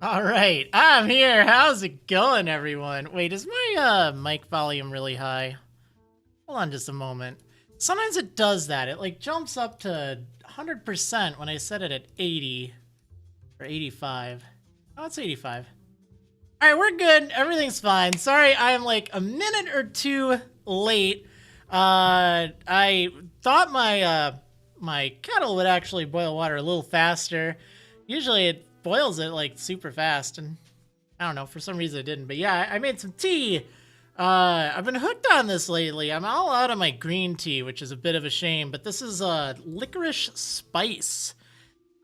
All right, I'm here. How's it going, everyone? Wait, is my mic volume really high? Hold on just a moment. Sometimes it does that. It like jumps up to 100% when I set it at 80 or 85. Oh, it's 85. All right, we're good. Everything's fine. Sorry, I am like a minute or two late. I thought my kettle would actually boil water a little faster. Usually it boils it like super fast, and I don't know, for some reason it didn't. But yeah, I made some tea. I've been hooked on this lately. I'm all out of my green tea, which is a bit of a shame, but this is licorice spice.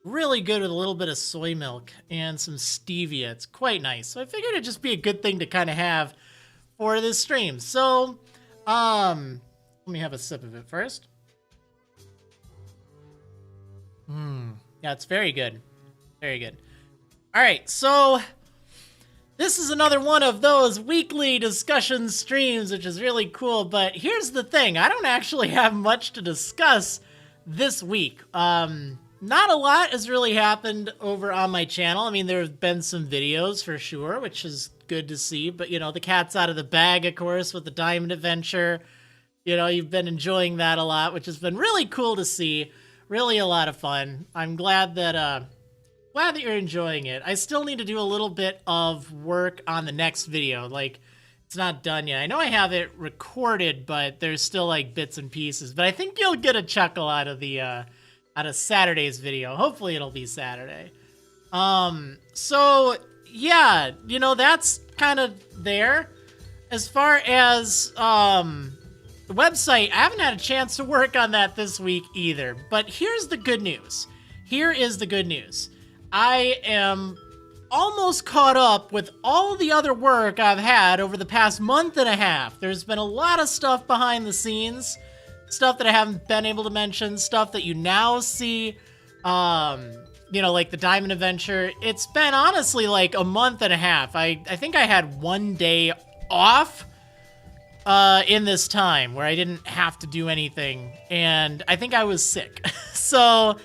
Really good with a little bit of soy milk and some stevia. It's quite nice. So I figured it'd just be a good thing to kind of have for this stream. So, let me have a sip of it first. Yeah, it's very good. Very good. All right, so this is another one of those weekly discussion streams, which is really cool. But here's the thing. I don't actually have much to discuss this week. Not a lot has really happened over on my channel. I mean, there have been some videos for sure, which is good to see. But, you know, the cat's out of the bag, of course, with the Diamond Adventure. You know, you've been enjoying that a lot, which has been really cool to see. Really a lot of fun. I'm glad that you're enjoying it. I still need to do a little bit of work on the next video. Like, it's not done yet. I know I have it recorded, but there's still like bits and pieces. But I think you'll get a chuckle out of the out of Saturday's video. Hopefully it'll be Saturday. So yeah, you know, that's kind of there. As far as the website, I haven't had a chance to work on that this week either. But here's the good news. Here is the good news. I am almost caught up with all the other work I've had over the past month and a half. There's been a lot of stuff behind the scenes, stuff that I haven't been able to mention, stuff that you now see, you know, like the Diamond Adventure. It's been honestly like a month and a half. I think I had one day off in this time where I didn't have to do anything, and I think I was sick. So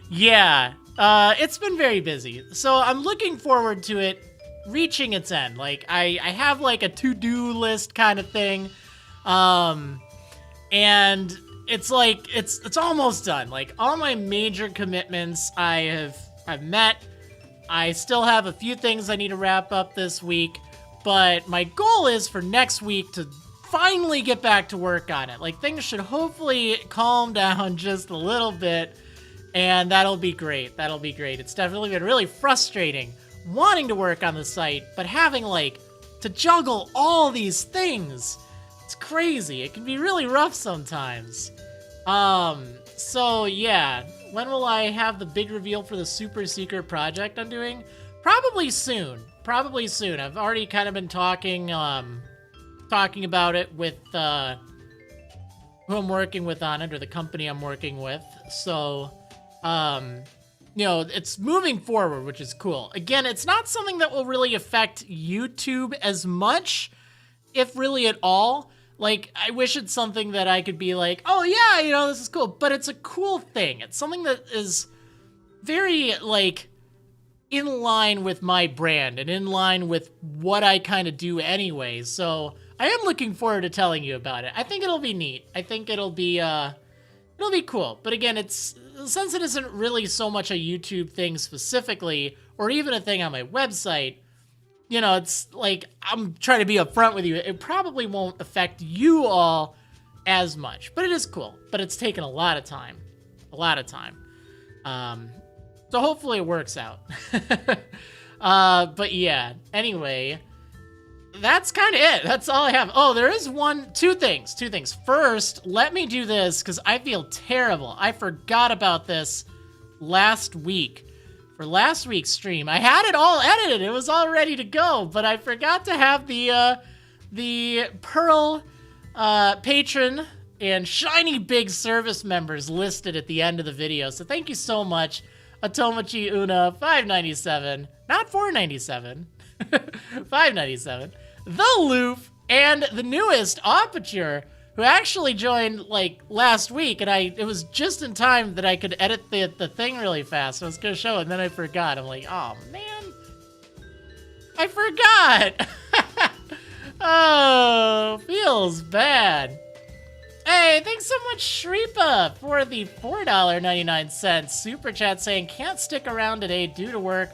yeah. It's been very busy, so I'm looking forward to it reaching its end. Like, I have, like, a to-do list kind of thing, and it's, like, it's almost done. Like, all my major commitments I've met. I still have a few things I need to wrap up this week, but my goal is for next week to finally get back to work on it. Like, things should hopefully calm down just a little bit, and that'll be great. That'll be great. It's definitely been really frustrating wanting to work on the site, but having, like, to juggle all these things. It's crazy. It can be really rough sometimes. So yeah, when will I have the big reveal for the super secret project I'm doing? Probably soon. Probably soon. I've already kind of been talking about it with, who I'm working with on it, or the company I'm working with. So, you know, it's moving forward, which is cool. Again, it's not something that will really affect YouTube as much, if really at all. Like, I wish it's something that I could be like, oh yeah, you know, this is cool, but it's a cool thing. It's something that is very, like, in line with my brand and in line with what I kind of do anyway. So I am looking forward to telling you about it. I think it'll be neat. I think it'll be cool. But again, since it isn't really so much a YouTube thing specifically, or even a thing on my website, you know, it's like, I'm trying to be upfront with you. It probably won't affect you all as much, but it is cool. But it's taken a lot of time. A lot of time. So hopefully it works out. But yeah, anyway, that's kind of it. That's all I have. Oh, there is two things. First, let me do this because I feel terrible. I forgot about this last week. For last week's stream, I had it all edited. It was all ready to go, but I forgot to have the Pearl patron and shiny big service members listed at the end of the video. So thank you so much, Atomachi Una 597, not 497, 597, the Loof, and the newest Aperture, who actually joined like last week, and it was just in time that I could edit the thing really fast. So I was gonna show it, and then I forgot. I'm like, oh man. I forgot. Oh, feels bad. Hey, thanks so much, Shripa, for the $4.99 super chat saying, can't stick around today due to work,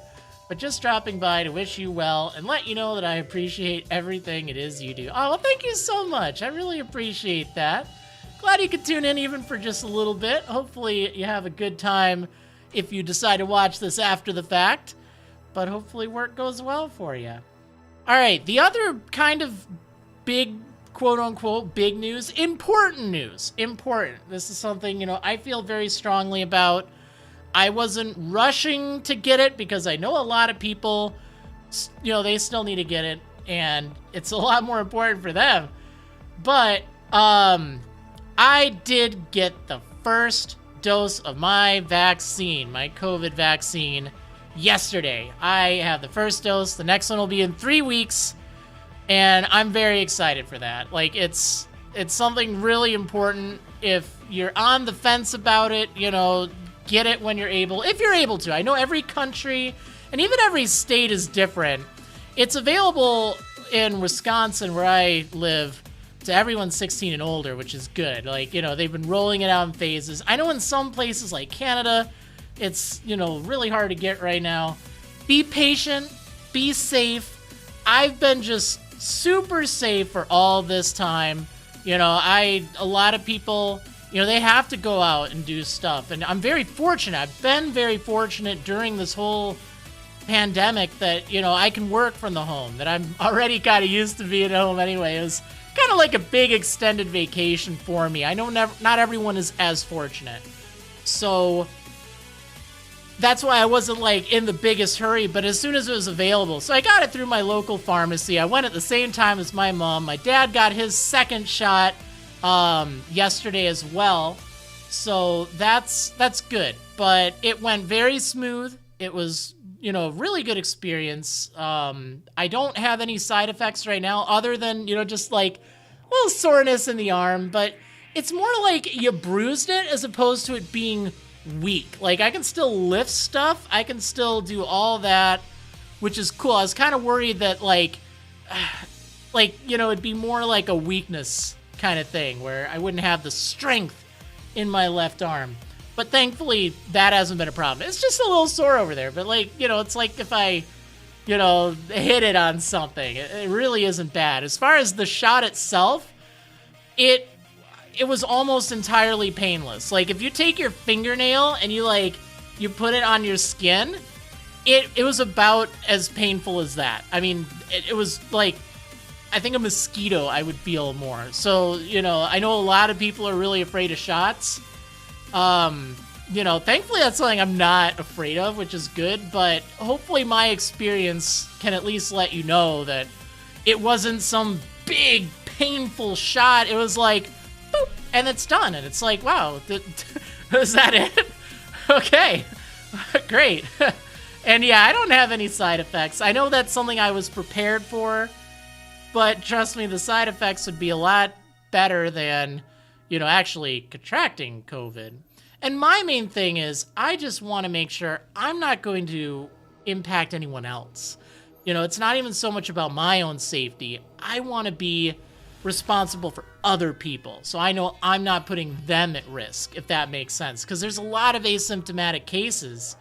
but just dropping by to wish you well and let you know that I appreciate everything it is you do. Oh, well, thank you so much. I really appreciate that. Glad you could tune in even for just a little bit. Hopefully you have a good time if you decide to watch this after the fact, but hopefully work goes well for you. All right, the other kind of big, quote-unquote, big news, important news, important. This is something, you know, I feel very strongly about. I wasn't rushing to get it because I know a lot of people, you know, they still need to get it, and it's a lot more important for them. But I did get the first dose of my vaccine, my COVID vaccine, yesterday. I have the first dose. The next one will be in 3 weeks, and I'm very excited for that. Like, it's something really important. If you're on the fence about it, you know, get it when you're able, if you're able to. I know every country and even every state is different. It's available in Wisconsin, where I live, to everyone 16 and older, which is good. Like, you know, they've been rolling it out in phases. I know in some places like Canada, it's, you know, really hard to get right now. Be patient, be safe. I've been just super safe for all this time. You know, a lot of people, you know, they have to go out and do stuff. And I'm very fortunate. I've been very fortunate during this whole pandemic that, you know, I can work from the home, that I'm already kind of used to being at home anyway. It was kind of like a big extended vacation for me. I know not everyone is as fortunate. So that's why I wasn't like in the biggest hurry, but as soon as it was available. So I got it through my local pharmacy. I went at the same time as my mom. My dad got his second shot yesterday as well. So that's good. But it went very smooth. It was, you know, really good experience. I don't have any side effects right now other than, you know, just like a little soreness in the arm, but it's more like you bruised it as opposed to it being weak. Like, I can still lift stuff. I can still do all that, which is cool. I was kind of worried that like, you know, it'd be more like a weakness kind of thing where I wouldn't have the strength in my left arm. But thankfully, that hasn't been a problem. It's just a little sore over there. But, like, you know, it's like if I, you know, hit it on something. It really isn't bad. As far as the shot itself, it was almost entirely painless. Like, if you take your fingernail and you put it on your skin, it was about as painful as that. I mean, it was like, I think a mosquito I would feel more. So, you know, I know a lot of people are really afraid of shots. You know, thankfully that's something I'm not afraid of, which is good, but hopefully my experience can at least let you know that it wasn't some big, painful shot. It was like, boop, and it's done. And it's like, wow, is that it? Okay, great. And yeah, I don't have any side effects. I know that's something I was prepared for, but trust me, the side effects would be a lot better than, you know, actually contracting COVID. And my main thing is I just want to make sure I'm not going to impact anyone else. You know, it's not even so much about my own safety. I want to be responsible for other people. So I know I'm not putting them at risk, if that makes sense. Because there's a lot of asymptomatic cases.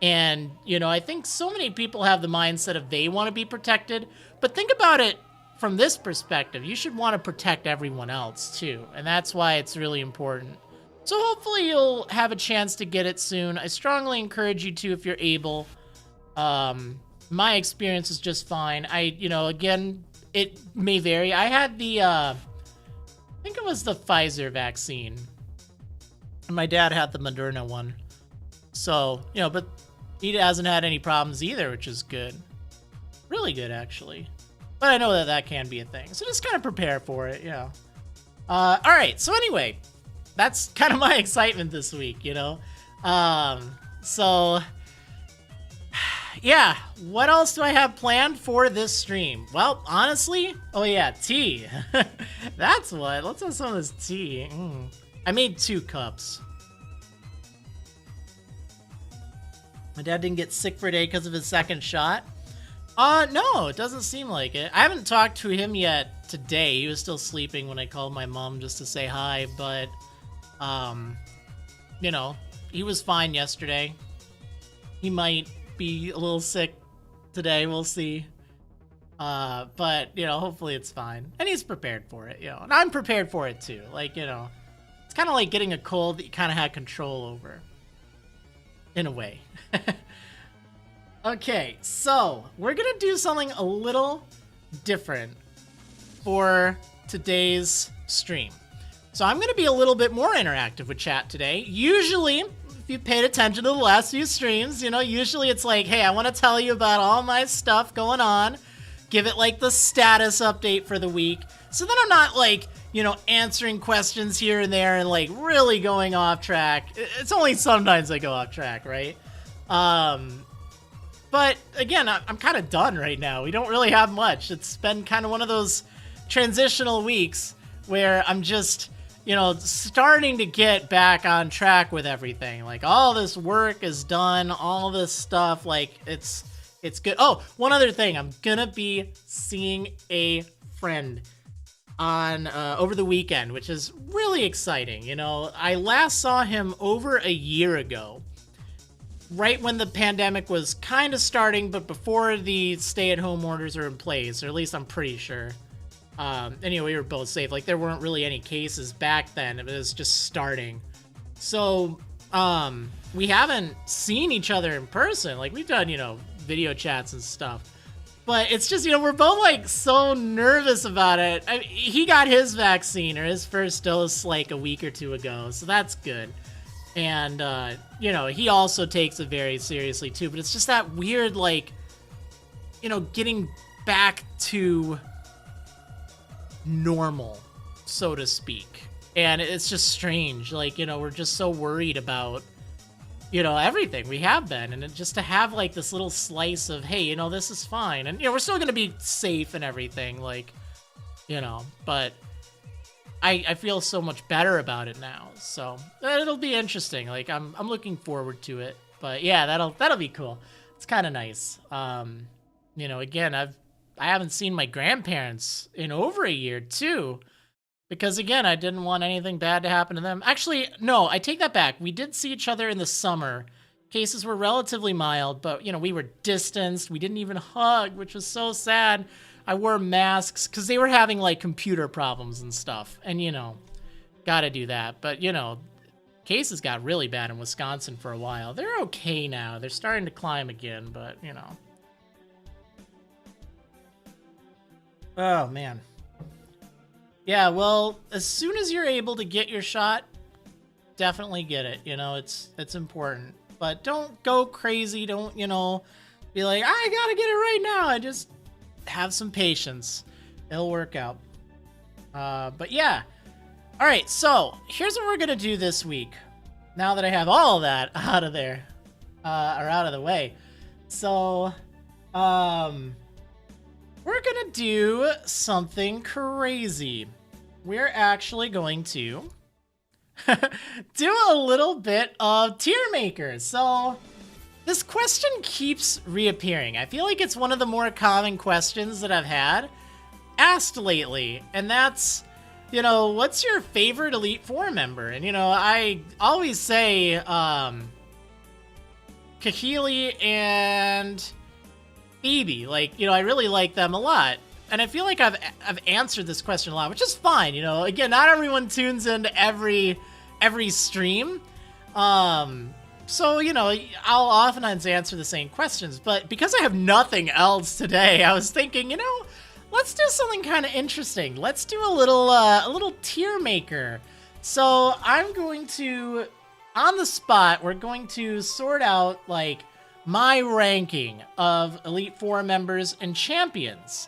And, you know, I think so many people have the mindset of they want to be protected. But think about it from this perspective. You should want to protect everyone else, too. And that's why it's really important. So hopefully you'll have a chance to get it soon. I strongly encourage you to if you're able. My experience is just fine. You know, again, it may vary. I had the, I think it was the Pfizer vaccine. And my dad had the Moderna one. So, you know, but he hasn't had any problems either, which is good. Really good, actually. But I know that can be a thing. So just kind of prepare for it, yeah. All right, so anyway, that's kind of my excitement this week, you know? So, yeah, what else do I have planned for this stream? Well, honestly, oh yeah, tea. That's what. Let's have some of this tea. I made 2 cups. My dad didn't get sick for a day because of his second shot. No, it doesn't seem like it. I haven't talked to him yet today. He was still sleeping when I called my mom just to say hi, but, you know, he was fine yesterday. He might be a little sick today, we'll see. But, you know, hopefully it's fine. And he's prepared for it, you know. And I'm prepared for it too. Like, you know, it's kind of like getting a cold that you kind of had control over. In a way. Okay, so we're gonna do something a little different for today's stream. So I'm gonna be a little bit more interactive with chat today. Usually, if you paid attention to the last few streams, you know, usually it's like, hey, I want to tell you about all my stuff going on. Give it like the status update for the week. So then I'm not like, you know, answering questions here and there and like really going off track. It's only sometimes I go off track, right? But again, I'm kind of done right now. We don't really have much. It's been kind of one of those transitional weeks where I'm just, you know, starting to get back on track with everything. Like all this work is done, all this stuff, like it's good. Oh, one other thing. I'm gonna be seeing a friend on over the weekend, which is really exciting. You know, I last saw him over a year ago. Right when the pandemic was kind of starting, but before the stay-at-home orders are in place, or at least I'm pretty sure. Anyway, we were both safe. Like, there weren't really any cases back then. It was just starting. So, we haven't seen each other in person. Like, we've done, you know, video chats and stuff. But it's just, you know, we're both, like, so nervous about it. I mean, he got his vaccine, or his first dose, like, a week or two ago. So that's good. And, you know, he also takes it very seriously, too. But it's just that weird, like, you know, getting back to normal, so to speak. And it's just strange. Like, you know, we're just so worried about, you know, everything. We have been. And just to have, like, this little slice of, hey, you know, this is fine. And, you know, we're still going to be safe and everything. Like, you know, but I feel so much better about it now, so it'll be interesting. Like I'm looking forward to it. But yeah, that'll be cool. It's kind of nice. You know, again, I haven't seen my grandparents in over a year too, because again, I didn't want anything bad to happen to them. Actually, no, I take that back. We did see each other in the summer. Cases were relatively mild, but you know, we were distanced. We didn't even hug, which was so sad. I wore masks because they were having like computer problems and stuff. And, you know, gotta do that. But, you know, cases got really bad in Wisconsin for a while. They're okay now. They're starting to climb again, but, you know. Oh, man. Yeah, well, as soon as you're able to get your shot, definitely get it. You know, it's important. But don't go crazy. Don't, you know, be like, I gotta get it right now. I just have some patience. It'll work out. But yeah. All right, so here's what we're gonna do this week. Now that I have all that out of there, or out of the way. So, we're gonna do something crazy. We're actually going to do a little bit of tier makers. So, this question keeps reappearing. I feel like it's one of the more common questions that I've had asked lately. And that's, you know, what's your favorite Elite Four member? And, you know, I always say Kahili and Phoebe. Like, you know, I really like them a lot. And I feel like I've answered this question a lot, which is fine. You know, again, not everyone tunes into every stream. So, you know, I'll oftentimes answer the same questions, but because I have nothing else today, I was thinking, you know, let's do something kind of interesting. Let's do a little tier maker. So I'm going to, on the spot, we're going to sort out, like, my ranking of Elite Four members and champions.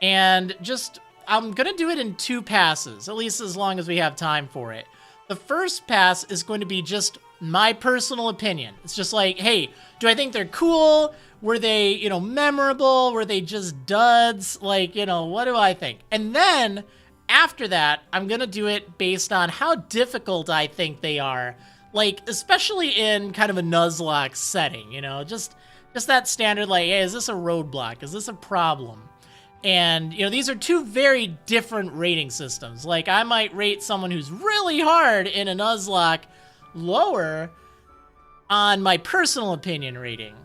And just, I'm going to do it in 2 passes, at least as long as we have time for it. The first pass is going to be just my personal opinion. It's just like, hey, do I think they're cool? Were they, you know, memorable? Were they just duds? Like, you know, what do I think? And then after that, I'm going to do it based on how difficult I think they are. like, especially in kind of a Nuzlocke setting, you know, just that standard, like, hey, is this a roadblock? Is this a problem? And, you know, these are two very different rating systems. Like, I might rate someone who's really hard in a Nuzlocke lower on my personal opinion rating.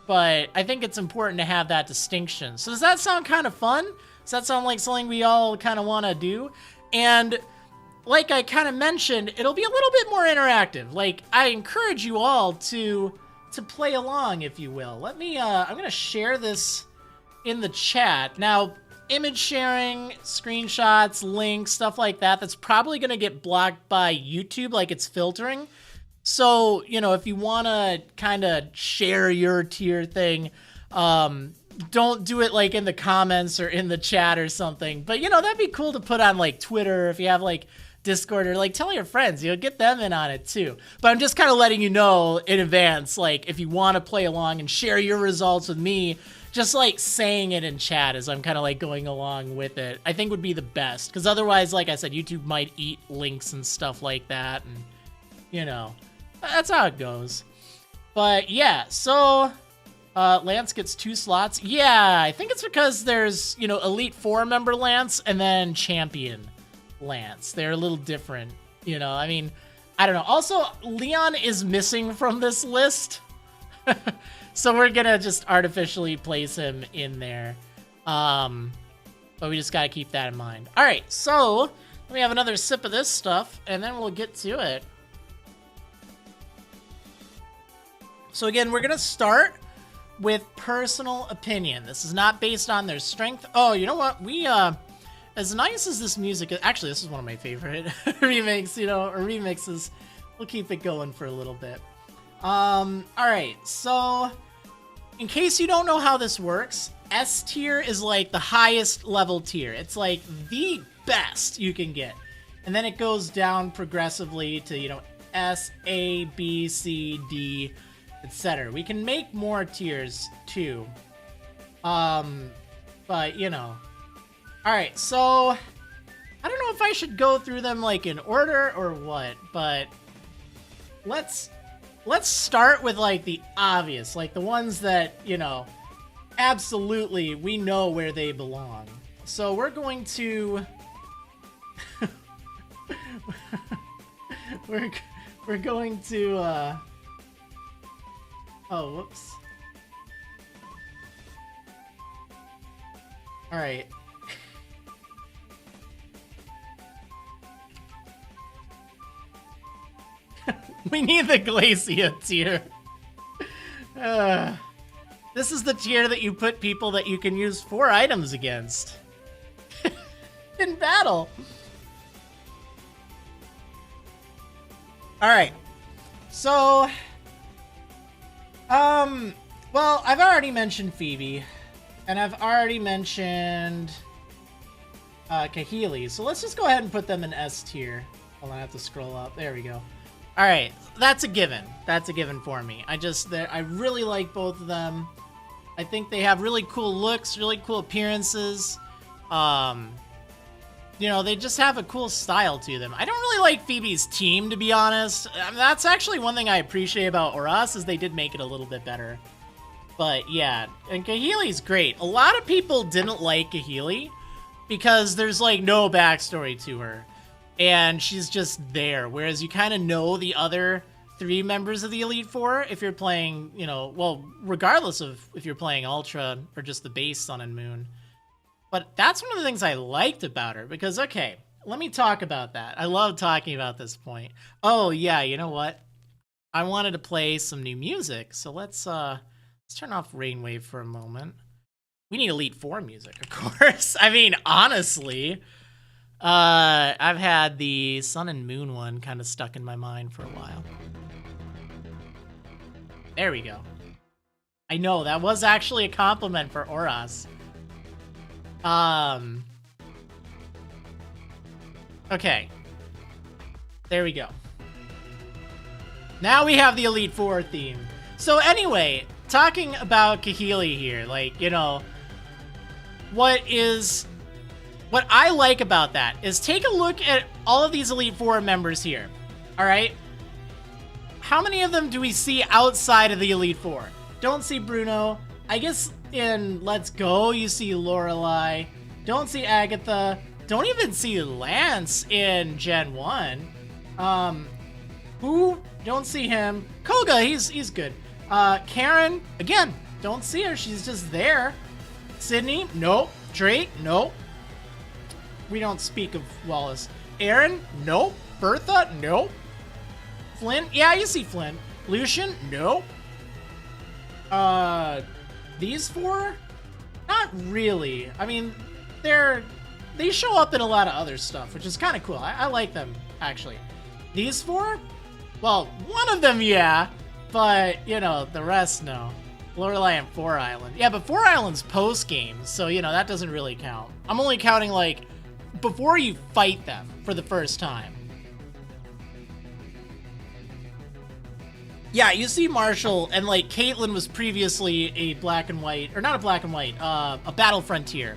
But I think it's important to have that distinction. So does that sound kind of fun? Does that sound like something we all kind of want to do? And like I kind of mentioned, it'll be a little bit more interactive. Like, I encourage you all to play along, if you will. Let me, I'm going to share this in the chat. Now, image sharing, screenshots, links, stuff like that, that's probably going to get blocked by YouTube, like it's filtering. So, you know, if you want to kind of share your tier thing, don't do it like in the comments or in the chat or something. But, you know, that'd be cool to put on like Twitter, if you have like Discord, or like tell your friends, you know, get them in on it too. But I'm just kind of letting you know in advance, like if you want to play along and share your results with me, just like saying it in chat as I'm kind of like going along with it, I think would be the best. Because otherwise, like I said, YouTube might eat links and stuff like that. And, you know, that's how it goes. But yeah, so Lance gets 2 slots. Yeah, I think it's because there's, you know, Elite 4 member Lance and then Champion Lance. They're a little different, you know, I mean, I don't know. Also, Leon is missing from this list. So we're gonna just artificially place him in there. But we just gotta keep that in mind. All right, so let me have another sip of this stuff and then we'll get to it. So again, we're gonna start with personal opinion. This is not based on their strength. Oh, you know what? We, as nice as this music is, actually, this is one of my favorite remakes, you know, or remixes. We'll keep it going for a little bit. All right, so in case you don't know how this works, S tier is like the highest level tier. It's like the best you can get. And then it goes down progressively to, you know, S, A, B, C, D, etc. We can make more tiers too. But you know. Alright, so I don't know if I should go through them like in order or what, but let's start with like the obvious, like the ones that, you know, absolutely we know where they belong. So we're going to we're going to oh, whoops. All right. We need the Glacia tier. This is the tier that you put people that you can use 4 items against in battle. All right. So, well, I've already mentioned Phoebe, and I've already mentioned Kahili, so let's just go ahead and put them in S tier. Hold on, I have to scroll up. There we go. All right, that's a given. That's a given for me. I really like both of them. I think they have really cool looks, really cool appearances. You know, they just have a cool style to them. I don't really like Phoebe's team, to be honest. I mean, that's actually one thing I appreciate about Oras, is they did make it a little bit better. But yeah, and Kahili's great. A lot of people didn't like Kahili because there's like no backstory to her. And she's just there, whereas you kind of know the other 3 members of the Elite Four if you're playing, you know, well, regardless of if you're playing Ultra or just the base Sun and Moon. But that's one of the things I liked about her, because, okay, let me talk about that. I love talking about this point. Oh, yeah, you know what? I wanted to play some new music, so let's turn off Rainwave for a moment. We need Elite Four music, of course. I mean, honestly, I've had the Sun and Moon one kind of stuck in my mind for a while. There we go. I know, that was actually a compliment for Oras. Okay. There we go. Now we have the Elite Four theme. So anyway, talking about Kahili here, like, you know, what I like about that is take a look at all of these Elite Four members here, all right? how many of them do we see outside of the Elite Four? Don't see Bruno. I guess in Let's Go, you see Lorelei. Don't see Agatha. Don't even see Lance in Gen 1. Who? Don't see him. Koga, he's good. Karen, again, don't see her. She's just there. Sydney, nope. Drake, nope. We don't speak of Wallace. Aaron, nope. Bertha, nope. Flynn, yeah, you see Flynn. Lucian, nope. These four? Not really. I mean, they show up in a lot of other stuff, which is kind of cool. I like them, actually. These four? Well, one of them, yeah. But, you know, the rest, no. Lorelei and Four Island. Yeah, but Four Island's post-game, so, you know, that doesn't really count. I'm only counting, like, before you fight them for the first time. Yeah, you see Marshall, and, like, Caitlyn was previously a black and white, or not a black and white, a battle frontier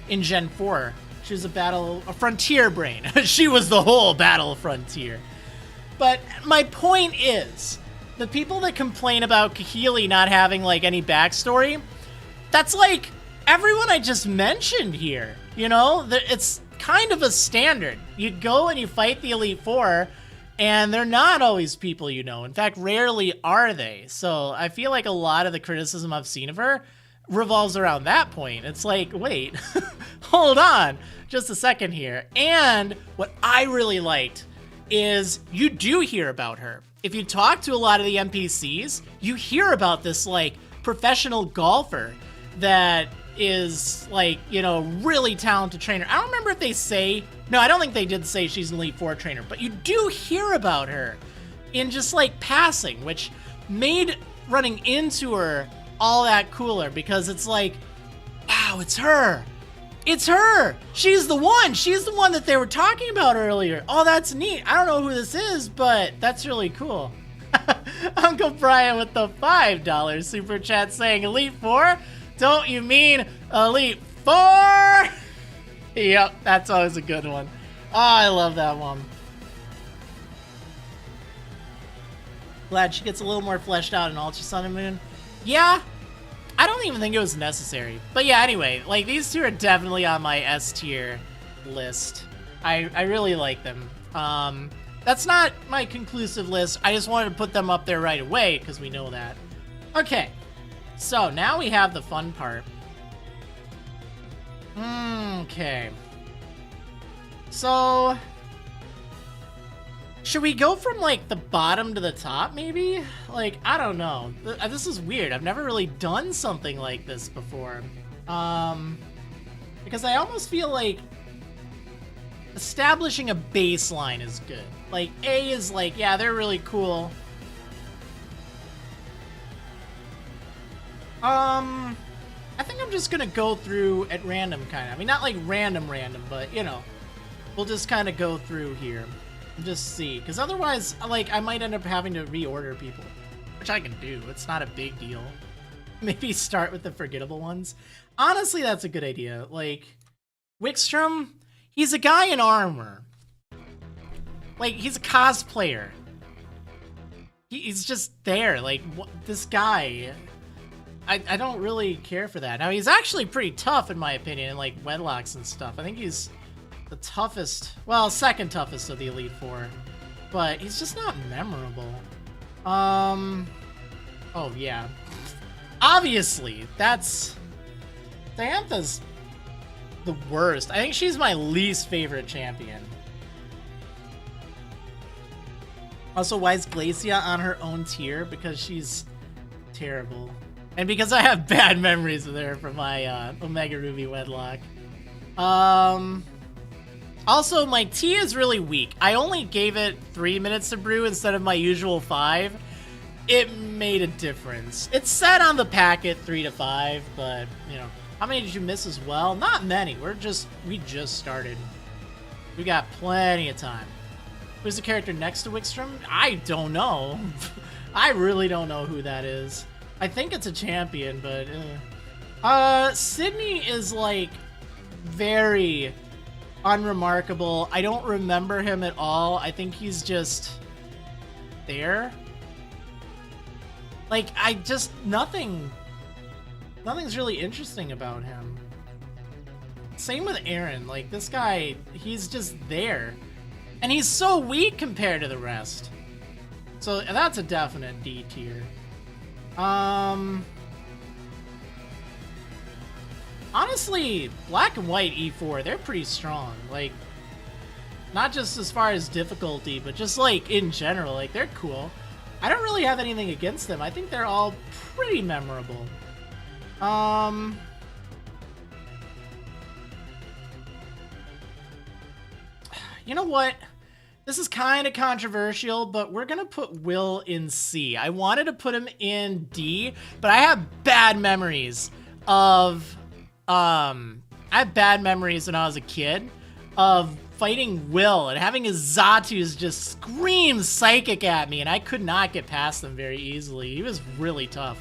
in Gen 4. She was a frontier brain. She was the whole battle frontier. But my point is, the people that complain about Kahili not having, like, any backstory, that's, like, everyone I just mentioned here. You know? It's kind of a standard. You go and you fight the Elite Four, and they're not always people you know. In fact, rarely are they. So I feel like a lot of the criticism I've seen of her revolves around that point. It's like, wait, hold on just a second here. And what I really liked is you do hear about her. If you talk to a lot of the NPCs, you hear about this, like, professional golfer that is, like, you know, really talented trainer. I don't remember if they say, no, I don't think they did say she's an Elite Four trainer, but you do hear about her in just, like, passing, which made running into her all that cooler, because it's like, wow, it's her. It's her. She's the one. She's the one that they were talking about earlier. Oh, that's neat. I don't know who this is, but that's really cool. Uncle Brian with the $5 super chat saying, Elite Four? Don't you mean Elite Four? Yep, that's always a good one. Oh, I love that one. Glad she gets a little more fleshed out in Ultra Sun and Moon. Yeah, I don't even think it was necessary. But yeah, anyway, like, these two are definitely on my S tier list. I really like them. That's not my conclusive list. I just wanted to put them up there right away because we know that. Okay, so now we have the fun part. Okay. So, should we go from, like, the bottom to the top, maybe? Like, I don't know. This is weird. I've never really done something like this before. Because I almost feel like establishing a baseline is good. Like, A is like, yeah, they're really cool. I think I'm just gonna go through at random, kind of. I mean, not like random, but, you know, we'll just kind of go through here. Just see, because otherwise, like, I might end up having to reorder people, which I can do. It's not a big deal. Maybe start with the forgettable ones. Honestly, that's a good idea. Like, Wickstrom, he's a guy in armor. Like, he's a cosplayer. He's just there. Like, this guy, I don't really care for that. Now, he's actually pretty tough, in my opinion, in, like, wedlocks and stuff. I think he's the toughest, well, second toughest of the Elite Four, but he's just not memorable. Oh yeah, obviously that's Diantha's the worst. I think she's my least favorite champion. Also, why is Glacia on her own tier? Because she's terrible, and because I have bad memories with her from my Omega Ruby wedlock. Also, my tea is really weak. I only gave it 3 minutes to brew instead of my usual 5. It made a difference. It said on the packet 3 to 5, but, you know. How many did you miss as well? Not many. We just started. We got plenty of time. Who's the character next to Wickstrom? I don't know. I really don't know who that is. I think it's a champion, but... Sydney is, like, very unremarkable. I don't remember him at all. I think he's just there. Like, nothing's really interesting about him. Same with Aaron. Like, this guy, he's just there. And he's so weak compared to the rest. So that's a definite D tier. Honestly, black and white E4, they're pretty strong. Like, not just as far as difficulty, but just like in general, like they're cool. I don't really have anything against them. I think they're all pretty memorable. You know what? This is kind of controversial, but we're gonna put Will in C. I wanted to put him in D, but I have bad memories of, I have bad memories when I was a kid of fighting Will and having his Zatus just scream psychic at me, and I could not get past them very easily. He was really tough.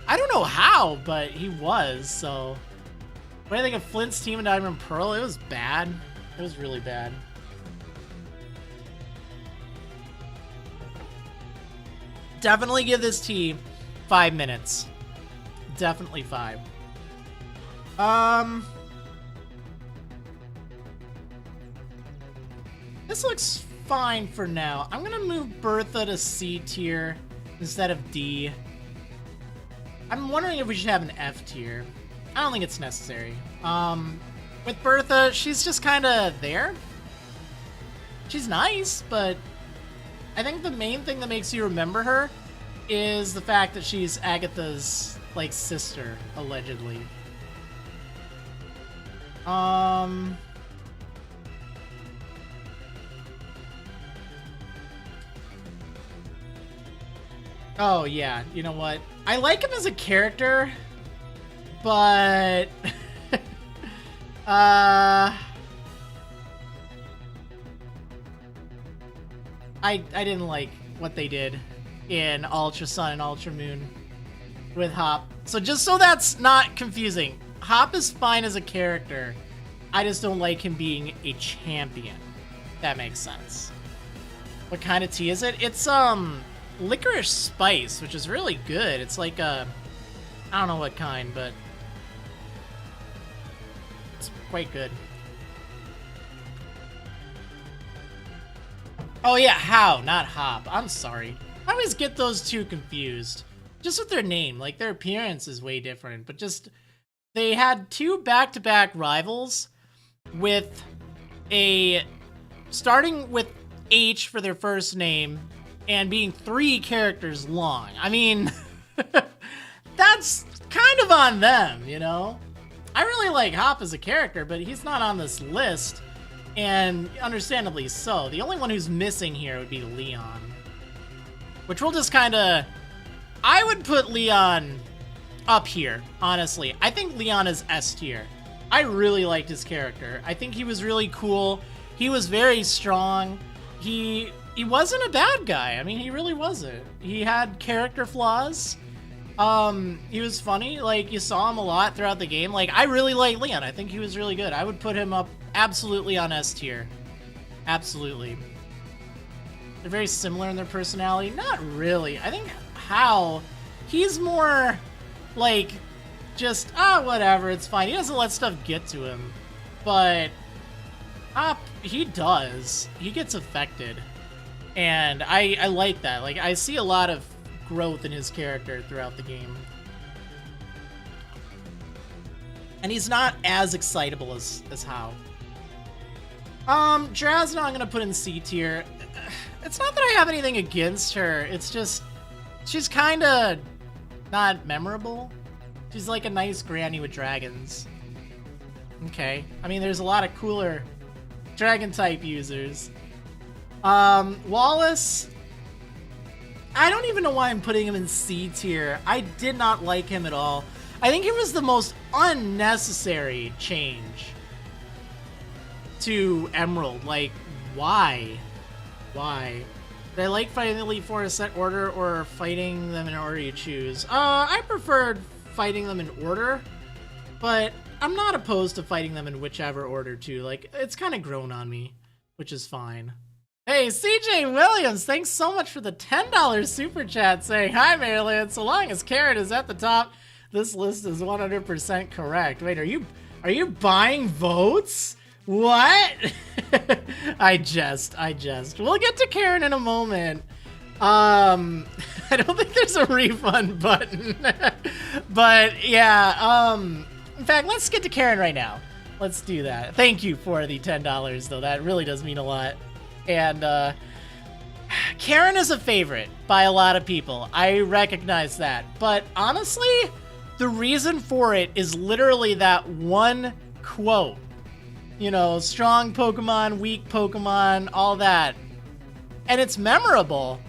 I don't know how, but he was, so. What do you think of Flint's Team and Diamond Pearl? It was bad. It was really bad. Definitely give this team 5 minutes. Definitely 5. This looks fine for now. I'm gonna move Bertha to C tier instead of D. I'm wondering if we should have an F tier. I don't think it's necessary. With Bertha, she's just kind of there. She's nice, but I think the main thing that makes you remember her is the fact that she's Agatha's, like, sister, allegedly. Oh, yeah, you know what? I like him as a character, but I didn't like what they did in Ultra Sun and Ultra Moon with Hop. So just so that's not confusing, Hop is fine as a character. I just don't like him being a champion. That makes sense. What kind of tea is it? It's licorice spice, which is really good. It's like I don't know what kind, but it's quite good. Oh yeah, How, not Hop. I'm sorry. I always get those two confused. Just with their name, like their appearance is way different, but just they had two back-to-back rivals with starting with H for their first name and being 3 characters long. I mean, that's kind of on them, you know? I really like Hop as a character, but he's not on this list. And understandably so. The only one who's missing here would be Leon. Which we'll just kind of... I would put Leon up here, honestly. I think Leon is S tier. I really liked his character. I think he was really cool. He was very strong. He wasn't a bad guy. I mean, he really wasn't. He had character flaws. He was funny. Like, you saw him a lot throughout the game. Like, I really like Leon. I think he was really good. I would put him up absolutely on S tier. Absolutely. They're very similar in their personality. Not really. I think How, he's more like just, whatever, it's fine. He doesn't let stuff get to him. But Hop, he does. He gets affected. And I like that. Like, I see a lot of growth in his character throughout the game. And he's not as excitable as How. Drazna I'm gonna put in C tier. It's not that I have anything against her, it's just she's kinda not memorable. She's like a nice granny with dragons. Okay. I mean, there's a lot of cooler dragon type users. Wallace, I don't even know why I'm putting him in C tier. I did not like him at all. I think it was the most unnecessary change to Emerald. Like, why? Why? Did I like fighting the Elite Four in a set order or fighting them in order you choose? I preferred fighting them in order, but I'm not opposed to fighting them in whichever order too. Like, it's kind of grown on me, which is fine. Hey, CJ Williams, thanks so much for the $10 super chat saying, "Hi, Marilyn, so long as Karen is at the top, this list is 100% correct." Wait, are you buying votes? What? I jest. We'll get to Karen in a moment. I don't think there's a refund button. But yeah, in fact, let's get to Karen right now. Let's do that. Thank you for the $10 though. That really does mean a lot. And Karen is a favorite by a lot of people. I recognize that. But honestly, the reason for it is literally that one quote. You know, strong Pokemon, weak Pokemon, all that. And it's memorable.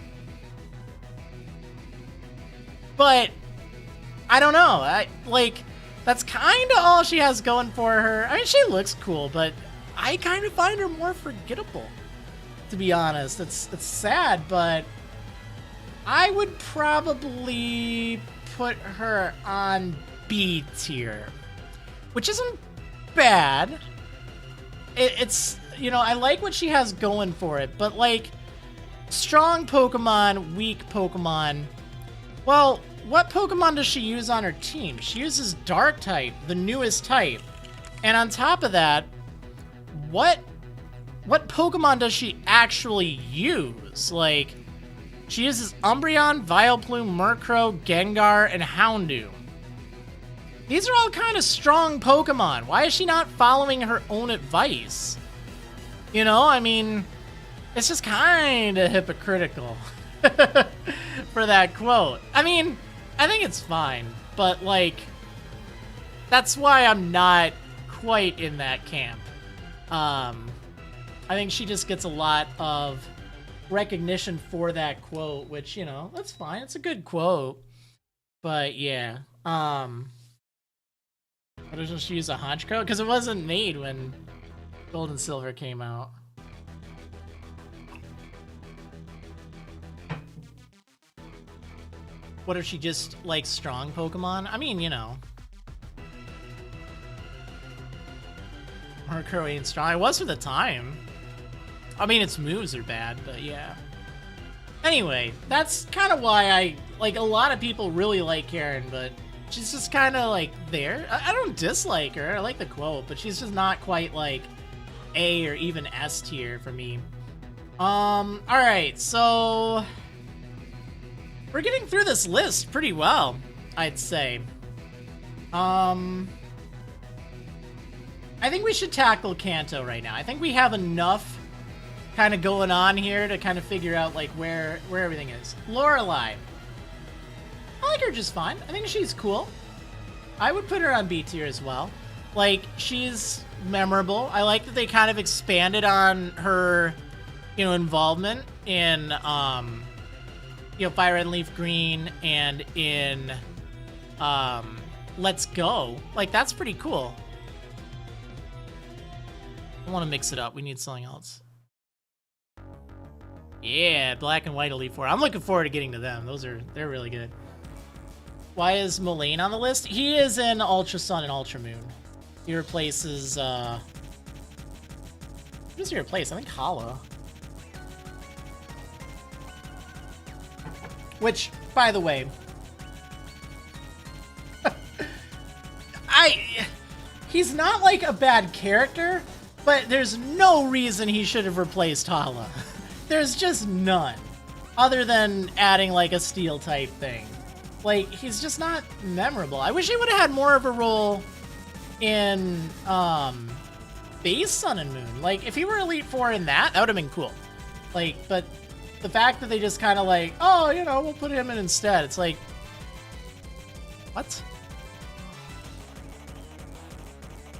But I don't know. That's kind of all she has going for her. I mean, she looks cool, but I kind of find her more forgettable, to be honest. It's sad, but I would probably put her on B tier, which isn't bad. It's, you know, I like what she has going for it, but like, strong Pokemon, weak Pokemon, well, what Pokemon does she use on her team? She uses Dark type, the newest type. And on top of that, what Pokemon does she actually use? Like, she uses Umbreon, Vileplume, Murkrow, Gengar, and Houndoom. These are all kind of strong Pokemon. Why is she not following her own advice? You know, I mean, it's just kind of hypocritical for that quote. I mean, I think it's fine, but like, that's why I'm not quite in that camp. I think she just gets a lot of recognition for that quote, which, you know, that's fine. It's a good quote. But yeah, why doesn't she use a Honchkrow? Because it wasn't made when Gold and Silver came out. What if she just likes strong Pokemon? I mean, you know. Murkrow ain't strong. It was for the time. I mean, its moves are bad, but yeah. Anyway, that's kind of why like, a lot of people really like Karen, but she's just kind of like there. I don't dislike her. I like the quote, but she's just not quite like A or even S tier for me. All right, so we're getting through this list pretty well, I'd say. I think we should tackle Kanto right now. I think we have enough kind of going on here to kind of figure out like where everything is. Lorelei. I like her just fine. I think she's cool. I would put her on B tier as well. Like, she's memorable. I like that they kind of expanded on her, you know, involvement in, you know, Fire Red and Leaf Green and in, Let's Go. Like, that's pretty cool. I want to mix it up. We need something else. Yeah, Black and White Elite Four. I'm looking forward to getting to them. They're really good. Why is Mullane on the list? He is in Ultra Sun and Ultra Moon. He replaces, who does he replace? I think Hala. Which, by the way, he's not like a bad character, but there's no reason he should have replaced Hala. There's just none, other than adding like a steel type thing. Like, he's just not memorable. I wish he would have had more of a role in base Sun and Moon. Like, if he were Elite Four in that would have been cool. Like, but the fact that they just kind of like, oh, you know, we'll put him in instead. It's like, what?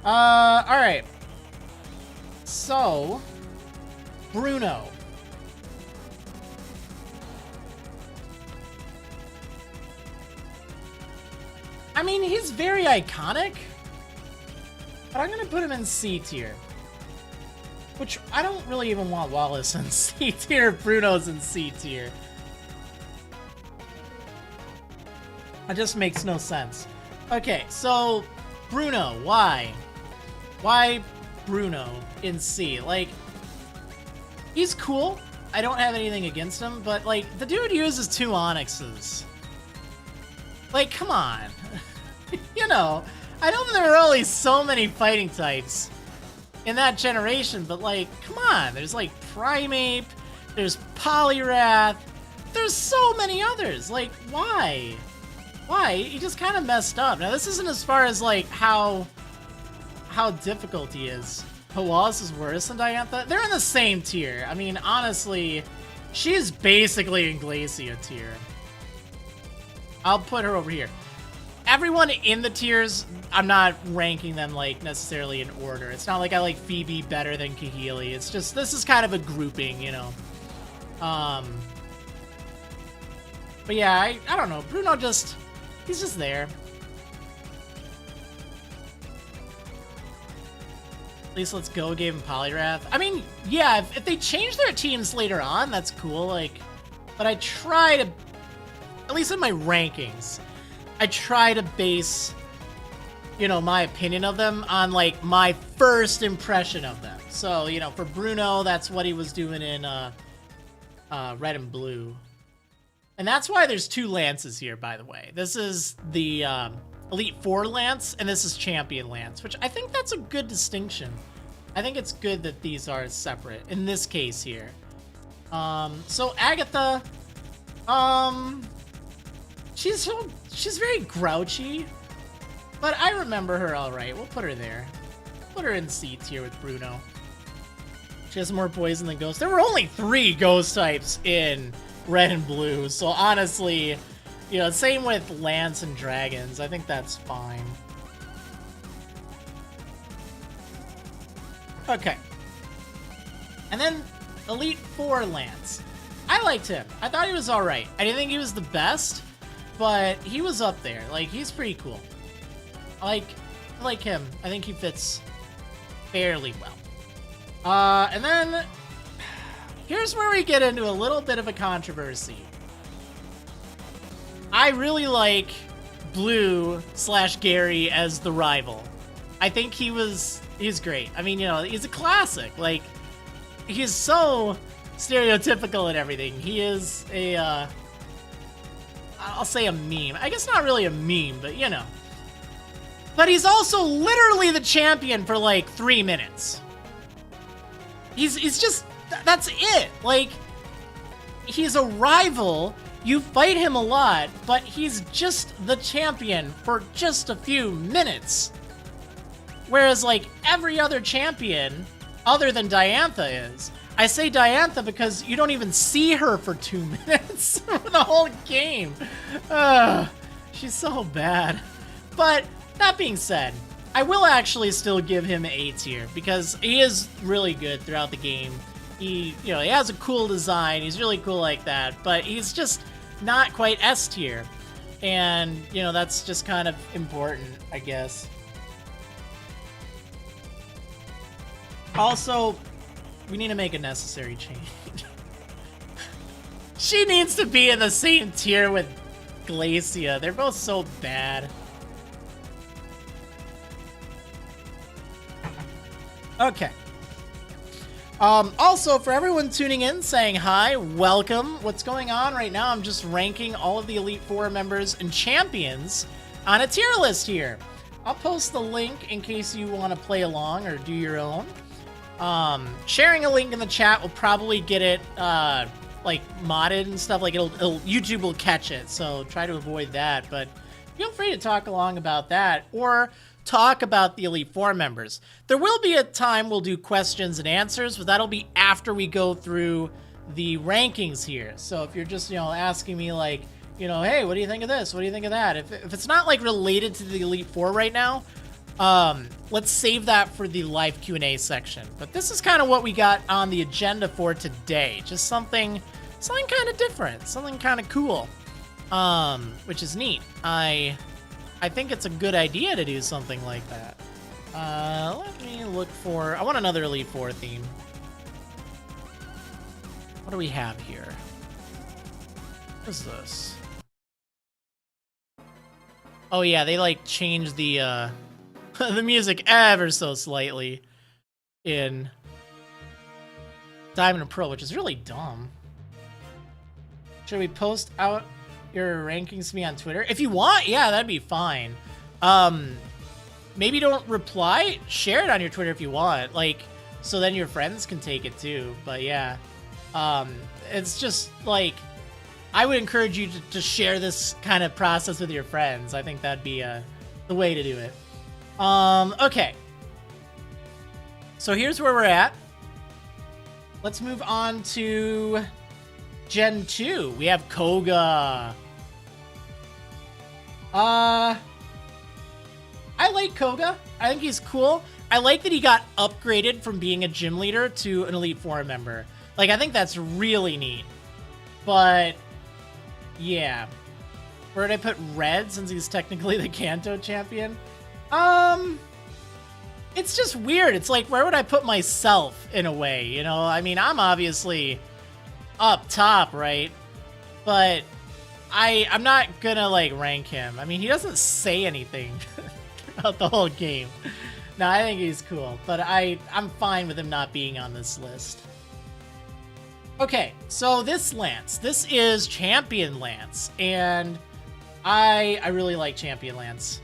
All right. So, Bruno. I mean, he's very iconic, but I'm gonna put him in C tier. Which, I don't really even want Wallace in C tier. Bruno's in C tier. That just makes no sense. Okay, so Bruno, why? Why Bruno in C? Like, he's cool. I don't have anything against him, but like the dude uses 2 Onyxes. Like, come on. You know, I know there are only so many fighting types in that generation, but like, come on. There's like Primeape, there's Poliwrath, there's so many others. Like, why? Why? He just kind of messed up. Now, this isn't as far as like how difficult he is. Hawass is worse than Diantha? They're in the same tier. I mean, honestly, she's basically in Glacia tier. I'll put her over here. Everyone in the tiers, I'm not ranking them like necessarily in order. It's not like I like Phoebe better than Kahili. It's just, this is kind of a grouping, you know. But yeah, I don't know. Bruno just, he's just there. At least Let's Go gave him Poliwrath. I mean, yeah, if they change their teams later on, that's cool. Like, but I try to, at least in my rankings, I try to base, you know, my opinion of them on like my first impression of them. So, you know, for Bruno, that's what he was doing in Red and Blue. And that's why there's 2 Lances here, by the way. This is the Elite Four Lance, and this is Champion Lance, which I think that's a good distinction. I think it's good that these are separate in this case here. So Agatha, she's very grouchy, but I remember her all right. We'll put her there. Put her in C tier with Bruno. She has more poison than Ghost. There were only 3 Ghost types in Red and Blue, so honestly, you know, same with Lance and Dragons. I think that's fine. Okay. And then Elite Four Lance. I liked him. I thought he was alright. I didn't think he was the best, but he was up there. Like, he's pretty cool. I like him. I think he fits fairly well. And then here's where we get into a little bit of a controversy. I really like Blue/Gary as the rival. I think he's great. I mean, you know, he's a classic. Like, he's so stereotypical and everything. He is a, I'll say a meme. I guess not really a meme, but you know. But he's also literally the champion for like 3 minutes. He's just, that's it. Like, he's a rival. You fight him a lot, but he's just the champion for just a few minutes. Whereas, like, every other champion, other than Diantha is. I say Diantha because you don't even see her for 2 minutes for the whole game. She's so bad. But, that being said, I will actually still give him A tier because he is really good throughout the game. He has a cool design. He's really cool like that, but he's just not quite S tier. And, you know, that's just kind of important, I guess. Also, we need to make a necessary change. She needs to be in the same tier with Glacia. They're both so bad. Okay. Also, for everyone tuning in, saying hi, welcome. What's going on right now? I'm just ranking all of the Elite Four members and champions on a tier list here. I'll post the link in case you want to play along or do your own. Sharing a link in the chat will probably get it, like, modded and stuff. Like, YouTube will catch it, so try to avoid that. But feel free to talk along about that, or talk about the Elite Four members. There will be a time we'll do questions and answers, but that'll be after we go through the rankings here. So if you're just, asking me like, hey, what do you think of this? What do you think of that? If it's not like related to the Elite Four right now, let's save that for the live Q&A section. But this is kind of what we got on the agenda for today. Just something kind of different, something kind of cool, which is neat. I think it's a good idea to do something like that. Let me look for... I want another Elite Four theme. What do we have here? What is this? Oh yeah, they like changed the the music ever so slightly in Diamond and Pearl, which is really dumb. Should we post out your rankings to me on Twitter? If you want, yeah, that'd be fine. Maybe don't reply. Share it on your Twitter if you want. Like, so then your friends can take it too. But yeah, it's just like, I would encourage you to share this kind of process with your friends. I think that'd be the way to do it. Okay. So here's where we're at. Let's move on to Gen 2. We have Koga. I like Koga. I think he's cool. I like that he got upgraded from being a gym leader to an Elite Four member. Like, I think that's really neat. But, yeah. Where did I put Red, since he's technically the Kanto champion? It's just weird. It's like, where would I put myself, in a way, you know? I mean, I'm obviously up top, right? But I'm not gonna, like, rank him. I mean, he doesn't say anything throughout the whole game. No, I think he's cool, but I'm fine with him not being on this list. Okay, so this Lance. This is Champion Lance, and I really like Champion Lance.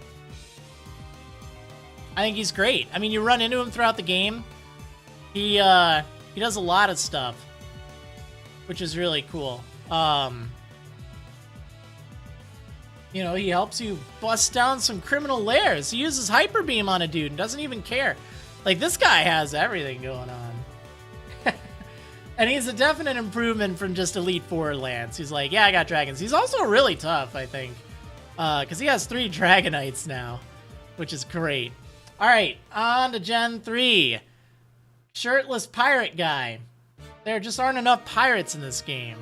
I think he's great. I mean, you run into him throughout the game. He does a lot of stuff, which is really cool. You know, he helps you bust down some criminal lairs. He uses Hyper Beam on a dude and doesn't even care. Like, this guy has everything going on. And he's a definite improvement from just Elite Four Lance. He's like, yeah, I got dragons. He's also really tough, I think. Because he has 3 Dragonites now, which is great. All right, on to Gen 3. Shirtless pirate guy. There just aren't enough pirates in this game.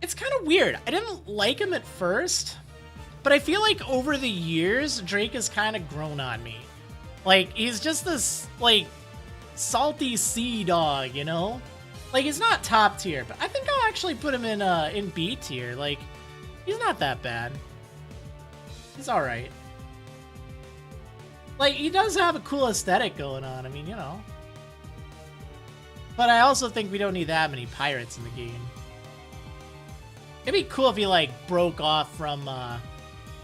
It's kind of weird. I didn't like him at first, but I feel like over the years, Drake has kind of grown on me. Like, he's just this, like, salty sea dog, you know? Like, he's not top tier, but I think I'll actually put him in B tier. Like, he's not that bad. He's alright. Like, he does have a cool aesthetic going on. I mean, you know. But I also think we don't need that many pirates in the game. It'd be cool if he, like, broke off from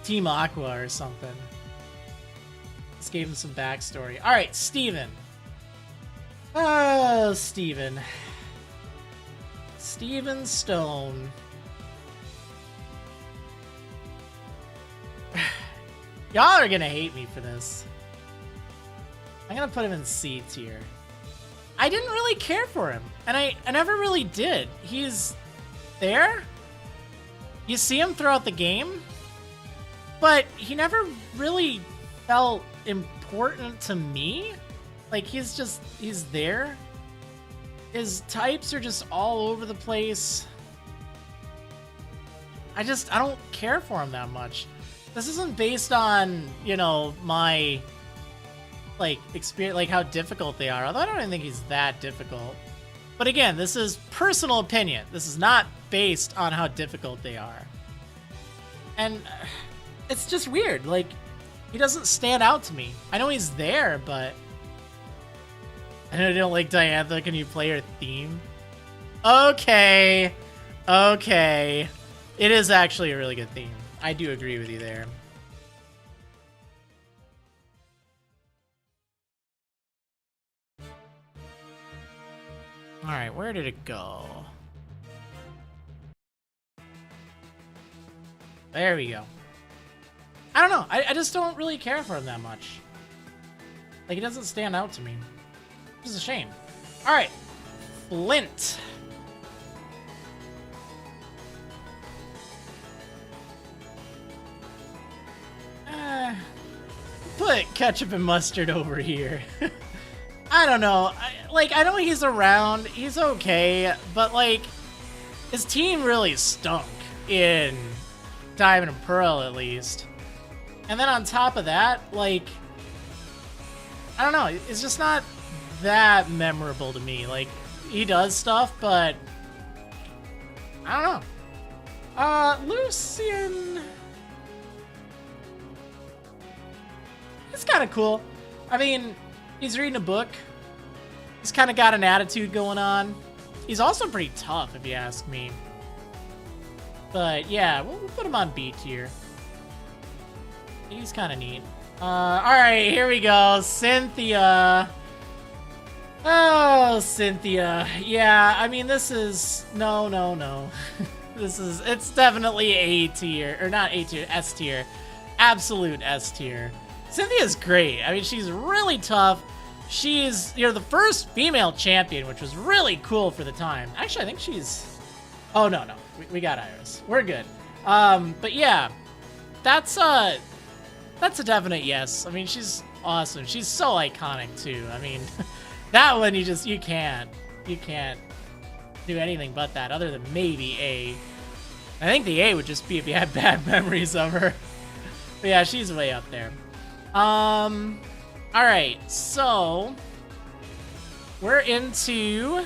Team Aqua or something. Just gave him some backstory. Alright, Steven. Oh, Steven. Steven Stone. Y'all are gonna hate me for this. I'm gonna put him in C tier. I didn't really care for him, and I never really did. He's there. You see him throughout the game, but he never really felt important to me. Like, he's there. His types are just all over the place. I don't care for him that much. This isn't based on, you know, my, like, experience, like, how difficult they are. Although I don't even think he's that difficult. But again, this is personal opinion. This is not based on how difficult they are. And it's just weird. Like, he doesn't stand out to me. I know he's there, but I know you don't like Diantha. Can you play her theme? Okay. Okay. It is actually a really good theme. I do agree with you there. Alright, where did it go? There we go. I don't know. I just don't really care for him that much. Like, he doesn't stand out to me. Which is a shame. Alright. Flint. Put ketchup and mustard over here. I don't know. I know he's around. He's okay. But, like, his team really stunk in Diamond and Pearl, at least. And then on top of that, like, I don't know. It's just not that memorable to me. Like, he does stuff, but I don't know. Lucian. It's kind of cool. I mean, He's reading a book. He's kind of got an attitude going on. He's also pretty tough, if you ask me. But yeah, we'll put him on B tier. He's kind of neat. Alright, here we go. Cynthia. Oh, Cynthia. Yeah, I mean, this is... No. It's definitely A tier. Or not A tier, S tier. Absolute S tier. Cynthia's great. I mean, she's really tough. She's, the first female champion, which was really cool for the time. Actually, I think she's... Oh, no. We got Iris. We're good. But yeah, that's a definite yes. I mean, she's awesome. She's so iconic, too. I mean, that one, you can't do anything but that, other than maybe A. I think the A would just be if you had bad memories of her. But yeah, she's way up there. Alright, so we're into...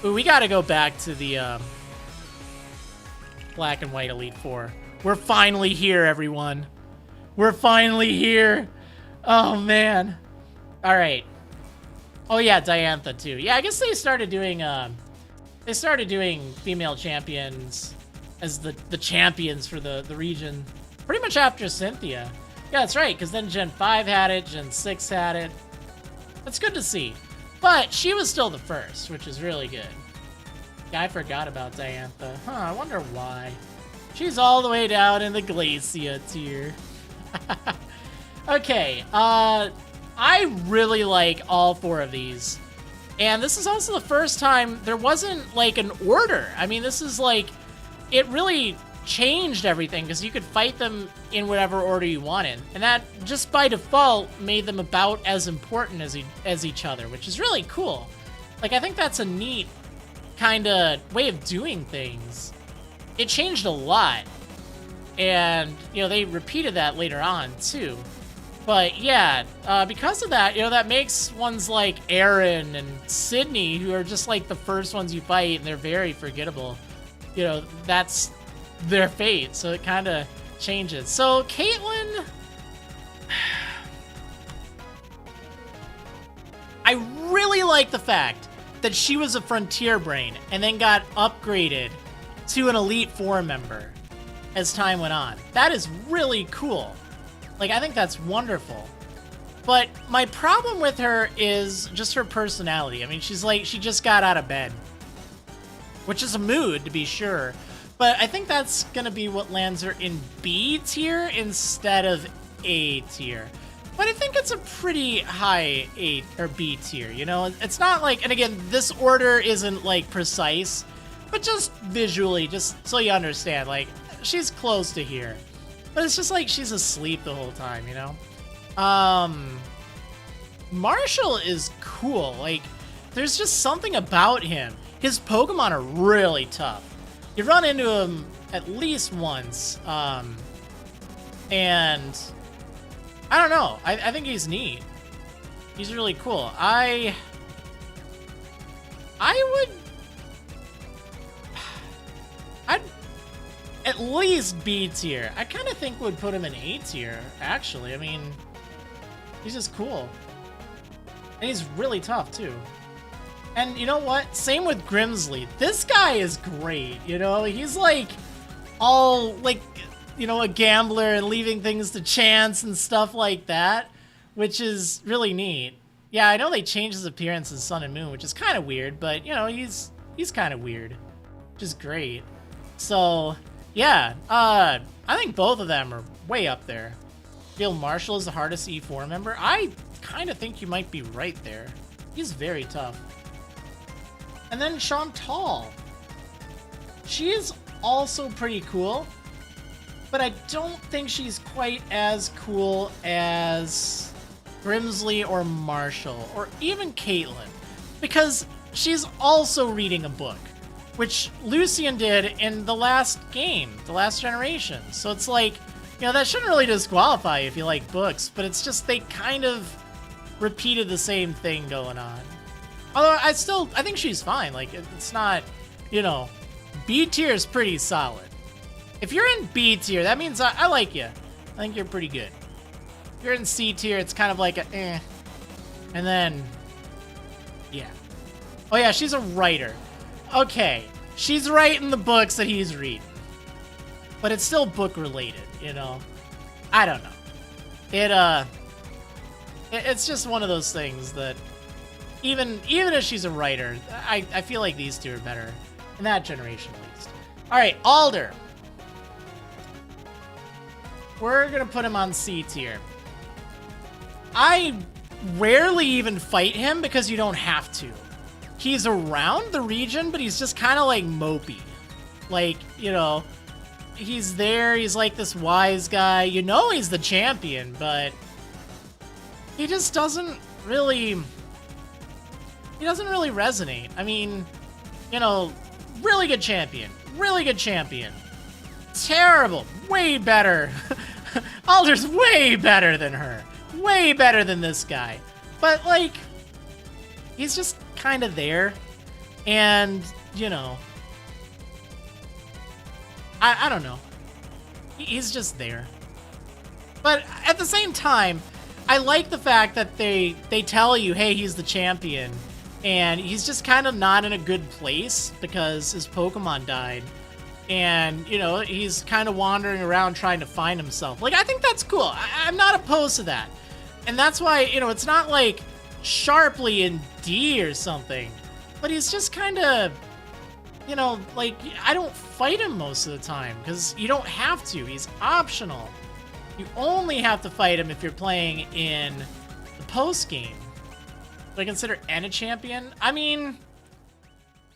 Ooh, we gotta go back to the Black and White Elite Four. We're finally here, everyone. We're finally here. Oh, man. Alright. Oh, yeah, Diantha, too. Yeah, I guess they started doing female champions as the champions for the region pretty much after Cynthia. Yeah, that's right, because then Gen 5 had it, Gen 6 had it. That's good to see. But she was still the first, which is really good. Yeah, I forgot about Diantha. Huh, I wonder why. She's all the way down in the Glacia tier. Okay, I really like all four of these. And this is also the first time there wasn't, like, an order. I mean, this is, like, it really changed everything because you could fight them in whatever order you wanted, and that just by default made them about as important as each other, which is really cool. Like, I think that's a neat kind of way of doing things. It changed a lot, and they repeated that later on too. But yeah, because of that, that makes ones like Aaron and Sydney, who are just like the first ones you fight, and they're very forgettable. That's their fate, so it kind of changes. So Caitlyn, I really like the fact that she was a Frontier Brain and then got upgraded to an Elite Four member as time went on. That is really cool. Like, I think that's wonderful. But my problem with her is just her personality. I mean, she's like, she just got out of bed, which is a mood, to be sure. But I think that's going to be what lands her in B tier instead of A tier. But I think it's a pretty high A or B tier, It's not like, and again, this order isn't, like, precise, but just visually, just so you understand, like, she's close to here. But it's just like she's asleep the whole time, Marshall is cool. Like, there's just something about him. His Pokemon are really tough. You run into him at least once, and I don't know. I think he's neat. He's really cool. I'd at least B tier. I kind of think would put him in A tier, actually. I mean, he's just cool. And he's really tough, too. And you know what? Same with Grimsley. This guy is great, He's like all like, a gambler and leaving things to chance and stuff like that, which is really neat. Yeah, I know they changed his appearance in Sun and Moon, which is kind of weird, but he's kind of weird, which is great. So yeah, I think both of them are way up there. Feel Marshall is the hardest E4 member. I kind of think you might be right there. He's very tough. And then Chantal. She is also pretty cool, but I don't think she's quite as cool as Grimsley or Marshall, or even Caitlyn, because she's also reading a book, which Lucian did in the last game, the last generation. So it's like, that shouldn't really disqualify you if you like books, but it's just they kind of repeated the same thing going on. Although I think she's fine. Like, it's not, B tier is pretty solid. If you're in B tier, that means I like you. I think you're pretty good. If you're in C tier, it's kind of like a eh. And then, yeah. Oh yeah, she's a writer. Okay, she's writing the books that he's reading. But it's still book related, you know? I don't know. It's just one of those things that even if she's a writer, I feel like these two are better. In that generation, at least. Alright, Alder. We're gonna put him on C tier. I rarely even fight him because you don't have to. He's around the region, but he's just kind of like mopey. Like, you know, he's there, he's like this wise guy. You know he's the champion, but he just doesn't really... He doesn't really resonate. I mean, you know, really good champion. Really good champion. Terrible. Way better. Alder's way better than her. Way better than this guy. But, like, he's just kind of there. And, you know, I don't know. He's just there. But at the same time, I like the fact that they tell you, hey, he's the champion. And he's just kind of not in a good place because his Pokemon died. And, you know, he's kind of wandering around trying to find himself. Like, I think that's cool. I'm not opposed to that. And that's why, you know, it's not like sharply in D or something. But he's just kind of, you know, like, I don't fight him most of the time because you don't have to. He's optional. You only have to fight him if you're playing in the post game. Do I consider N a champion? I mean,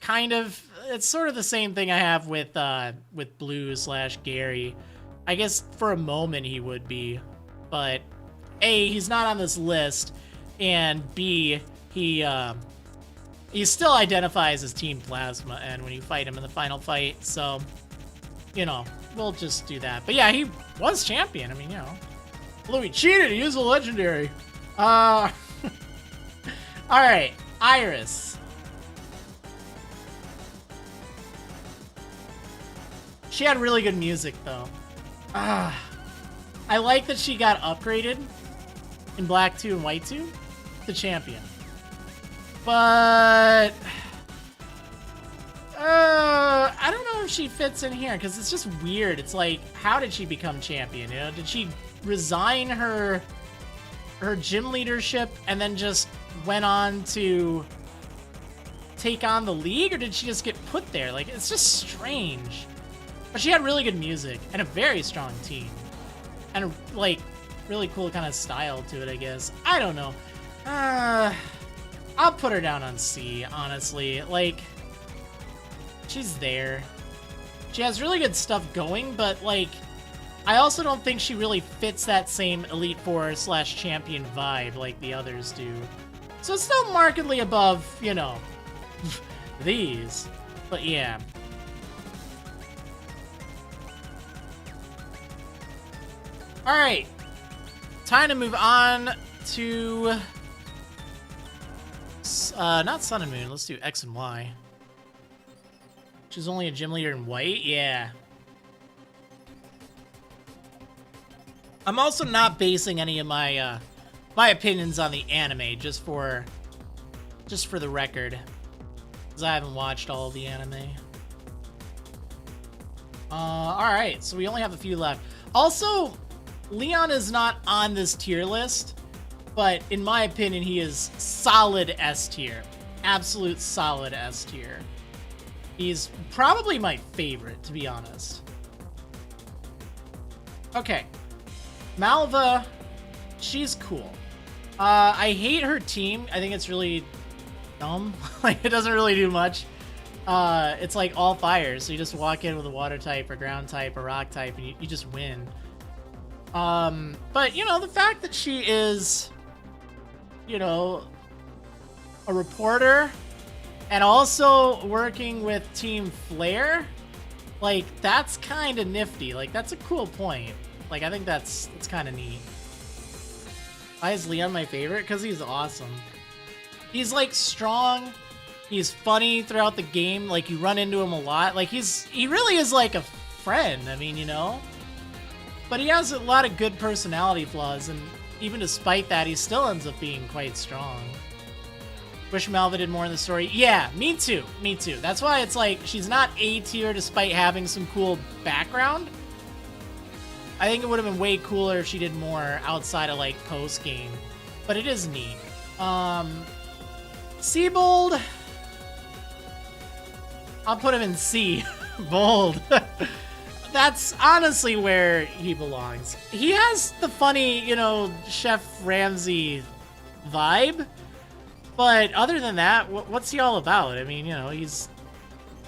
kind of. It's sort of the same thing I have with Blue/Gary. I guess for a moment he would be, but A, he's not on this list, and B, he still identifies as Team Plasma, and when you fight him in the final fight, so, you know, we'll just do that. But yeah, he was champion. I mean, you know, although he cheated, he used a legendary. Alright, Iris. She had really good music, though. I like that she got upgraded in Black 2 and White 2 to champion. But I don't know if she fits in here, because it's just weird. It's like, how did she become champion? You know, did she resign her gym leadership and then just went on to take on the league, or did she just get put there? Like, it's just strange. But she had really good music and a very strong team and a, like, really cool kind of style to it, I guess. I don't know. I'll put her down on C, honestly. Like, she's there. She has really good stuff going, but, like, I also don't think she really fits that same Elite Four/champion vibe like the others do. So it's still markedly above, you know, these. But yeah. Alright. Time to move on to... not Sun and Moon. Let's do X and Y. She's only a gym leader in White? Yeah. I'm also not basing any of my my opinions on the anime, just for the record, because I haven't watched all of the anime. Alright, so we only have a few left. Also, Leon is not on this tier list, but in my opinion, he is solid S tier. Absolute solid S tier. He's probably my favorite, to be honest. Okay. Malva, she's cool. I hate her team. I think it's really dumb. Like, it doesn't really do much. It's like all fire, so you just walk in with a water type or ground type or rock type and you just win. But, you know, the fact that she is, you know, a reporter and also working with Team Flare, like, that's kind of nifty. Like, that's a cool point. Like, I think that's kind of neat. Why is Leon my favorite? Because he's awesome. He's, like, strong. He's funny throughout the game. Like, you run into him a lot. Like, he really is, like, a friend. I mean, you know? But he has a lot of good personality flaws, and even despite that, he still ends up being quite strong. Wish Malva did more in the story. Yeah, me too. Me too. That's why it's like she's not A tier despite having some cool background. I think it would have been way cooler if she did more outside of like post game, but it is neat. Seabold, I'll put him in C. Bold. That's honestly where he belongs. He has the funny, you know, Chef Ramsay vibe. But other than that, what's he all about? I mean, you know, he's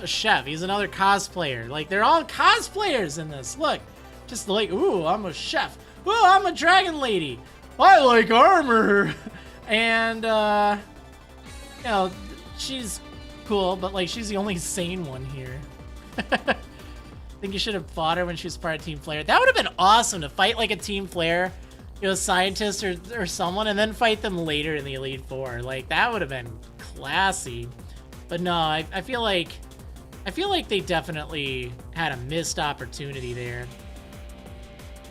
a chef. He's another cosplayer. Like, they're all cosplayers in this. Look, just like, ooh, I'm a chef. Ooh, I'm a dragon lady. I like armor. And, you know, she's cool, but, like, she's the only sane one here. I think you should have fought her when she was part of Team Flare. That would have been awesome to fight, like, a Team Flare, you know, scientist or someone, and then fight them later in the Elite Four. Like, that would have been classy. But no, I feel like they definitely had a missed opportunity there.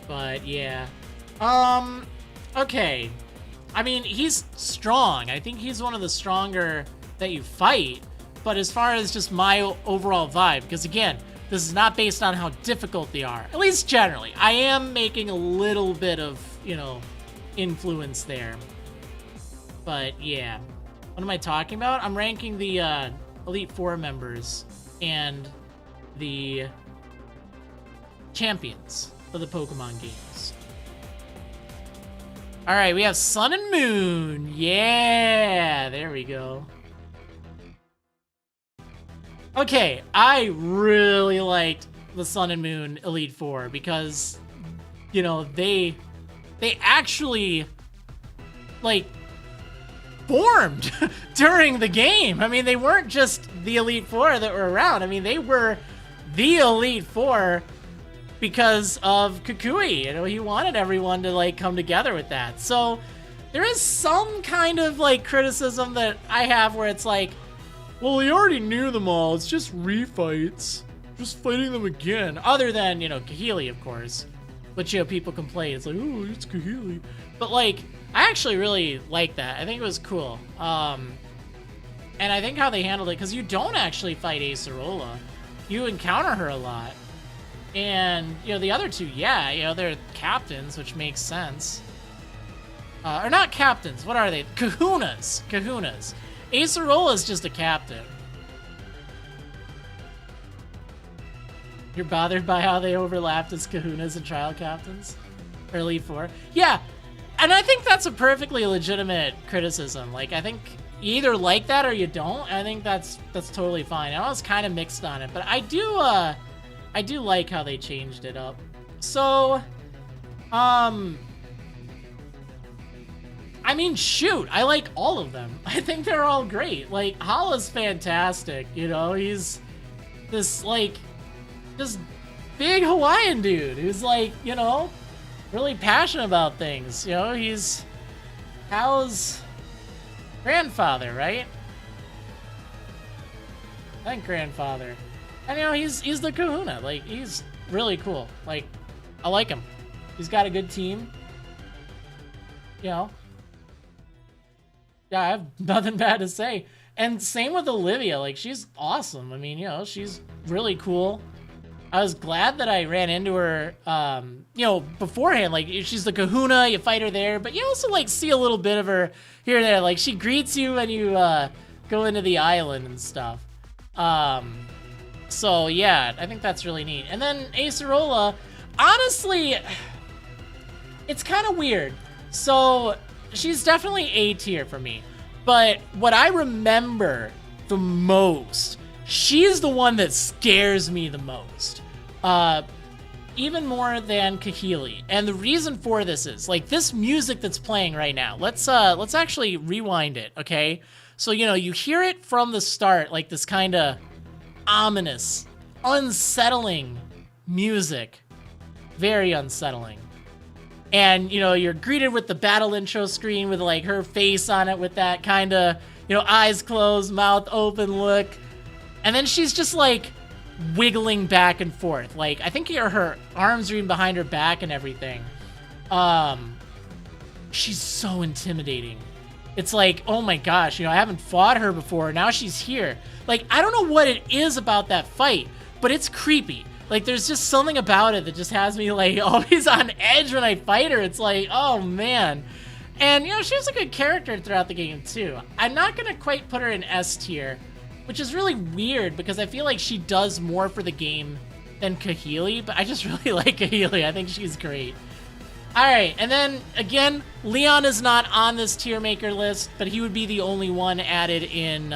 But yeah. Okay. I mean, he's strong. I think he's one of the stronger that you fight. But as far as just my overall vibe, because again, this is not based on how difficult they are, at least generally. I am making a little bit of, you know, influence there. But yeah. What am I talking about? I'm ranking the Elite Four members and the champions of the Pokemon games. All right, we have Sun and Moon. Yeah, there we go. Okay, I really liked the Sun and Moon Elite Four because, you know, they actually, like, formed during the game. I mean, they weren't just the Elite Four that were around. I mean, they were the Elite Four because of Kukui. You know, he wanted everyone to, like, come together with that. So there is some kind of, like, criticism that I have where it's like, well, we already knew them all. It's just refights. Just fighting them again. Other than, you know, Kahili, of course. Which, you know, people complain. It's like, oh, it's Kahili. But, like, I actually really like that. I think it was cool. And I think how they handled it, because you don't actually fight Acerola. You encounter her a lot. And, you know, the other two, yeah, you know, they're captains, which makes sense. Or not captains. What are they? Kahunas. Kahunas. Acerola's just a captain. You're bothered by how they overlapped as Kahunas and trial captains? Or Elite Four? Yeah, and I think that's a perfectly legitimate criticism. Like, I think you either like that or you don't. I think that's totally fine. I was kind of mixed on it, but I do like how they changed it up. So, I mean, shoot, I like all of them. I think they're all great. Like, Hala's fantastic, you know? He's this, like, just big Hawaiian dude who's, like, you know, really passionate about things. You know, he's Hal's grandfather, right? I think grandfather. And, you know, he's the kahuna. Like, he's really cool. Like, I like him. He's got a good team. You know? Yeah, I have nothing bad to say. And same with Olivia. Like, she's awesome. I mean, you know, she's really cool. I was glad that I ran into her, you know, beforehand. Like, she's the kahuna, you fight her there. But you also, like, see a little bit of her here and there. Like, she greets you when you go into the island and stuff. So, yeah, I think that's really neat. And then Acerola, honestly, it's kind of weird. So, she's definitely A tier for me. But what I remember the most, she's the one that scares me the most. Even more than Kahili. And the reason for this is, like, this music that's playing right now. Let's actually rewind it, okay? So, you know, you hear it from the start, like this kind of ominous, unsettling music. Very unsettling. And, you know, you're greeted with the battle intro screen with, like, her face on it with that kind of, you know, eyes closed, mouth open look. And then she's just, like, wiggling back and forth. Like, I think her arms are even behind her back and everything. Trying she's so intimidating. It's like, oh my gosh, I haven't fought her before. Now she's here. Like, I don't know what it is about that fight, but it's creepy. Like, there's just something about it that just has me, like, always on edge when I fight her. It's like, oh, man. And, she's a good character throughout the game, too. I'm not going to quite put her in S tier, which is really weird because I feel like she does more for the game than Kahili, but I just really like Kahili. I think she's great. All right, and then, again, Leon is not on this tier maker list, but he would be the only one added in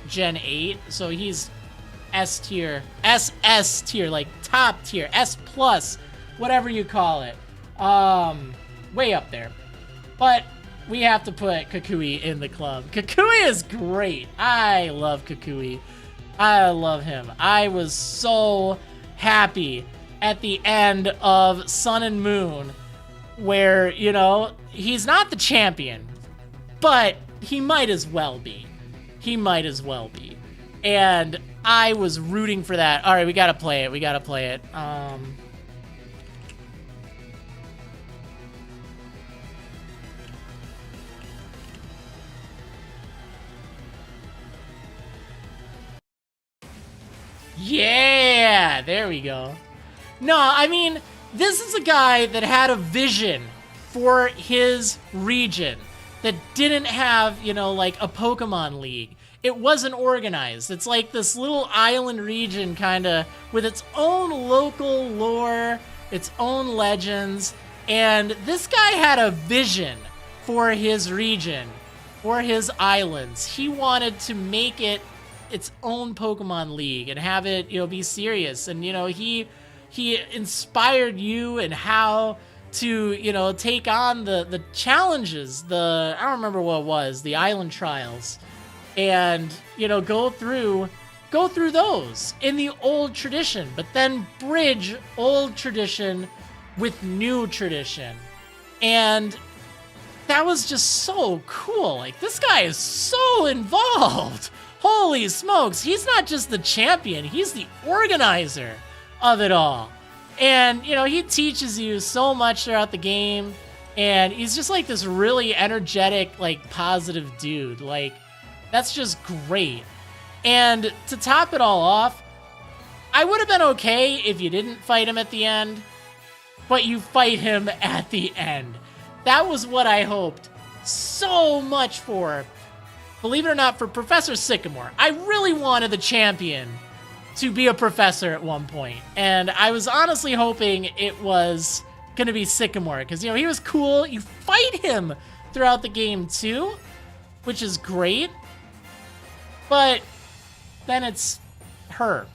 Gen 8, so he's S tier, SS tier, like top tier, S plus, whatever you call it. Way up there. But we have to put Kukui in the club. Kukui is great. I love Kukui. I love him. I was so happy at the end of Sun and Moon where, he's not the champion, but he might as well be. He might as well be. And I was rooting for that. All right, we gotta play it. We gotta play it. Yeah, there we go. No, I mean, this is a guy that had a vision for his region that didn't have, like a Pokemon League. It wasn't organized. It's like this little island region kind of with its own local lore, its own legends, and this guy had a vision for his region, for his islands. He wanted to make it its own Pokemon League and have it, be serious. And, he inspired you and how to, take on the challenges, I don't remember what it was, the island trials. And, go through those in the old tradition, but then bridge old tradition with new tradition. And that was just so cool. Like, this guy is so involved. Holy smokes, he's not just the champion, he's the organizer of it all. And, he teaches you so much throughout the game, and he's just like this really energetic, like, positive dude. Like, that's just great. And to top it all off, I would have been okay if you didn't fight him at the end, but you fight him at the end. That was what I hoped so much for. Believe it or not, for Professor Sycamore. I really wanted the champion to be a professor at one point, and I was honestly hoping it was going to be Sycamore, because, he was cool. You fight him throughout the game, too, which is great. But then it's her.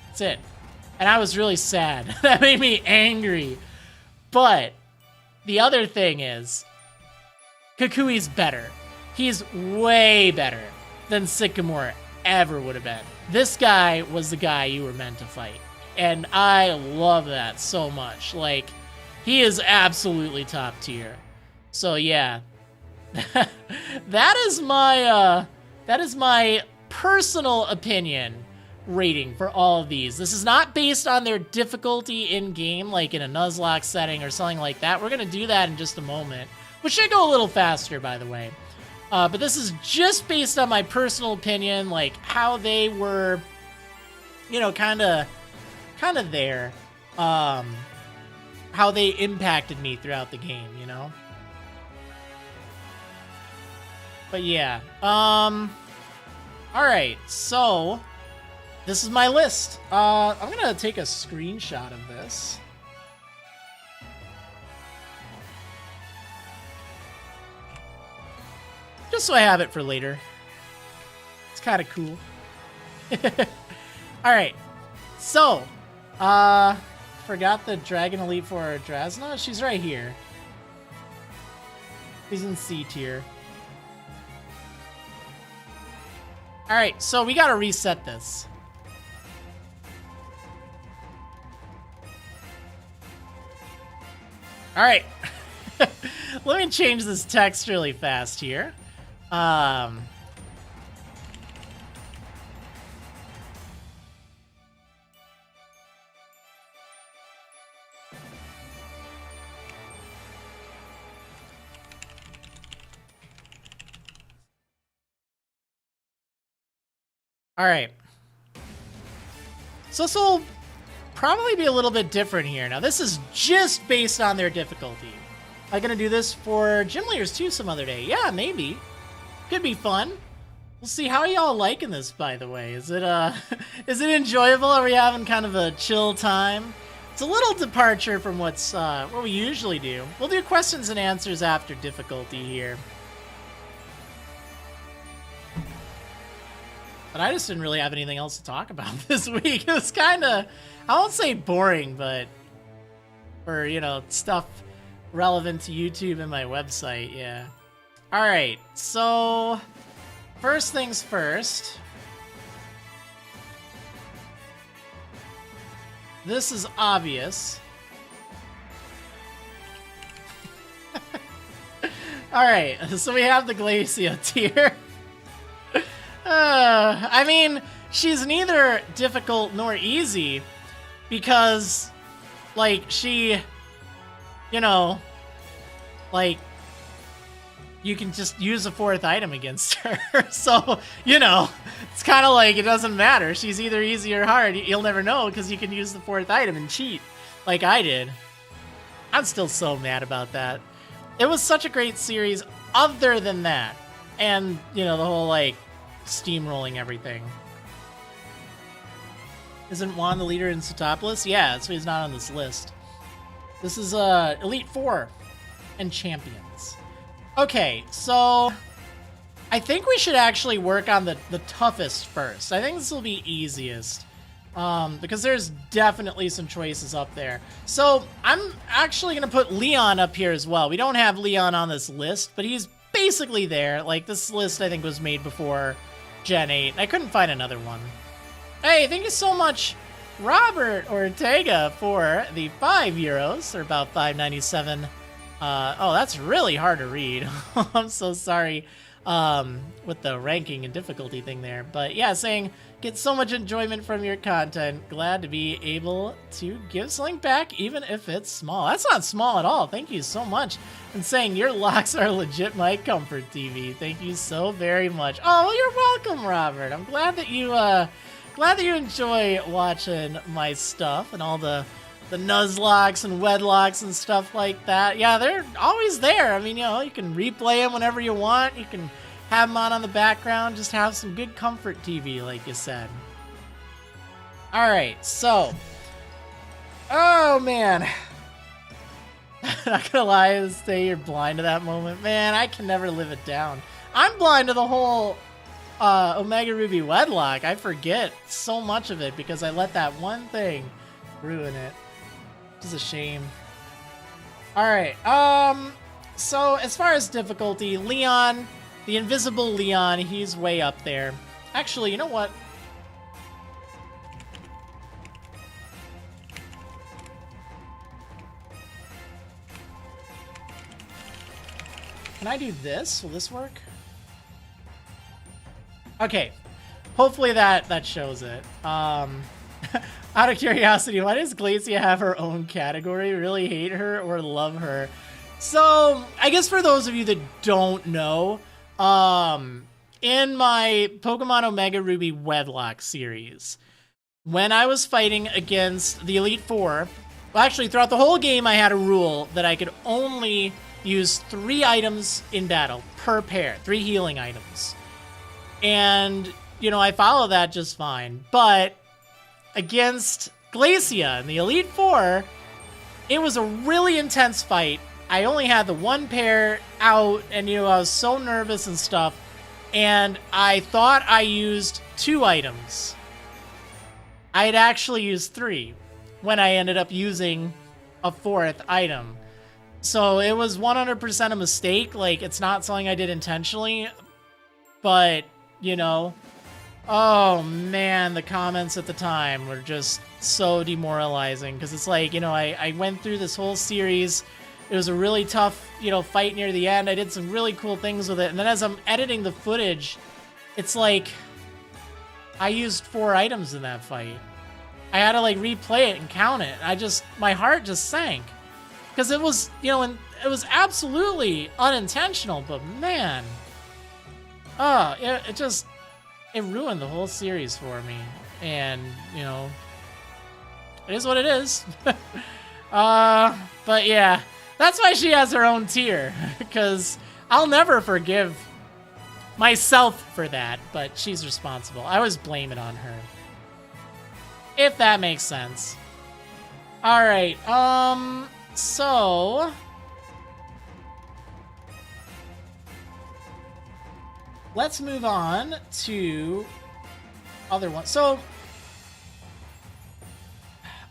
That's it. And I was really sad. That made me angry. But the other thing is, Kukui's better. He's way better than Sycamore ever would have been. This guy was the guy you were meant to fight. And I love that so much. Like, he is absolutely top tier. So yeah. That is my personal opinion rating for all of these. This is not based on their difficulty in game, like in a Nuzlocke setting or something like that. We're gonna do that in just a moment, which should go a little faster, by the way. But this is just based on my personal opinion, like how they were, kind of there, how they impacted me throughout the game, But yeah, all right, so this is my list. I'm gonna take a screenshot of this. Just so I have it for later. It's kind of cool. All right, so, forgot the Dragon Elite for Drasna. She's right here. She's in C tier. All right, so we gotta reset this. All right, let me change this text really fast here. All right. So this will probably be a little bit different here. Now, this is just based on their difficulty. Am I going to do this for gym leaders too some other day? Yeah, maybe. Could be fun. We'll see. How are y'all liking this, by the way? Is it is it enjoyable? Are we having kind of a chill time? It's a little departure from what we usually do. We'll do questions and answers after difficulty here. But I just didn't really have anything else to talk about this week. It was kind of, I won't say boring, but for, you know, stuff relevant to YouTube and my website, yeah. All right, so first things first. This is obvious. All right, so we have the Glacia tier. I mean, she's neither difficult nor easy because, like, she, you know, like, you can just use a fourth item against her. So, you know, it's kind of like it doesn't matter. She's either easy or hard. You'll never know because you can use the fourth item and cheat like I did. I'm still so mad about that. It was such a great series other than that. And, you know, the whole, like, steamrolling everything. Isn't Juan the leader in Setopolis? Yeah, so he's not on this list. This is Elite Four and Champions. Okay, so I think we should actually work on the toughest first. I think this will be easiest because there's definitely some choices up there. So I'm actually going to put Leon up here as well. We don't have Leon on this list, but he's basically there. Like, this list I think was made before Gen 8. I couldn't find another one. Hey, thank you so much, Robert Ortega, for the €5, or about $5.97. Oh, that's really hard to read. I'm so sorry with the ranking and difficulty thing there. But yeah, saying, get so much enjoyment from your content. Glad to be able to give something back, even if it's small. That's not small at all. Thank you so much. And saying, your locks are legit my comfort TV. Thank you so very much. Oh, you're welcome, Robert. I'm glad that you enjoy watching my stuff and all the Nuzlocks and Wedlocks and stuff like that. Yeah, they're always there. I mean, you know, you can replay them whenever you want. You can have them on the background. Just have some good comfort TV, like you said. All right, so. Oh, man. Not gonna lie, say you're blind to that moment. Man, I can never live it down. I'm blind to the whole Omega Ruby Wedlock. I forget so much of it because I let that one thing ruin it. Which is a shame. Alright, so as far as difficulty, Leon, the invisible Leon, he's way up there. Actually, you know what? Can I do this? Will this work? Okay. Hopefully that shows it. Out of curiosity, why does Glacia have her own category? Really hate her or love her? So, I guess for those of you that don't know, in my Pokemon Omega Ruby Wedlock series, when I was fighting against the Elite Four, well, actually, throughout the whole game, I had a rule that I could only use 3 items in battle per pair, 3 healing items. And, you know, I follow that just fine. But against Glacia and the Elite Four, it was a really intense fight. I only had the 1 pair out, and, you know, I was so nervous and stuff. And I thought I used 2 items. I had actually used 3 when I ended up using a 4th item. So it was 100% a mistake. Like, it's not something I did intentionally. But, you know, oh man, the comments at the time were just so demoralizing. Because it's like, you know, I went through this whole series. It was a really tough, you know, fight near the end. I did some really cool things with it. And then as I'm editing the footage, it's like I used 4 items in that fight. I had to, like, replay it and count it. My heart just sank. Because it was, you know, and it was absolutely unintentional, but man. Oh, it just, It ruined the whole series for me. And, you know, it is what it is. But yeah, that's why she has her own tier. Because I'll never forgive myself for that, but she's responsible. I always blame it on her. If that makes sense. Alright, so... let's move on to other ones. So,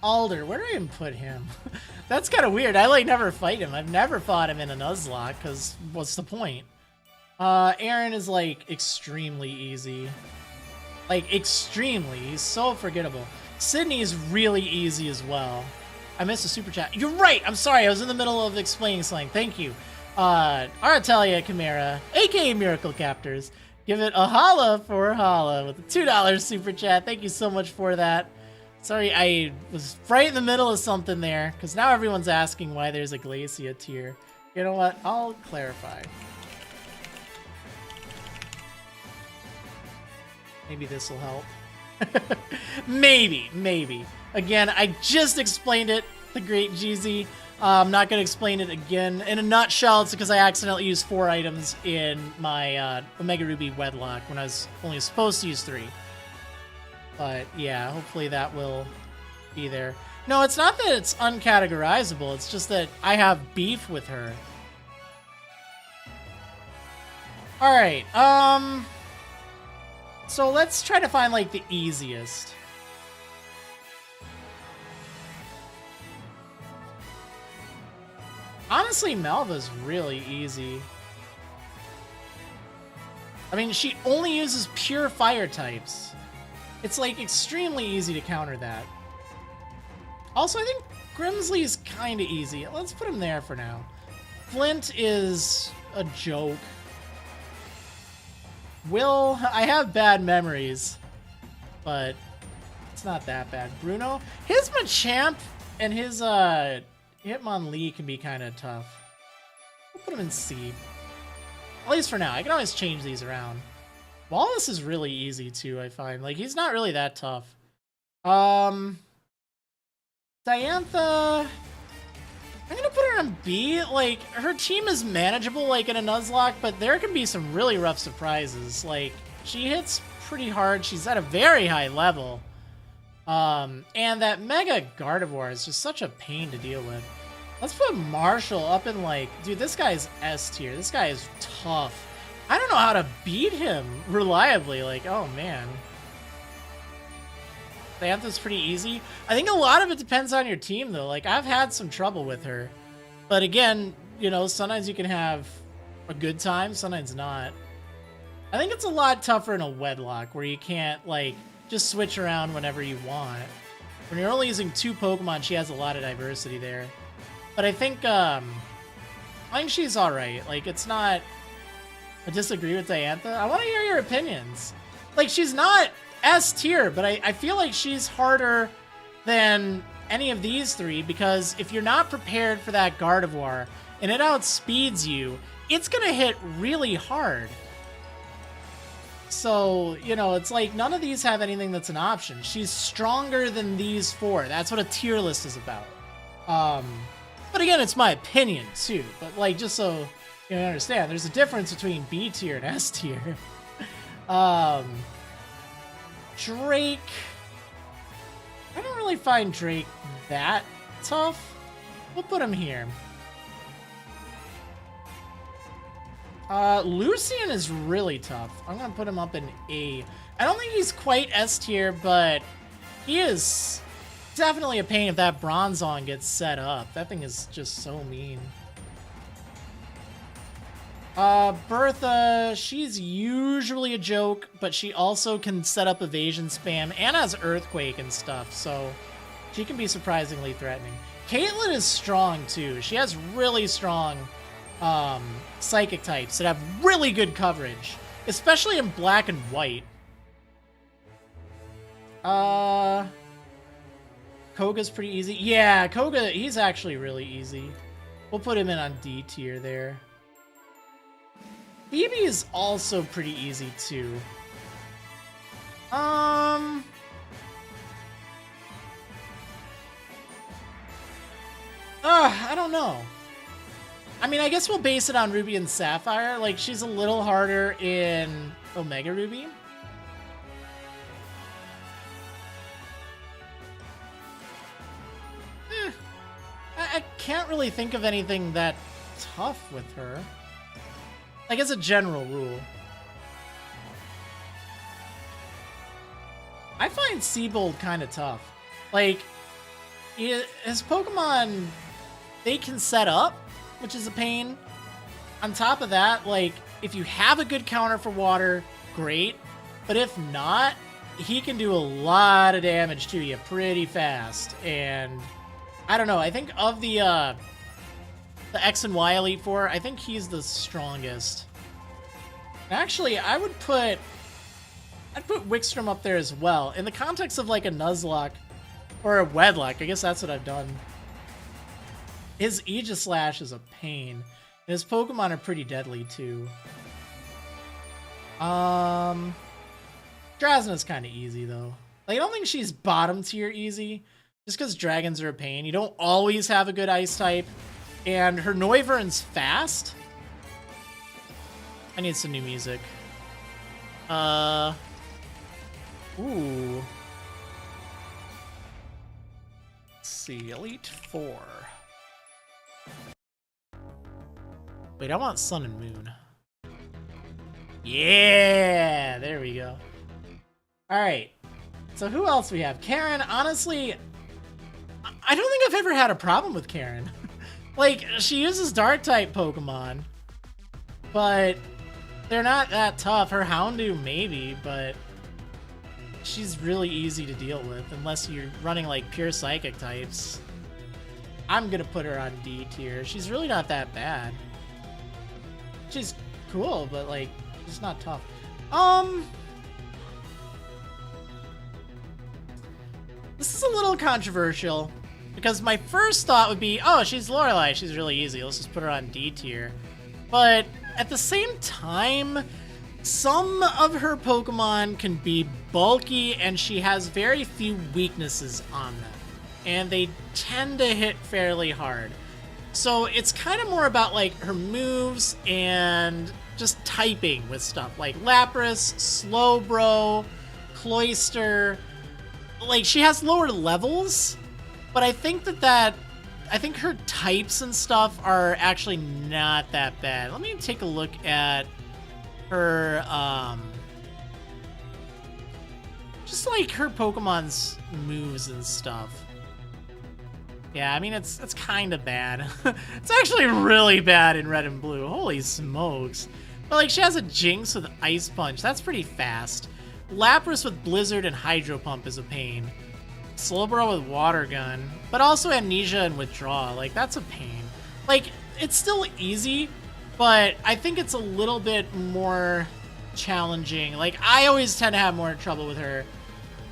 Alder, where do I even put him? That's kind of weird. I, like, never fight him. I've never fought him in a Nuzlocke, because what's the point? Aaron is, like, extremely easy. Like, extremely. He's so forgettable. Sydney is really easy as well. I missed a super chat. You're right! I'm sorry, I was in the middle of explaining something. Thank you. Aratalia Chimera, aka Miracle Captors, give it a holla for holla with a $2 super chat. Thank you so much for that. Sorry, I was right in the middle of something there, because now everyone's asking why there's a Glacia tier. You know what? I'll clarify. Maybe this will help. Maybe. Again, I just explained it, the great GZ. I'm not going to explain it again. In a nutshell, it's because I accidentally used 4 items in my Omega Ruby Wedlock when I was only supposed to use 3. But yeah, hopefully that will be there. No, it's not that it's uncategorizable. It's just that I have beef with her. Alright, so let's try to find, like, the easiest. Honestly, Malva's really easy. I mean, she only uses pure fire types. It's, like, extremely easy to counter that. Also, I think Grimsley's kind of easy. Let's put him there for now. Flint is a joke. Will, I have bad memories, but it's not that bad. Bruno, his Machamp and his Hitmonlee can be kind of tough. We'll put him in C. At least for now. I can always change these around. Wallace is really easy too, I find. Like, he's not really that tough. Diantha, I'm gonna put her on B. Like, her team is manageable, like, in a Nuzlocke, but there can be some really rough surprises. Like, she hits pretty hard. She's at a very high level. And that Mega Gardevoir is just such a pain to deal with. Let's put Marshall up in, like... Dude, this guy's S tier. This guy is tough. I don't know how to beat him reliably. Like, oh, man. Diantha's pretty easy. I think a lot of it depends on your team, though. Like, I've had some trouble with her. But again, you know, sometimes you can have a good time, sometimes not. I think it's a lot tougher in a Wedlock, where you can't, like, just switch around whenever you want. When you're only using 2 Pokemon, she has a lot of diversity there. But I think she's alright. Like, it's not... I disagree with Diantha. I want to hear your opinions. Like, she's not S tier, but I feel like she's harder than any of these 3, because if you're not prepared for that Gardevoir and it outspeeds you, it's gonna hit really hard. So, you know, it's like none of these have anything that's an option. She's stronger than these 4. That's what a tier list is about. But again, it's my opinion too. But like, just so you understand, there's a difference between B tier and S tier. Drake. I don't really find Drake that tough. We'll put him here. Lucian is really tough. I'm gonna put him up in A. I don't think he's quite S tier, but he is definitely a pain if that Bronzong gets set up. That thing is just so mean. Bertha, she's usually a joke, but she also can set up evasion spam and has Earthquake and stuff, so she can be surprisingly threatening. Caitlyn is strong too. She has really strong psychic types that have really good coverage, especially in black and white. Koga's pretty easy. Yeah, Koga, he's actually really easy. We'll put him in on D tier there. Phoebe is also pretty easy too. I don't know. I mean, I guess we'll base it on Ruby and Sapphire. Like, she's a little harder in Omega Ruby. I can't really think of anything that tough with her. Like, as a general rule. I find Seabold kind of tough. Like, his Pokemon, they can set up, which is a pain. On top of that, like, if you have a good counter for water, great. But if not, he can do a lot of damage to you pretty fast. And I don't know, I think of the X and Y Elite Four, I think he's the strongest. Actually, I'd put Wickstrom up there as well. In the context of like a Nuzlocke or a Wedlock, I guess that's what I've done. His Aegislash is a pain. And his Pokemon are pretty deadly too. Drasna's kind of easy though. Like, I don't think she's bottom tier easy, just because dragons are a pain. You don't always have a good ice type, and her Noivern's fast. I need some new music. Ooh. Let's see, Elite Four. Wait, I want Sun and Moon. Yeah, there we go. All right. So who else we have? Karen, honestly, I don't think I've ever had a problem with Karen. Like, she uses Dark-type Pokemon, but they're not that tough. Her Houndoom, maybe, but she's really easy to deal with, unless you're running, like, pure Psychic types. I'm gonna put her on D tier. She's really not that bad. She's cool, but, like, she's not tough. This is a little controversial, because my first thought would be, oh, she's Lorelei, she's really easy, let's just put her on D tier. But at the same time, some of her Pokemon can be bulky, and she has very few weaknesses on them, and they tend to hit fairly hard. So it's kind of more about, like, her moves and just typing with stuff, like Lapras, Slowbro, Cloyster. Like, she has lower levels, but I think I think her types and stuff are actually not that bad. Let me take a look at her, just like her Pokemon's moves and stuff. Yeah, I mean, it's kind of bad. It's actually really bad in Red and Blue. Holy smokes. But, like, she has a Jinx with Ice Punch. That's pretty fast. Lapras with Blizzard and Hydro Pump is a pain. Slowbro with Water Gun. But also Amnesia and Withdraw. Like, that's a pain. Like, it's still easy, but I think it's a little bit more challenging. Like, I always tend to have more trouble with her,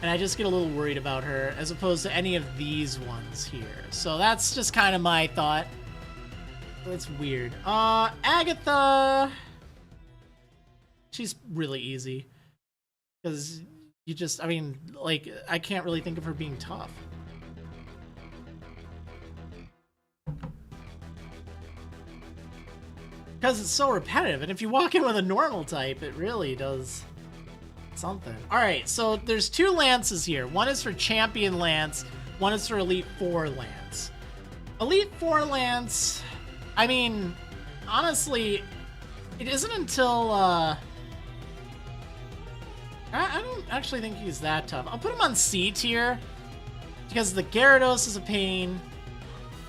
and I just get a little worried about her, as opposed to any of these ones here. So that's just kind of my thought. It's weird. Agatha. She's really easy. Because you just, I mean, like, I can't really think of her being tough. Because it's so repetitive, and if you walk in with a normal type, it really does something. Alright, so there's two Lances here. One is for Champion Lance, one is for Elite Four Lance. Elite Four Lance, I mean, honestly, it isn't until, I don't actually think he's that tough. I'll put him on C tier, because the Gyarados is a pain,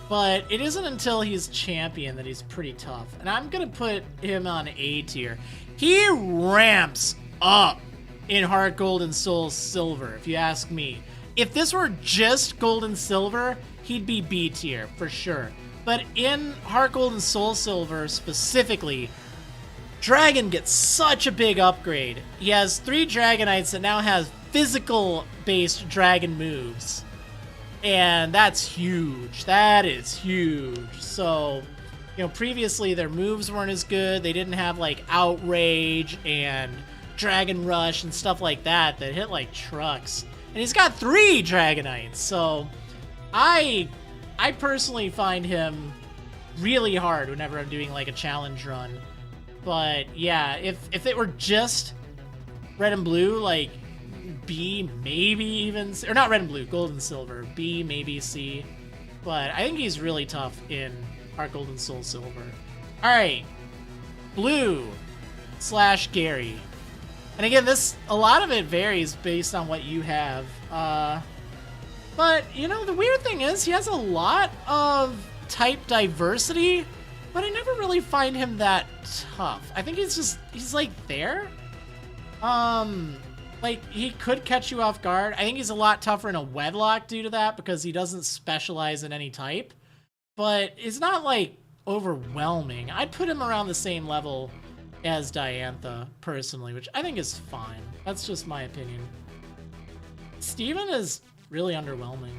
but it isn't until he's Champion that he's pretty tough. And I'm gonna put him on A tier. He ramps up in Heart Gold and Soul Silver, if you ask me. If this were just Gold and Silver, he'd be B tier, for sure. But in Heart Gold and Soul Silver specifically, Dragon gets such a big upgrade. He has 3 Dragonites that now has physical-based Dragon moves. And that's huge. That is huge. So, you know, previously their moves weren't as good. They didn't have, like, Outrage and Dragon Rush and stuff like that hit like trucks. And he's got 3 Dragonites, so I personally find him really hard whenever I'm doing like a challenge run. But yeah, if it were just red and blue, like B, maybe even, or not red and blue, gold and silver, B, maybe C. But I think he's really tough in our Gold and Soul Silver. All right, blue / Gary. And again, a lot of it varies based on what you have. But, you know, the weird thing is he has a lot of type diversity, but I never really find him that tough. I think he's like there. Like, he could catch you off guard. I think he's a lot tougher in a wedlock due to that because he doesn't specialize in any type. But it's not, like, overwhelming. I'd put him around the same level as Diantha, personally, which I think is fine. That's just my opinion. Steven is really underwhelming.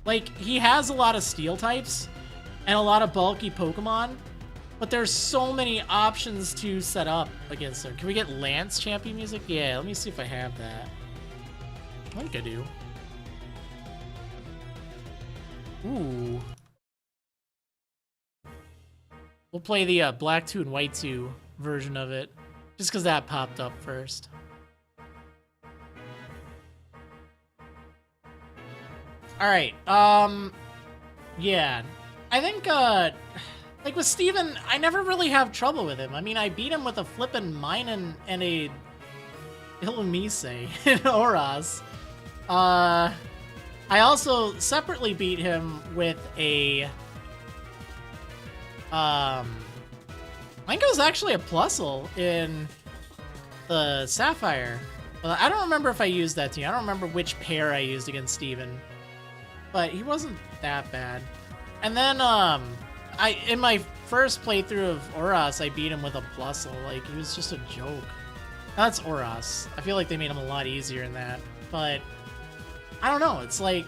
Like, he has a lot of steel types and a lot of bulky Pokemon, but there's so many options to set up against him. Can we get Lance champion music? Yeah, let me see if I have that. I think I do. Ooh. We'll play the Black 2 and White 2 version of it, just because that popped up first. Alright, yeah. I think, like with Steven, I never really have trouble with him. I mean, I beat him with a flippin' Minun and a Illumise in Oras. I also separately beat him with a... I think it was actually a Plusle in the Sapphire. Well, I don't remember if I used that team. I don't remember which pair I used against Steven. But he wasn't that bad. And then, in my first playthrough of Oras, I beat him with a Plusle. Like, he was just a joke. That's Oras. I feel like they made him a lot easier in that. But, I don't know. It's like,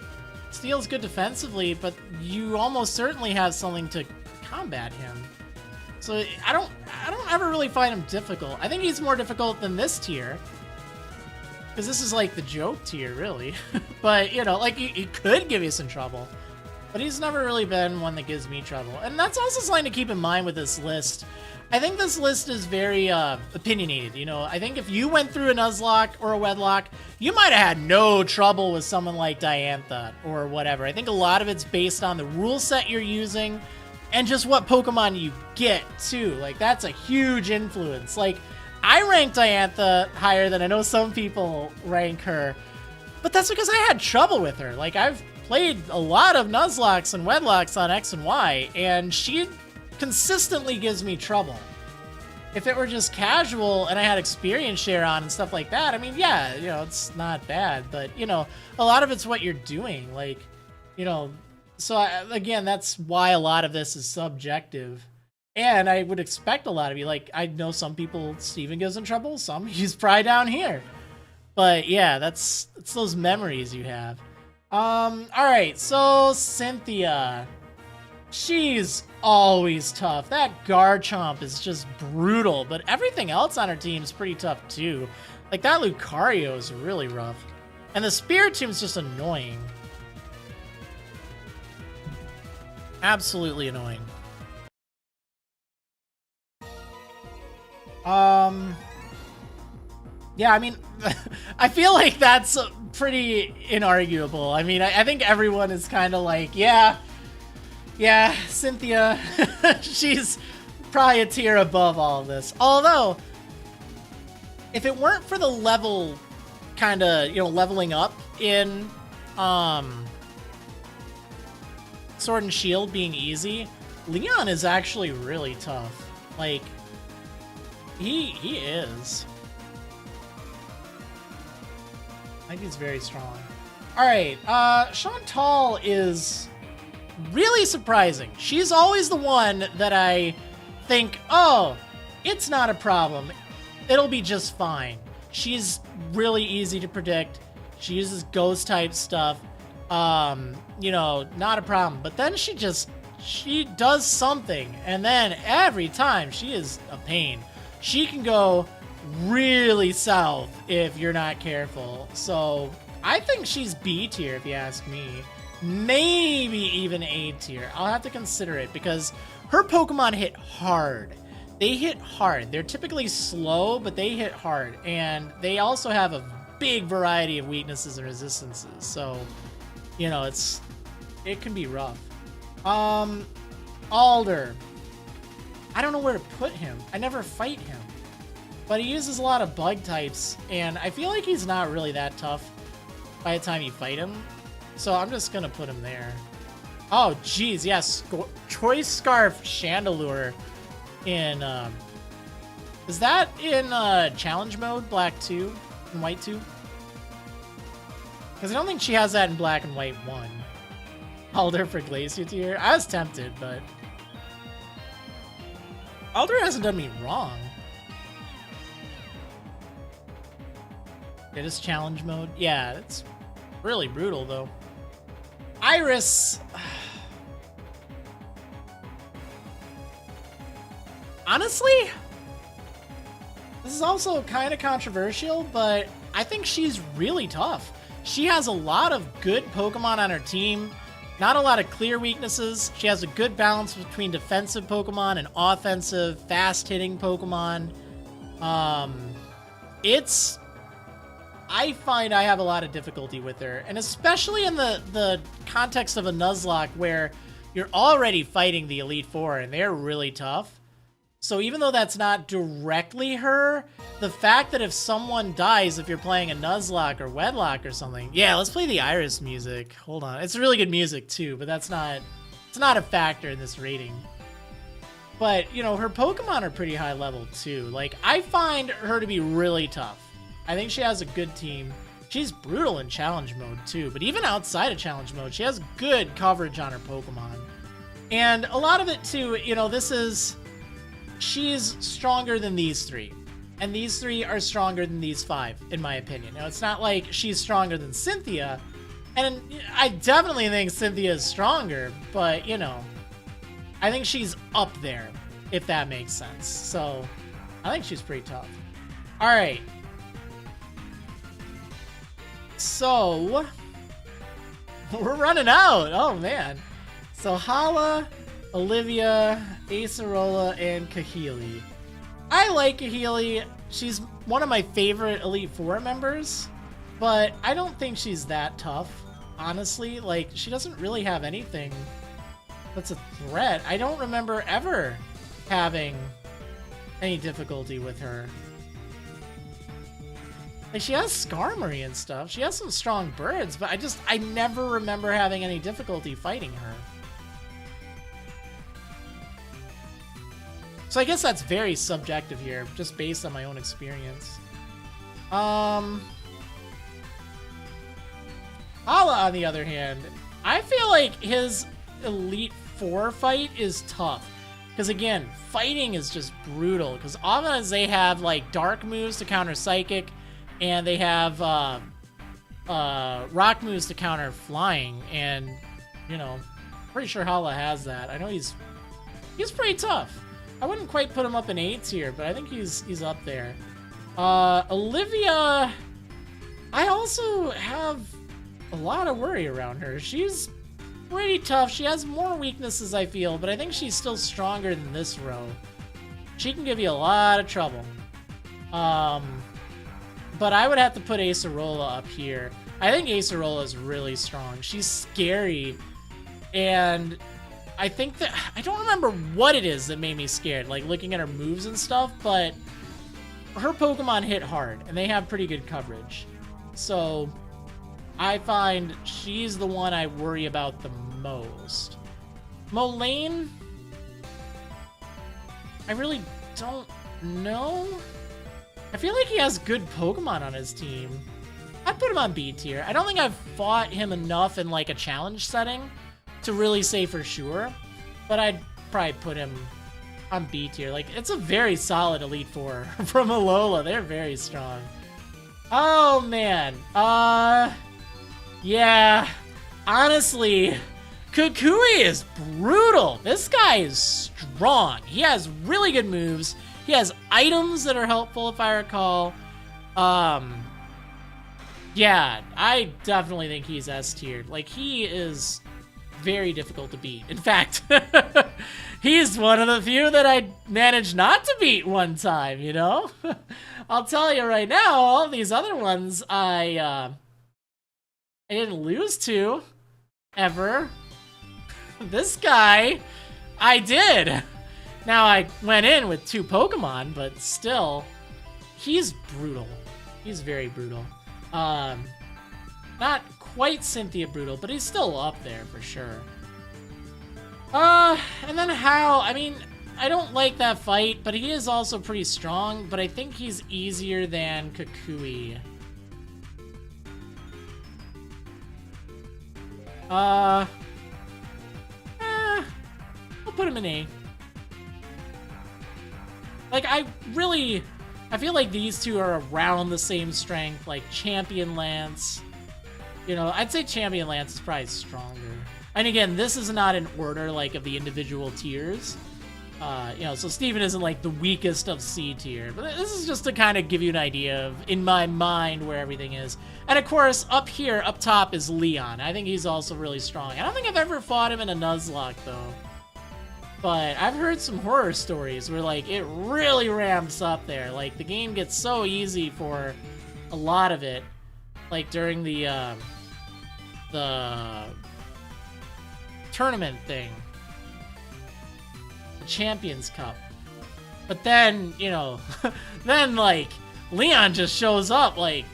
Steel's good defensively, but you almost certainly have something to combat him. So I don't ever really find him difficult. I think he's more difficult than this tier, because this is like the joke tier, really. But, you know, like, he could give you some trouble, but he's never really been one that gives me trouble. And that's also something to keep in mind with this list. I think this list is very opinionated, you know. I think if you went through a Nuzlocke or a Wedlock, you might have had no trouble with someone like Diantha or whatever. I think a lot of it's based on the rule set you're using, and just what Pokemon you get, too. Like, that's a huge influence. Like, I rank Diantha higher than I know some people rank her, but that's because I had trouble with her. Like, I've played a lot of Nuzlocks and Wedlocks on X and Y, and she consistently gives me trouble. If it were just casual and I had experience share on and stuff like that, I mean, yeah, you know, it's not bad, but, you know, a lot of it's what you're doing. Like, you know... So, again, that's why a lot of this is subjective. And I would expect a lot of you, like, I know some people Steven gives in trouble, some he's probably down here. But, yeah, it's those memories you have. Alright, so Cynthia. She's always tough. That Garchomp is just brutal, but everything else on her team is pretty tough, too. Like, that Lucario is really rough. And the Spiritomb just annoying. Absolutely annoying. Yeah, I mean, I feel like that's pretty inarguable. I mean, I think everyone is kind of like, yeah, Cynthia, she's probably a tier above all of this. Although, if it weren't for the level, kind of, you know, leveling up in, Sword and Shield being easy, Leon is actually really tough. Like, he is. I think he's very strong. Alright, Chantal is really surprising. She's always the one that I think, oh, it's not a problem. It'll be just fine. She's really easy to predict. She uses ghost type stuff. You know, not a problem. But then she she does something, and then every time she is a pain. She can go really south if you're not careful. So I think she's B tier if you ask me. Maybe even A tier. I'll have to consider it because her Pokemon hit hard. They hit hard. They're typically slow, but they hit hard. And they also have a big variety of weaknesses and resistances. So, you know, it can be rough. Alder. I don't know where to put him. I never fight him. But he uses a lot of bug types, and I feel like he's not really that tough by the time you fight him. So I'm just gonna put him there. Oh, geez, yes. Choice Scarf Chandelure in, is that in, challenge mode, Black 2 and White 2? Because I don't think she has that in Black and White 1. Alder for Glacier tier. I was tempted, but Alder hasn't done me wrong. It is challenge mode. Yeah, it's really brutal, though. Iris. Honestly, this is also kind of controversial, but I think she's really tough. She has a lot of good Pokemon on her team. Not a lot of clear weaknesses. She has a good balance between defensive Pokemon and offensive, fast-hitting Pokemon. I find I have a lot of difficulty with her, and especially in the context of a Nuzlocke where you're already fighting the Elite Four, and they're really tough. So even though that's not directly her, the fact that if someone dies, if you're playing a Nuzlocke or Wedlock or something, yeah, let's play the Iris music. Hold on, it's really good music too, but it's not a factor in this rating. But you know, her Pokemon are pretty high level too. Like, I find her to be really tough. I think she has a good team. She's brutal in challenge mode too, but even outside of challenge mode, she has good coverage on her Pokemon. And a lot of it too, you know, she's stronger than these three. And these three are stronger than these five, in my opinion. Now, it's not like she's stronger than Cynthia. And I definitely think Cynthia is stronger, but, you know, I think she's up there, if that makes sense. So, I think she's pretty tough. All right. So, we're running out. Oh, man. So, Hala, Olivia, Acerola, and Kahili. I like Kahili. She's one of my favorite Elite Four members, but I don't think she's that tough, honestly. Like, she doesn't really have anything that's a threat. I don't remember ever having any difficulty with her. Like, she has Skarmory and stuff. She has some strong birds, but I never remember having any difficulty fighting her. So I guess that's very subjective here, just based on my own experience. Hala, on the other hand, I feel like his Elite Four fight is tough. Because again, fighting is just brutal. Because often as they have like dark moves to counter psychic, and they have rock moves to counter flying, and you know, pretty sure Hala has that. I know he's pretty tough. I wouldn't quite put him up in A tier, but I think he's up there. Olivia, I also have a lot of worry around her. She's pretty tough. She has more weaknesses, I feel, but I think she's still stronger than this row. She can give you a lot of trouble. But I would have to put Acerola up here. I think Acerola is really strong. She's scary, and I think that, I don't remember what it is that made me scared, like looking at her moves and stuff, but her Pokemon hit hard, and they have pretty good coverage. So I find she's the one I worry about the most. Molayne, I really don't know. I feel like he has good Pokemon on his team. I'd put him on B tier. I don't think I've fought him enough in like a challenge setting to really say for sure, but I'd probably put him on B tier. Like, it's a very solid Elite Four from Alola. They're very strong. Oh, man. Yeah. Honestly, Kukui is brutal. This guy is strong. He has really good moves. He has items that are helpful, if I recall. Yeah, I definitely think he's S tiered. Like, he is very difficult to beat. In fact, he's one of the few that I managed not to beat one time, you know? I'll tell you right now, all these other ones I didn't lose to, ever. This guy, I did. Now, I went in with 2 Pokemon, but still, he's brutal. He's very brutal. Not quite Cynthia brutal, but he's still up there for sure. And then How, I mean, I don't like that fight, but he is also pretty strong, but I think he's easier than Kukui. I'll put him in A. Like, I feel like these two are around the same strength, like Champion Lance. You know, I'd say Champion Lance is probably stronger. And again, this is not in order, like, of the individual tiers. You know, so Steven isn't, like, the weakest of C tier. But this is just to kind of give you an idea of, in my mind, where everything is. And, of course, up here, up top, is Leon. I think he's also really strong. I don't think I've ever fought him in a Nuzlocke, though. But I've heard some horror stories where, like, it really ramps up there. Like, the game gets so easy for a lot of it. Like, during the tournament thing. The Champions Cup. But then, you know, then, like, Leon just shows up, like,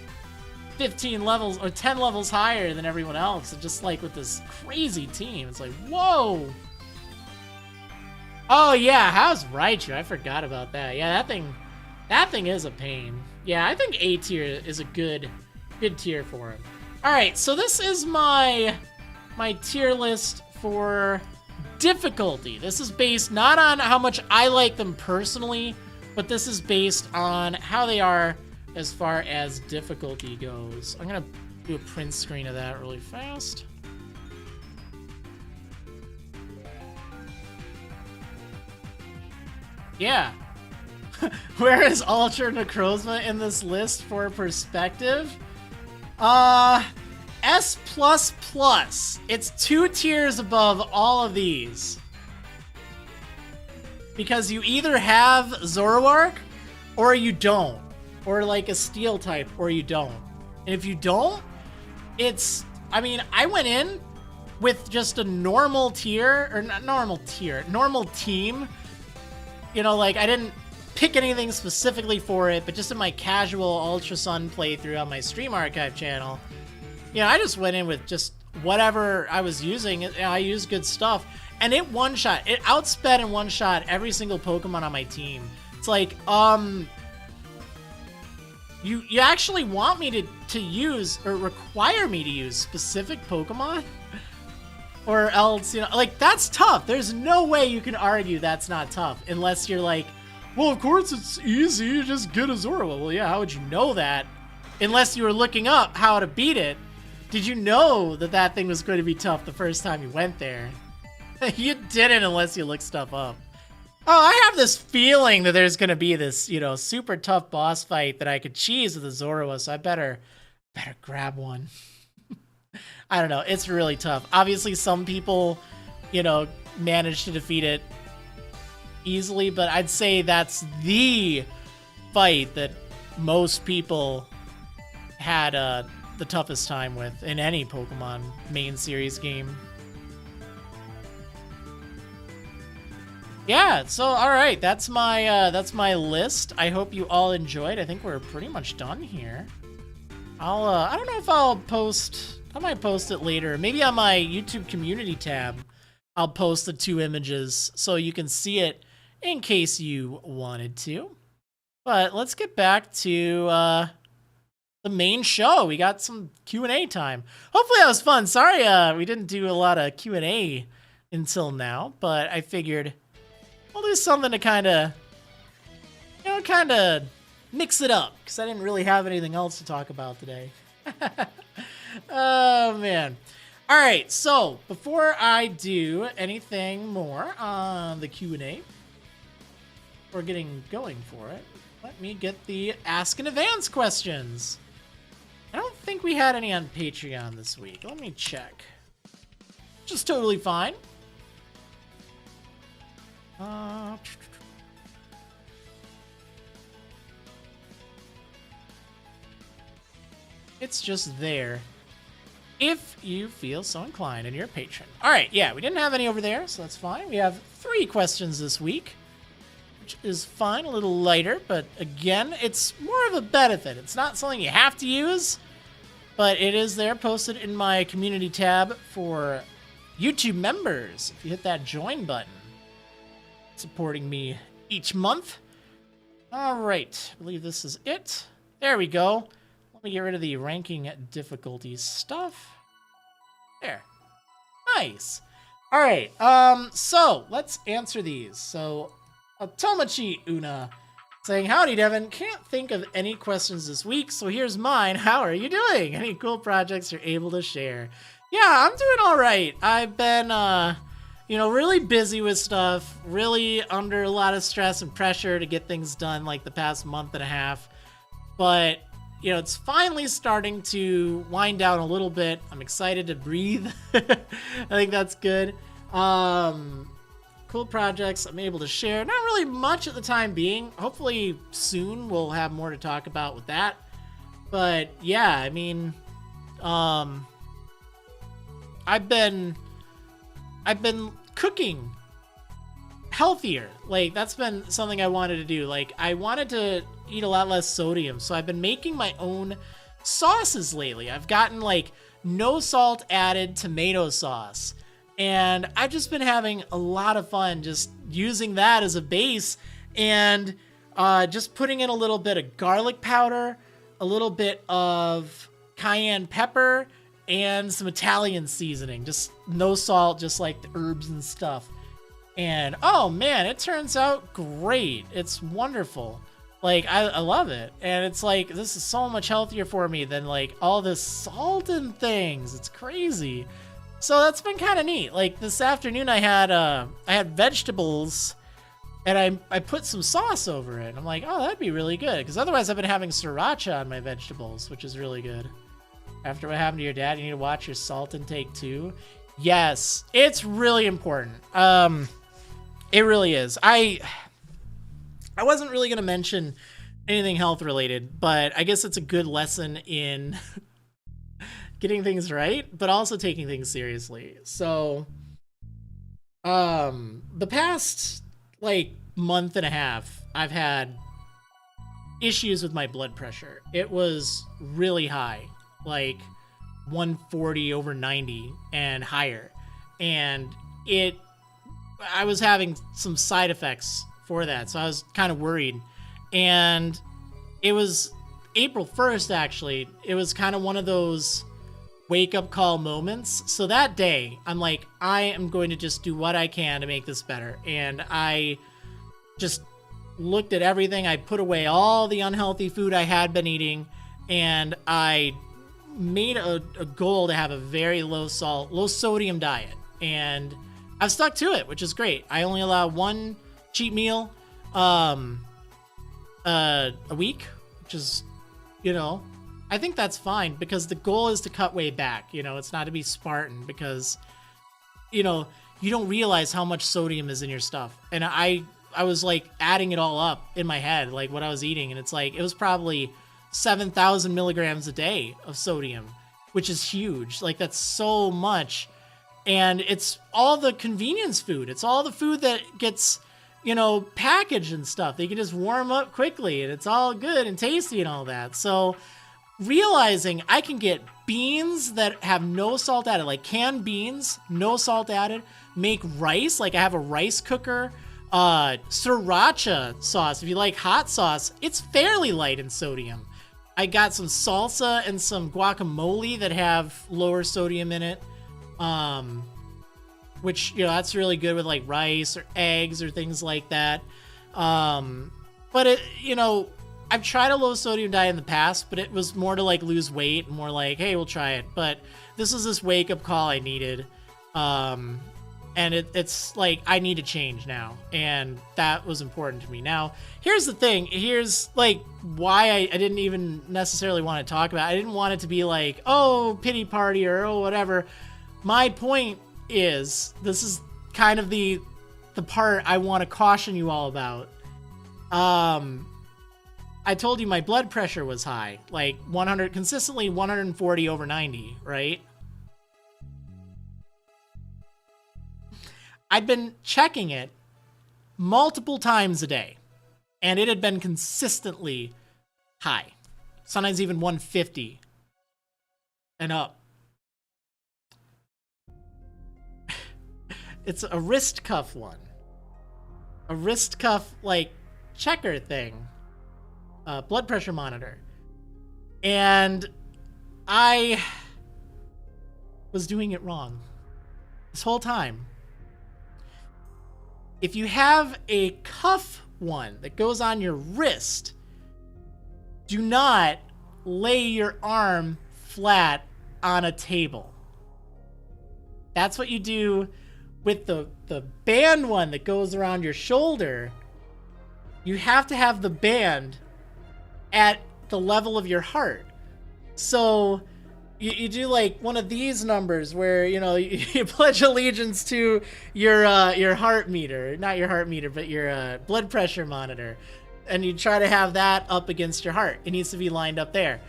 15 levels or 10 levels higher than everyone else. And just, like, with this crazy team. It's like, whoa! Oh yeah, how's Raichu? I forgot about that. Yeah, that thing is a pain. Yeah, I think A tier is a good tier for him. All right, so this is my tier list for difficulty. This is based not on how much I like them personally, but this is based on how they are as far as difficulty goes. I'm gonna do a print screen of that really fast. Yeah. Where is Ultra Necrozma in this list for perspective? S++. It's 2 tiers above all of these. Because you either have Zoroark or you don't. Or like a Steel type or you don't. And if you don't, it's... I mean, I went in with just a normal tier, or not normal tier, normal team. You know, like, I didn't pick anything specifically for it, but just in my casual Ultra Sun playthrough on my Stream Archive channel, you know, I just went in with just whatever I was using. You know, I used good stuff, and it one-shot. It outsped and one-shot every single Pokemon on my team. It's like, you actually want me to use, or require me to use specific Pokemon? Or else, you know, like, that's tough. There's no way you can argue that's not tough. Unless you're like, well, of course it's easy. You just get a Zoroark. Well, yeah, how would you know that? Unless you were looking up how to beat it. Did you know that that thing was going to be tough the first time you went there? You didn't unless you looked stuff up. Oh, I have this feeling that there's going to be this, you know, super tough boss fight that I could cheese with a Zoroark, so I better grab one. I don't know. It's really tough. Obviously, some people, you know, manage to defeat it easily, but I'd say that's the fight that most people had the toughest time with in any Pokemon main series game. Yeah, so all right, that's my list. I hope you all enjoyed. I think we're pretty much done here. I don't know if I'll post. I might post it later. Maybe on my YouTube community tab, I'll post the 2 images so you can see it in case you wanted to. But let's get back to the main show. We got some Q&A time. Hopefully that was fun. Sorry we didn't do a lot of Q&A until now, but I figured we'll do something to kind of, you know, mix it up, because I didn't really have anything else to talk about today. Oh, man. All right, so before I do anything more on the Q&A, we're getting going for it, let me get the Ask in Advance questions. I don't think we had any on Patreon this week. Let me check. Which is totally fine. It's just there. If you feel so inclined and you're a patron. All right, yeah, we didn't have any over there, so that's fine. We have 3 questions this week, which is fine, a little lighter, but again, it's more of a benefit. It's not something you have to use, but it is there posted in my community tab for YouTube members. If you hit that join button, supporting me each month. All right, I believe this is it. There we go. Let me get rid of the ranking difficulty stuff. There. Nice. All right, so let's answer these. So, Tomochi Una saying, howdy, Devin. Can't think of any questions this week, so here's mine. How are you doing? Any cool projects you're able to share? Yeah, I'm doing all right. I've been, really busy with stuff, really under a lot of stress and pressure to get things done like the past month and a half. But, it's finally starting to wind down a little bit. I'm excited to breathe. I think that's good. Cool projects I'm able to share. Not really much at the time being. Hopefully soon we'll have more to talk about with that. But yeah, I mean, I've been cooking healthier. Like, that's been something I wanted to do. Like, I wanted to eat a lot less sodium, so I've been making my own sauces lately. I've gotten like no salt added tomato sauce, and I've just been having a lot of fun just using that as a base and just putting in a little bit of garlic powder, a little bit of cayenne pepper, and some Italian seasoning. Just no salt, just like the herbs and stuff. And oh man, it turns out great. It's wonderful. Like, I love it. And it's like, this is so much healthier for me than like all this salt and things. It's crazy. So that's been kind of neat. Like this afternoon I had vegetables and I put some sauce over it. And I'm like, oh, that'd be really good. Because otherwise I've been having sriracha on my vegetables, which is really good. After what happened to your dad, you need to watch your salt intake too. Yes, it's really important. It really is. I wasn't really going to mention anything health related, but I guess it's a good lesson in getting things right, but also taking things seriously. So, the past like month and a half, I've had issues with my blood pressure. It was really high, like 140 over 90 and higher. And I was having some side effects for that, so I was kind of worried. And it was April 1st, actually. It was kind of one of those wake-up call moments. So that day, I'm like, I am going to just do what I can to make this better. And I just looked at everything. I put away all the unhealthy food I had been eating, and I made a goal to have a very low salt, low sodium diet. And I've stuck to it, which is great. I only allow one cheat meal a week, which is, I think that's fine, because the goal is to cut way back. It's not to be Spartan, because, you don't realize how much sodium is in your stuff. And I was like adding it all up in my head, like what I was eating. And it's like, it was probably 7,000 milligrams a day of sodium, which is huge. Like, that's so much. And it's all the convenience food. It's all the food that gets, packaged and stuff. They can just warm up quickly and it's all good and tasty and all that. So realizing I can get beans that have no salt added, like canned beans, no salt added, make rice. Like, I have a rice cooker, sriracha sauce. If you like hot sauce, it's fairly light in sodium. I got some salsa and some guacamole that have lower sodium in it. Which, that's really good with like rice or eggs or things like that. But it, I've tried a low sodium diet in the past, but it was more to like lose weight, more like, hey, we'll try it. But this is this wake-up call I needed. And it's like, I need to change now. And that was important to me. Now, here's the thing. Here's like why I didn't even necessarily want to talk about it. I didn't want it to be like, oh, pity party or oh, whatever. My point is, this is kind of the part I want to caution you all about. I told you my blood pressure was high, like consistently 140 over 90, right? I'd been checking it multiple times a day, and it had been consistently high, sometimes even 150 and up. It's a wrist cuff one. A wrist cuff, like, checker thing. Blood pressure monitor. And I was doing it wrong this whole time. If you have a cuff one that goes on your wrist, do not lay your arm flat on a table. That's what you do with the band one that goes around your shoulder. You have to have the band at the level of your heart. So you do like one of these numbers where, you know, you pledge allegiance to your heart meter, not your heart meter, but your blood pressure monitor. And you try to have that up against your heart. It needs to be lined up there.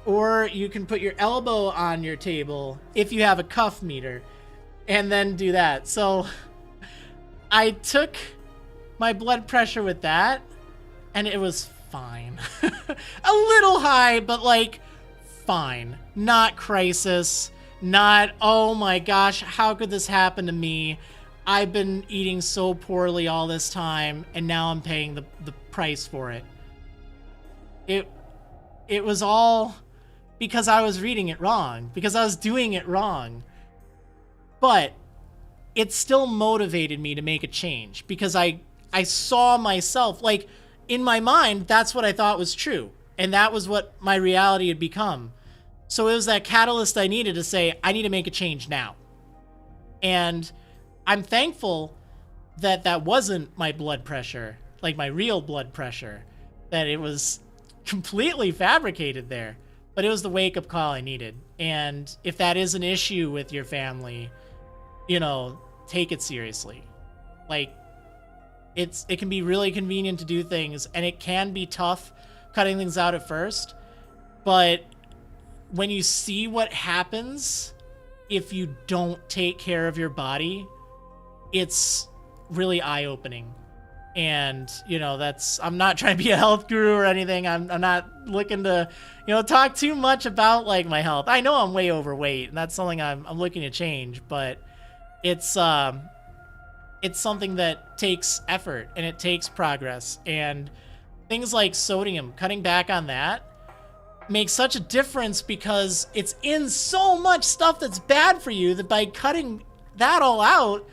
Or you can put your elbow on your table if you have a cuff meter and then do that. So I took my blood pressure with that and it was fine. A little high, but like fine. Not crisis. Not, oh my gosh, how could this happen to me? I've been eating so poorly all this time, and now I'm paying the price for it. It was all because I was reading it wrong, because I was doing it wrong. But it still motivated me to make a change, because I saw myself, like, in my mind, that's what I thought was true. And that was what my reality had become. So it was that catalyst I needed to say, I need to make a change now. And I'm thankful that that wasn't my blood pressure, like my real blood pressure, that it was completely fabricated there. But it was the wake-up call I needed. And if that is an issue with your family, you know, take it seriously. Like, it can be really convenient to do things, and it can be tough cutting things out at first, but when you see what happens if you don't take care of your body, it's really eye-opening. And, you know, I'm not trying to be a health guru or anything. I'm not looking to, you know, talk too much about, like, my health. I know I'm way overweight, and that's something I'm looking to change, but it's something that takes effort and it takes progress. And things like sodium, cutting back on that makes such a difference, because it's in so much stuff that's bad for you that by cutting that all out,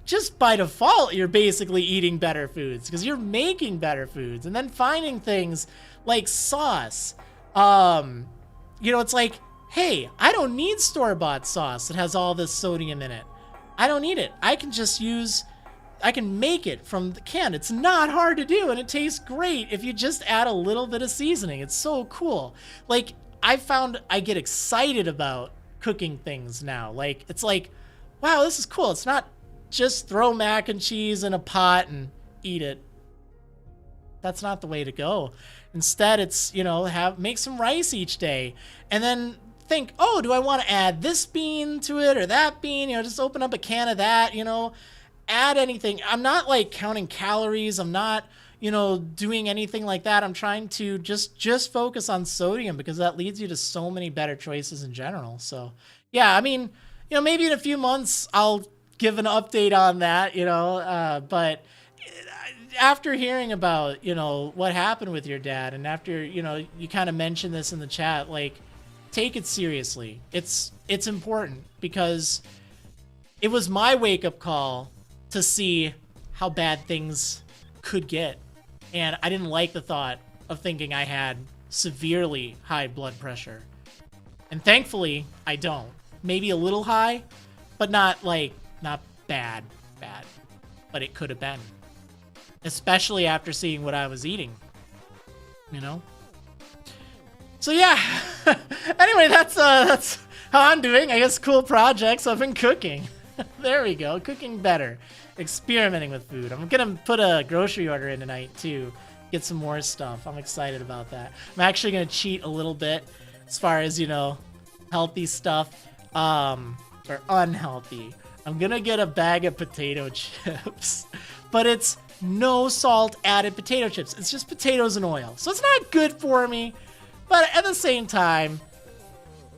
just by default, you're basically eating better foods because you're making better foods. And then finding things like sauce. You know, it's like, hey, I don't need store-bought sauce that has all this sodium in it. I don't need it. I can make it from the can. It's not hard to do, and it tastes great if you just add a little bit of seasoning. It's so cool. Like, I found I get excited about cooking things now. Like, it's like, wow, this is cool. It's not just throw mac and cheese in a pot and eat it. That's not the way to go. Instead, it's, you know, make some rice each day, and then think, oh, do I want to add this bean to it or that bean? You know, just open up a can of that, you know. Add anything. I'm not like counting calories. I'm not, you know, doing anything like that. I'm trying to just focus on sodium, because that leads you to so many better choices in general. So yeah, I mean, you know, maybe in a few months I'll give an update on that, you know, but after hearing about, you know, what happened with your dad, and after, you know, you kind of mentioned this in the chat, like, take it seriously. It's important, because it was my wake-up call to see how bad things could get. And I didn't like the thought of thinking I had severely high blood pressure. And thankfully, I don't. Maybe a little high, but not bad. But it could have been. Especially after seeing what I was eating. You know? So yeah. Anyway, that's how I'm doing. I guess cool projects. I've been cooking. There we go. Cooking better. Experimenting with food. I'm gonna put a grocery order in tonight too. Get some more stuff. I'm excited about that. I'm actually gonna cheat a little bit as far as, you know, healthy stuff, or unhealthy. I'm gonna get a bag of potato chips, but it's no salt added potato chips. It's just potatoes and oil. So it's not good for me, but at the same time,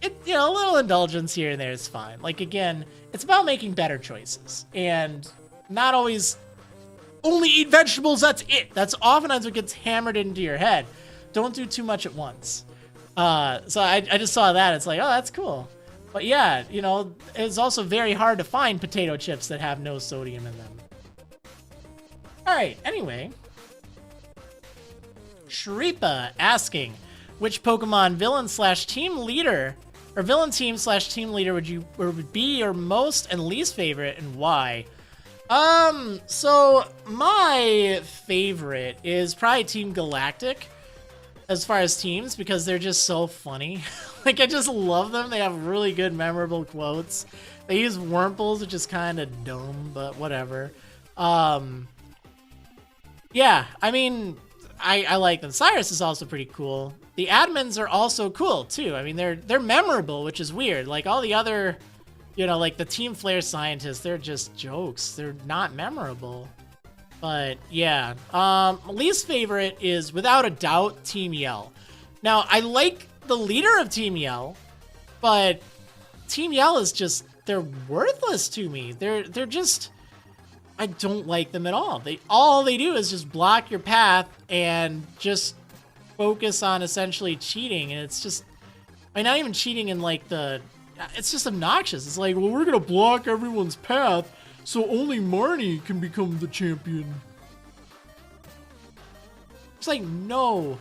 you know, a little indulgence here and there is fine. Like, again, it's about making better choices and not always only eat vegetables, that's it. That's oftentimes what gets hammered into your head. Don't do too much at once. So I just saw that. It's like, oh, that's cool. But yeah, you know, it's also very hard to find potato chips that have no sodium in them. All right, anyway. Shripa asking, which Pokemon villain/team leader, or villain team/team leader would be your most and least favorite, and why? So my favorite is probably Team Galactic as far as teams, because they're just so funny. Like, I just love them. They have really good memorable quotes. They use Wurmples, which is kind of dumb, but whatever. Yeah, I mean, I like them. Cyrus is also pretty cool. The admins are also cool too. I mean, they're memorable, which is weird. Like all the other, you know, like the Team Flare scientists, they're just jokes. They're not memorable. But yeah, least favorite is without a doubt Team Yell. Now, I like the leader of Team Yell, but Team Yell is just, they're worthless to me. They're just, I don't like them at all. All they do is just block your path and just focus on essentially cheating. And it's just, I mean, not even cheating in like it's just obnoxious. It's like, well, we're gonna block everyone's path so only Marnie can become the champion. It's like no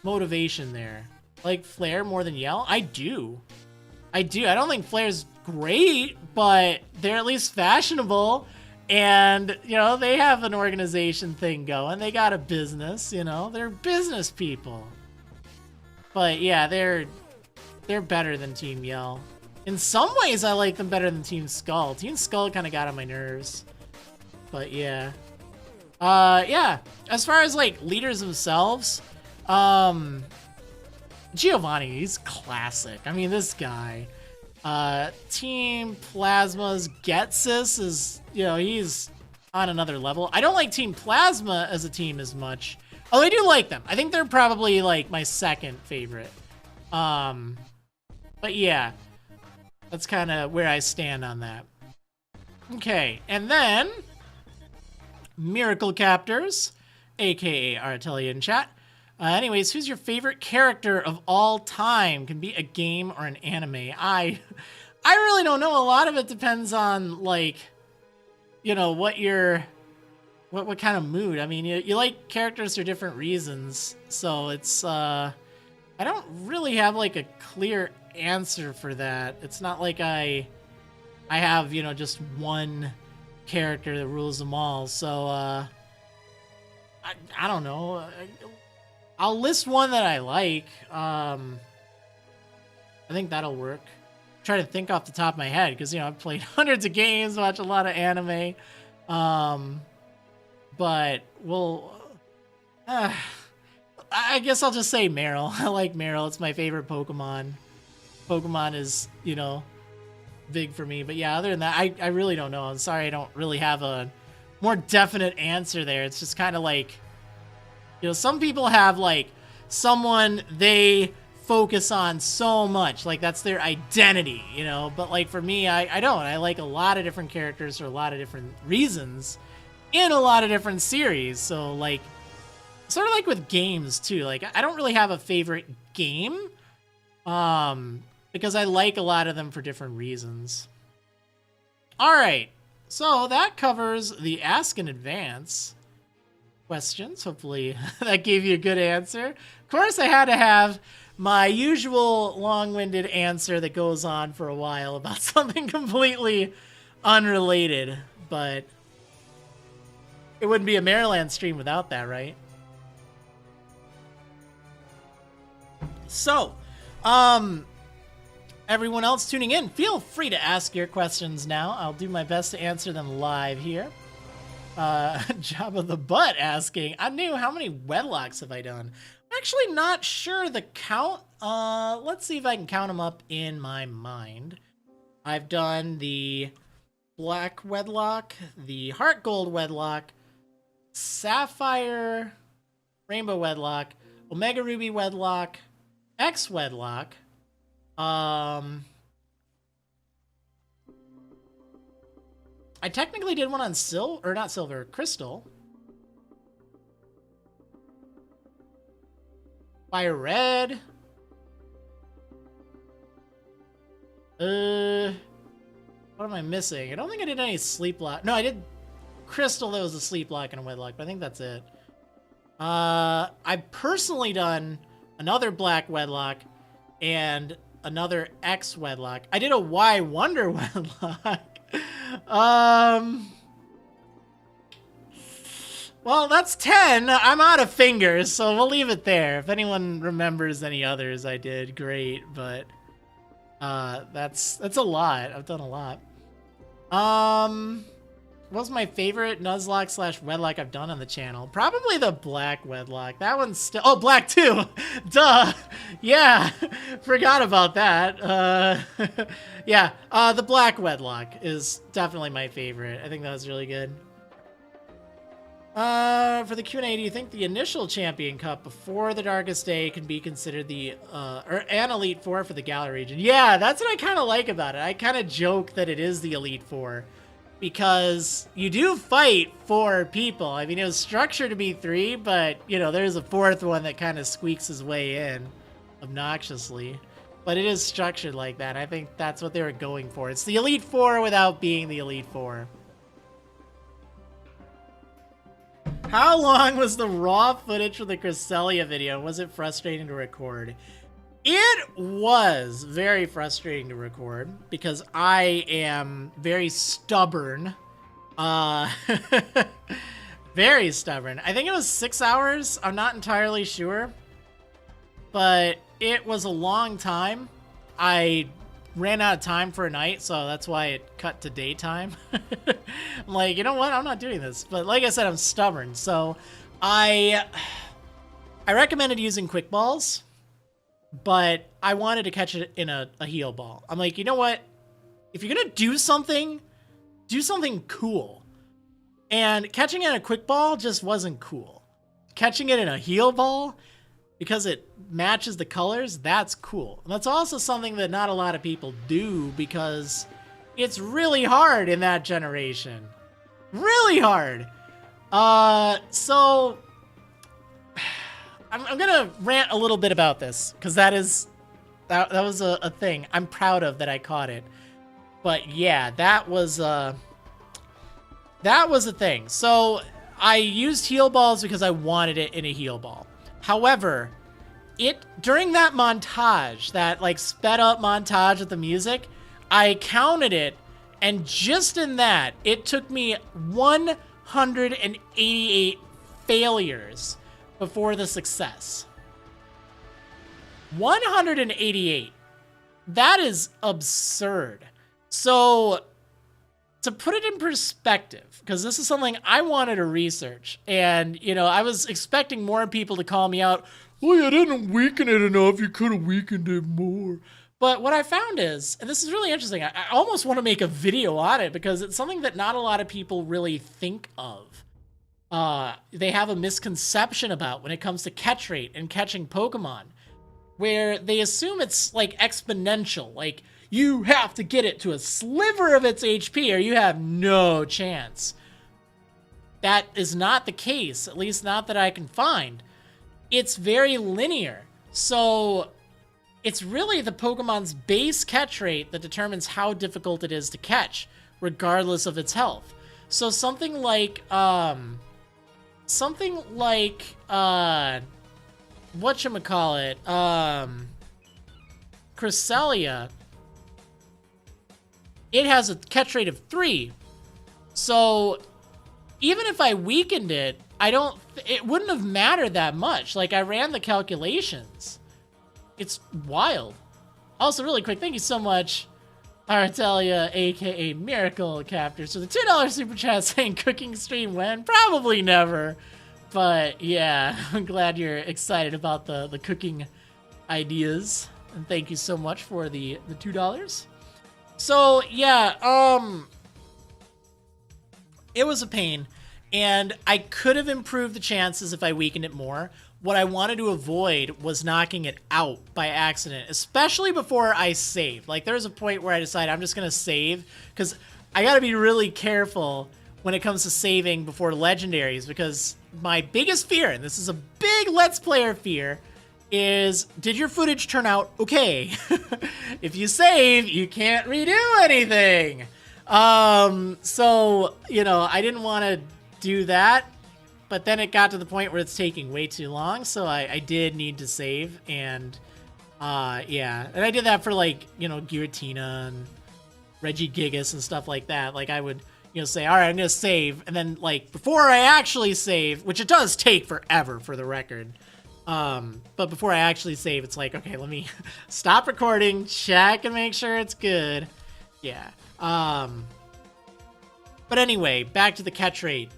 motivation there. Like Flare more than Yell? I do. I don't think Flare's great, but they're at least fashionable. And, you know, they have an organization thing going. They got a business, you know. They're business people. But yeah, they're better than Team Yell. In some ways, I like them better than Team Skull. Team Skull kind of got on my nerves. But yeah. Yeah. As far as, like, leaders themselves, Giovanni, he's classic. I mean, this guy. Team Plasma's Getsis is, you know, he's on another level. I don't like Team Plasma as a team as much. Oh, I do like them. I think they're probably, like, my second favorite. But yeah. That's kind of where I stand on that. Okay, and then Miracle Captors, aka Artelia in chat. Anyways, who's your favorite character of all time? Can be a game or an anime. I really don't know. A lot of it depends on, like, you know, what kind of mood. I mean, you like characters for different reasons, so it's I don't really have like a clear answer for that. It's not like I have, you know, just one character that rules them all. So I don't know. I'll list one that I like. I think that'll work. Try to think off the top of my head because, you know, I've played hundreds of games, watched a lot of anime. But we'll I guess I'll just say Meryl. I like Meryl. It's my favorite Pokemon. Pokemon is, you know, big for me. But yeah, other than that, I really don't know. I'm sorry I don't really have a more definite answer there. It's just kind of like, you know, some people have like someone they focus on so much. Like that's their identity, you know. But like for me, I don't. I like a lot of different characters for a lot of different reasons in a lot of different series. So like, sort of like with games too. Like I don't really have a favorite game. Because I like a lot of them for different reasons. All right, so that covers the Ask in Advance questions. Hopefully that gave you a good answer. Of course, I had to have my usual long-winded answer that goes on for a while about something completely unrelated, but it wouldn't be a Maryland stream without that, right? So, everyone else tuning in, feel free to ask your questions now. I'll do my best to answer them live here. Jabba the Butt asking, I'm new, how many wedlocks have I done? I'm actually not sure the count. Let's see if I can count them up in my mind. I've done the Black Wedlock, the Heart Gold Wedlock, Sapphire Rainbow Wedlock, Omega Ruby Wedlock, X Wedlock, I technically did one on silver, or not silver, crystal. Fire red. What am I missing? I don't think I did any sleep lock. No, I did crystal that was a sleep lock and a wedlock, but I think that's it. I've personally done another black wedlock and another X wedlock. I did a Y wonder wedlock. Well, that's 10. I'm out of fingers, so we'll leave it there. If anyone remembers any others I did, great, but that's a lot. I've done a lot. What was my favorite Nuzlocke / wedlock I've done on the channel? Probably the black wedlock. That one's still... Oh, black too! Duh! Yeah! Forgot about that. Yeah, the black wedlock is definitely my favorite. I think that was really good. For the Q&A, do you think the initial Champion Cup before the Darkest Day can be considered the, an Elite Four for the Galar region? Yeah, that's what I kind of like about it. I kind of joke that it is the Elite Four. Because you do fight 4 people. I mean, it was structured to be 3, but, you know, there's a 4th one that kind of squeaks his way in obnoxiously. But it is structured like that. I think that's what they were going for. It's the Elite Four without being the Elite Four. How long was the raw footage for the Cresselia video? Was it frustrating to record? It was very frustrating to record because I am very stubborn. Very stubborn. I think it was 6 hours. I'm not entirely sure. But it was a long time. I ran out of time for a night, so that's why it cut to daytime. I'm like, you know what? I'm not doing this. But like I said, I'm stubborn. So I recommended using quick balls. But I wanted to catch it in a heal ball. I'm like, you know what? If you're going to do something cool. And catching it in a quick ball just wasn't cool. Catching it in a heal ball, because it matches the colors, that's cool. And that's also something that not a lot of people do because it's really hard in that generation. Really hard. So... I'm gonna rant a little bit about this because that was a thing I'm proud of that I caught it. But yeah, that was a thing. So I used heal balls because I wanted it in a heal ball. However, during that montage, that like sped up montage with the music, I counted it, and just in that, it took me 188 failures before the success. 188. That is absurd. So, to put it in perspective, because this is something I wanted to research, and, you know, I was expecting more people to call me out, well, you didn't weaken it enough, you could have weakened it more. But what I found is, and this is really interesting, I almost want to make a video on it, because it's something that not a lot of people really think of. They have a misconception about when it comes to catch rate and catching Pokemon, where they assume it's like exponential, like you have to get it to a sliver of its HP or you have no chance. That is not the case, at least not that I can find. It's very linear. So it's really the Pokemon's base catch rate that determines how difficult it is to catch, regardless of its health. So something like whatchamacallit, Cresselia, it has a catch rate of 3. So even if I weakened it, it wouldn't have mattered that much. Like, I ran the calculations. It's wild. Also, really quick, thank you so much, Artelia, aka Miracle Captors, for the $2 super chat saying cooking stream when? Probably never. But yeah, I'm glad you're excited about the cooking ideas. And thank you so much for the $2. So yeah, it was a pain, and I could have improved the chances if I weakened it more. What I wanted to avoid was knocking it out by accident, especially before I saved. Like, there was a point where I decided I'm just going to save, because I got to be really careful when it comes to saving before legendaries, because my biggest fear, and this is a big Let's Player fear, is, did your footage turn out okay? If you save, you can't redo anything. So, you know, I didn't want to do that, but then it got to the point where it's taking way too long, so I did need to save, and, yeah. And I did that for, like, you know, Giratina and Regigigas and stuff like that. Like, I would, you know, say, all right, I'm gonna save, and then, like, before I actually save, which it does take forever, for the record, but before I actually save, it's like, okay, let me stop recording, check and make sure it's good. Yeah. But anyway, back to the catch rate.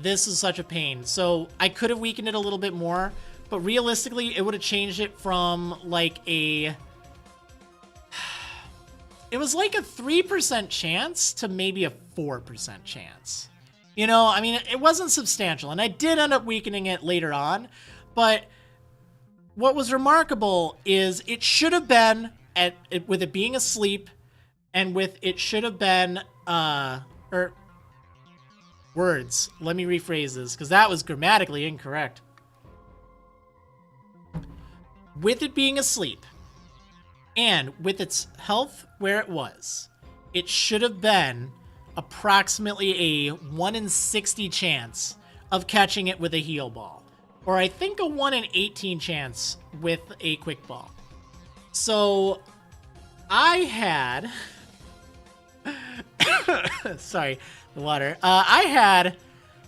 This is such a pain. So I could have weakened it a little bit more, but realistically, it would have changed it from like it was like a 3% chance to maybe a 4% chance. You know, I mean, it wasn't substantial, and I did end up weakening it later on, but what was remarkable is it should have been, with it being asleep, and with it should have been, words. Let me rephrase this, because that was grammatically incorrect. With it being asleep, and with its health where it was, it should have been approximately a 1 in 60 chance of catching it with a heal ball. Or I think a 1 in 18 chance with a quick ball. So I had... sorry, the water. I had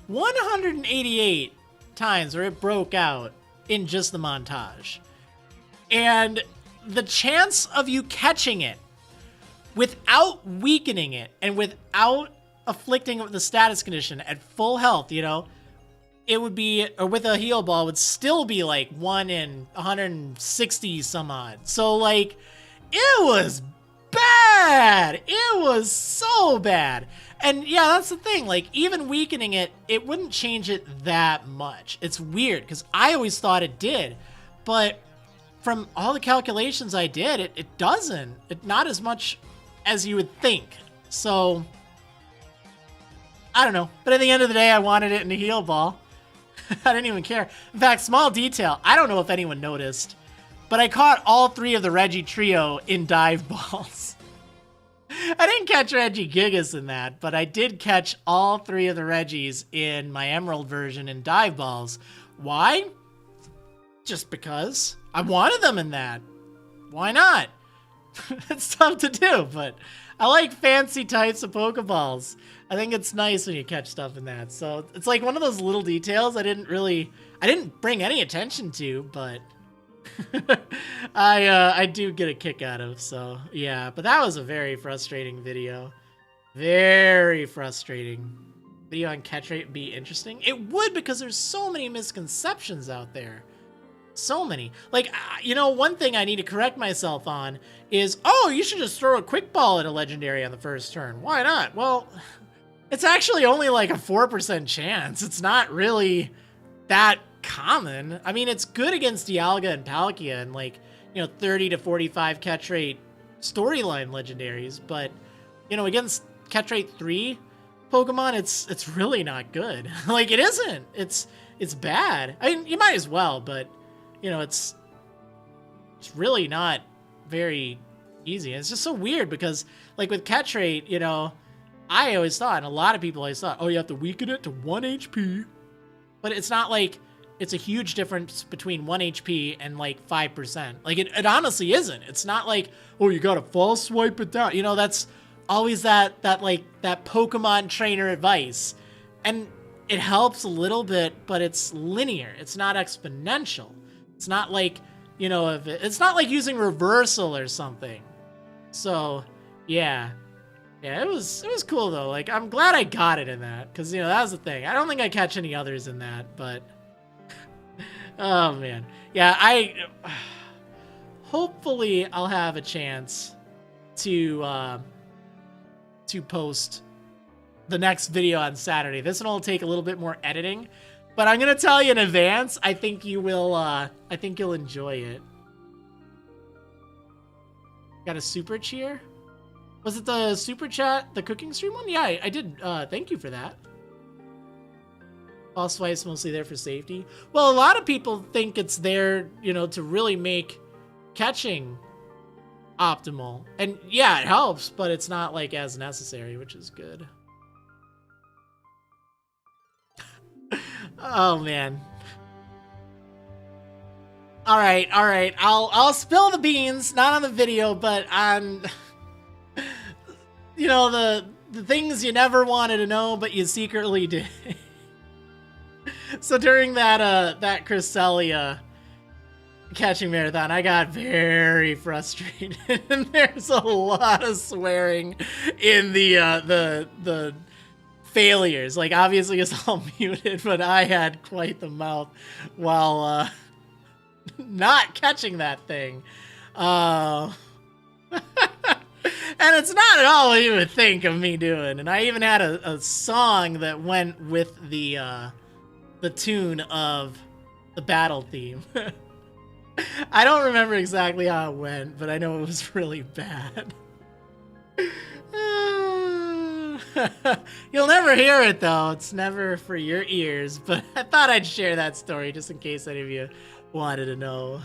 188 times where it broke out in just the montage. And the chance of you catching it without weakening it and without afflicting the status condition at full health, you know, it would be, or with a heal ball, would still be like 1 in 160 some odd. So like, it was bad. It was so bad. And yeah, that's the thing. Like, even weakening it, it wouldn't change it that much. It's weird, because I always thought it did. But from all the calculations I did, it doesn't. Not as much as you would think. So, I don't know. But at the end of the day, I wanted it in a heal ball. I didn't even care. In fact, small detail, I don't know if anyone noticed, but I caught all 3 of the Reggie trio in dive balls. I didn't catch Regigigas in that, but I did catch all 3 of the Reggies in my Emerald version in dive balls. Why? Just because I wanted them in that. Why not? It's tough to do, but I like fancy types of Pokeballs. I think it's nice when you catch stuff in that. So it's like one of those little details I didn't bring any attention to, but I do get a kick out of. So yeah, but that was a very frustrating video. Very frustrating. Video on catch rate would be interesting. It would, because there's so many misconceptions out there. So many. Like, you know, one thing I need to correct myself on is, oh, you should just throw a quick ball at a legendary on the first turn. Why not? Well, it's actually only like a 4% chance. It's not really that common. I mean, it's good against Dialga and Palkia and, like, you know, 30 to 45 catch rate storyline legendaries, but, you know, against catch rate 3 Pokemon, it's really not good. Like, it isn't. It's bad. I mean, you might as well, but, you know, it's really not very easy. And it's just so weird because, like, with catch rate, you know, I always thought, and a lot of people always thought, oh, you have to weaken it to 1 HP. But it's not like it's a huge difference between 1 HP and like 5%. Like it honestly isn't. It's not like, oh, you gotta false swipe it down. You know, that's always that Pokemon trainer advice. And it helps a little bit, but it's linear. It's not exponential. It's not like, you know, it's not like using reversal or something. So, yeah. Yeah, it was cool though. Like, I'm glad I got it in that, because, you know, that was the thing. I don't think I catch any others in that, but oh man. Yeah, hopefully I'll have a chance to post the next video on Saturday. This one will take a little bit more editing, but I'm gonna tell you in advance, I think you will I think you'll enjoy it. Got a super cheer? Was it the super chat, the cooking stream one? Yeah, I did. Thank you for that. False swipes mostly there for safety. Well, a lot of people think it's there, you know, to really make catching optimal. And yeah, it helps, but it's not like as necessary, which is good. Oh man. All right. I'll spill the beans, not on the video, but on you know, the things you never wanted to know, but you secretly did. So during that Cresselia catching marathon, I got very frustrated, and there's a lot of swearing in the failures. Like, obviously it's all muted, but I had quite the mouth while not catching that thing. And it's not at all what you would think of me doing. And I even had a song that went with the tune of the battle theme. I don't remember exactly how it went, but I know it was really bad. You'll never hear it though. It's never for your ears, but I thought I'd share that story just in case any of you wanted to know.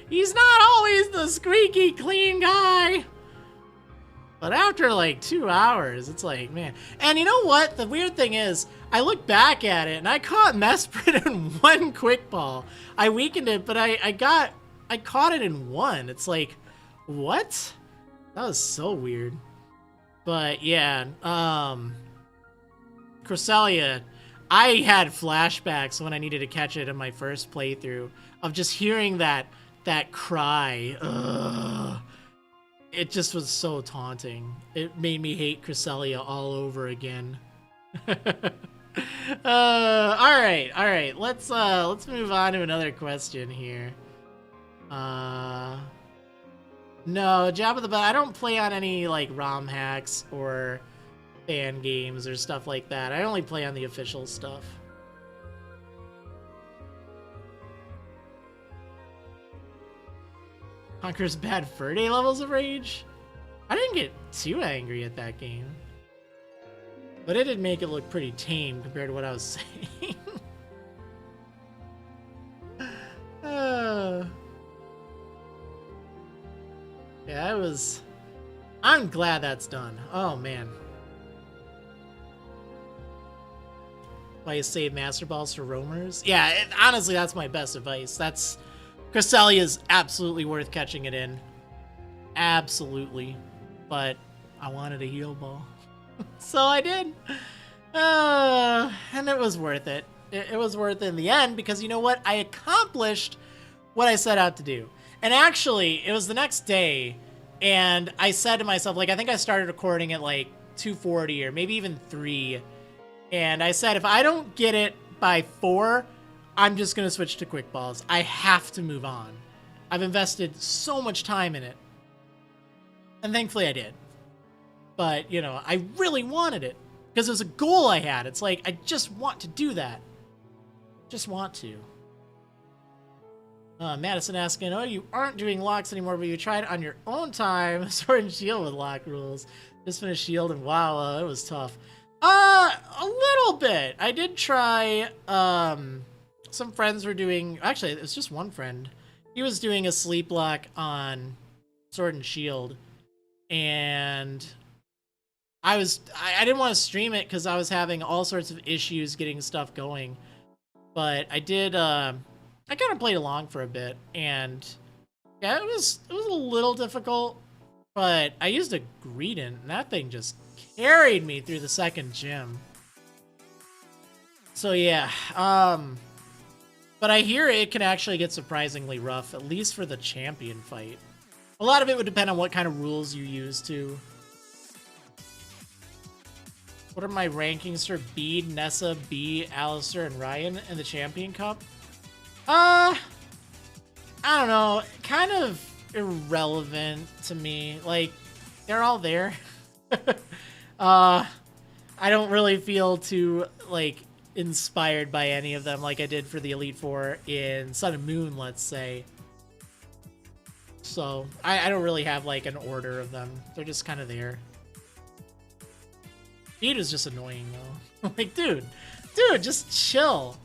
He's not always the squeaky clean guy. But after like 2 hours, it's like, man. And you know what? The weird thing is, I look back at it and I caught Mesprit in one quick ball. I weakened it, but I caught it in one. It's like, what? That was so weird. But yeah, Cresselia, I had flashbacks when I needed to catch it in my first playthrough of just hearing that cry. Ugh. It just was so taunting. It made me hate Cresselia all over again. All right. Let's move on to another question here. No, Jabba the Hutt. I don't play on any like ROM hacks or fan games or stuff like that. I only play on the official stuff. Conquers bad fur day levels of rage? I didn't get too angry at that game. But it did make it look pretty tame compared to what I was saying. Yeah, I'm glad that's done. Oh, man. Why you save Master Balls for roamers? Yeah, honestly, that's my best advice. Cresselia is absolutely worth catching it in. Absolutely. But I wanted a heal ball. So I did. And it was worth it. It was worth it in the end because you know what? I accomplished what I set out to do. And actually, it was the next day, and I said to myself, like, I think I started recording at like 2:40 or maybe even 3. And I said, if I don't get it by 4, I'm just going to switch to quick balls. I have to move on. I've invested so much time in it. And thankfully I did. But, you know, I really wanted it. Because it was a goal I had. It's like, I just want to do that. Just want to. Madison asking, oh, you aren't doing locks anymore, but you tried on your own time. Sword and Shield with lock rules. Just finished Shield, and wow, it was tough. A little bit. I did try, some friends were doing, actually, it was just one friend. He was doing a sleep lock on Sword and Shield, and I didn't want to stream it because I was having all sorts of issues getting stuff going. But I did, I kind of played along for a bit, and yeah, it was a little difficult, but I used a Greedent, and that thing just carried me through the second gym. So yeah, but I hear it can actually get surprisingly rough, at least for the champion fight. A lot of it would depend on what kind of rules you use too. What are my rankings for Bede, Nessa, B, Alistair, and Ryan in the Champion Cup? I don't know. Kind of irrelevant to me. Like, they're all there. I don't really feel too, like, inspired by any of them like I did for the Elite Four in Sun and Moon, let's say. So, I don't really have, like, an order of them. They're just kind of there. Bede is just annoying, though. Like, dude, just chill.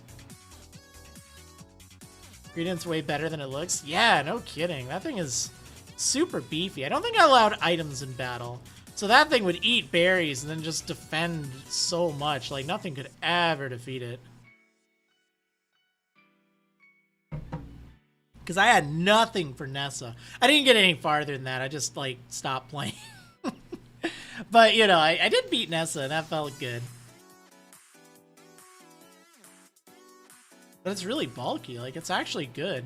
Greedent's way better than it looks. Yeah, no kidding. That thing is super beefy. I don't think I allowed items in battle. So that thing would eat berries and then just defend so much. Like, nothing could ever defeat it. Because I had nothing for Nessa. I didn't get any farther than that. I just, like, stopped playing. But, you know, I did beat Nessa, and that felt good. But it's really bulky. Like, it's actually good.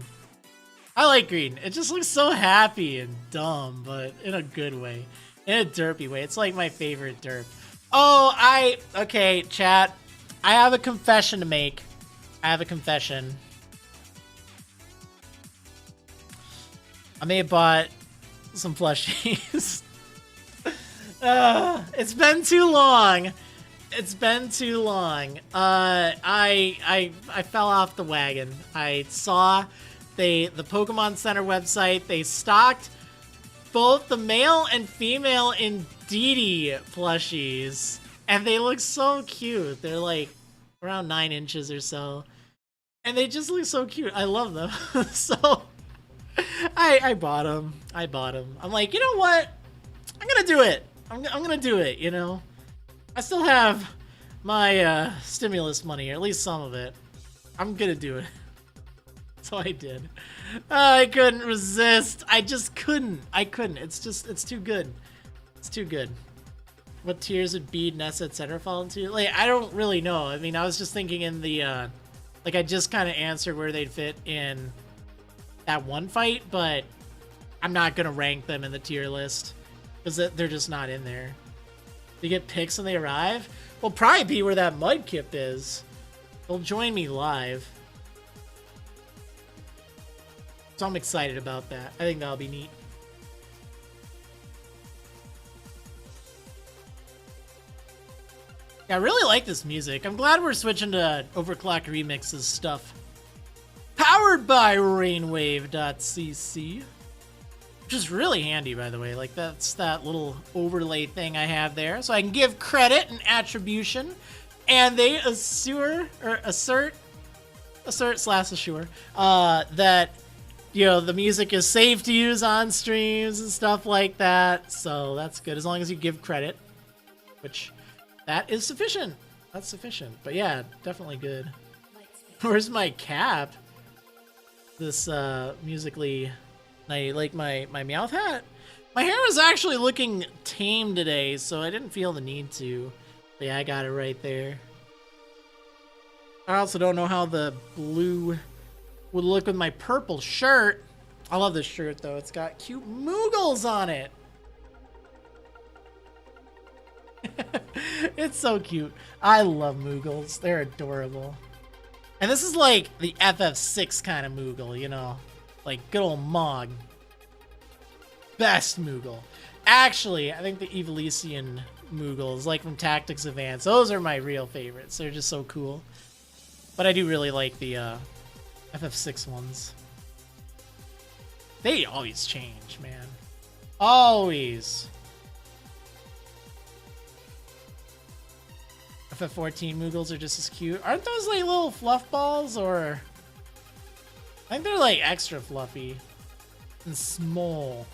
I like green. It just looks so happy and dumb, but in a good way. In a derpy way. It's like my favorite derp. Oh, okay, chat. I have a confession to make. I have a confession. I may have bought some plushies. It's been too long. It's been too long. I fell off the wagon. I saw the Pokemon Center website. They stocked both the male and female Indeedee plushies, and they look so cute. They're like around 9 inches or so, and they just look so cute. I love them. So I bought them. I'm like, you know what? I'm gonna do it. I'm gonna do it, you know? I still have my stimulus money, or at least some of it. I'm gonna do it. So I did. I couldn't resist. I just couldn't. I couldn't. It's too good. It's too good. What tiers would Bede, Nessa, etc. fall into? Like, I don't really know. I mean, I was just thinking in the, like, I just kind of answered where they'd fit in that one fight, but I'm not gonna rank them in the tier list. Because they're just not in there. They get picks when they arrive? Will probably be where that Mudkip is. They'll join me live. So I'm excited about that. I think that'll be neat. Yeah, I really like this music. I'm glad we're switching to Overclock Remixes stuff. Powered by Rainwave.cc. Which is really handy, by the way. Like, that's that little overlay thing I have there. So I can give credit and attribution. And they assert that, you know, the music is safe to use on streams and stuff like that. So that's good, as long as you give credit. Which, that is sufficient. That's sufficient. But yeah, definitely good. Where's my cap? This, musically... like my Meowth hat. My hair was actually looking tame today, so I didn't feel the need to. But yeah, I got it right there. I also don't know how the blue would look with my purple shirt. I love this shirt, though. It's got cute Moogles on it. It's so cute. I love Moogles. They're adorable. And this is like the FF6 kind of Moogle, you know? Like, good old Mog. Best Moogle. Actually, I think the Evolution Moogles, like from Tactics Advance, those are my real favorites. They're just so cool. But I do really like the FF6 ones. They always change, man. Always. FF14 Moogles are just as cute. Aren't those like little fluff balls, or... I think they're like extra fluffy and small,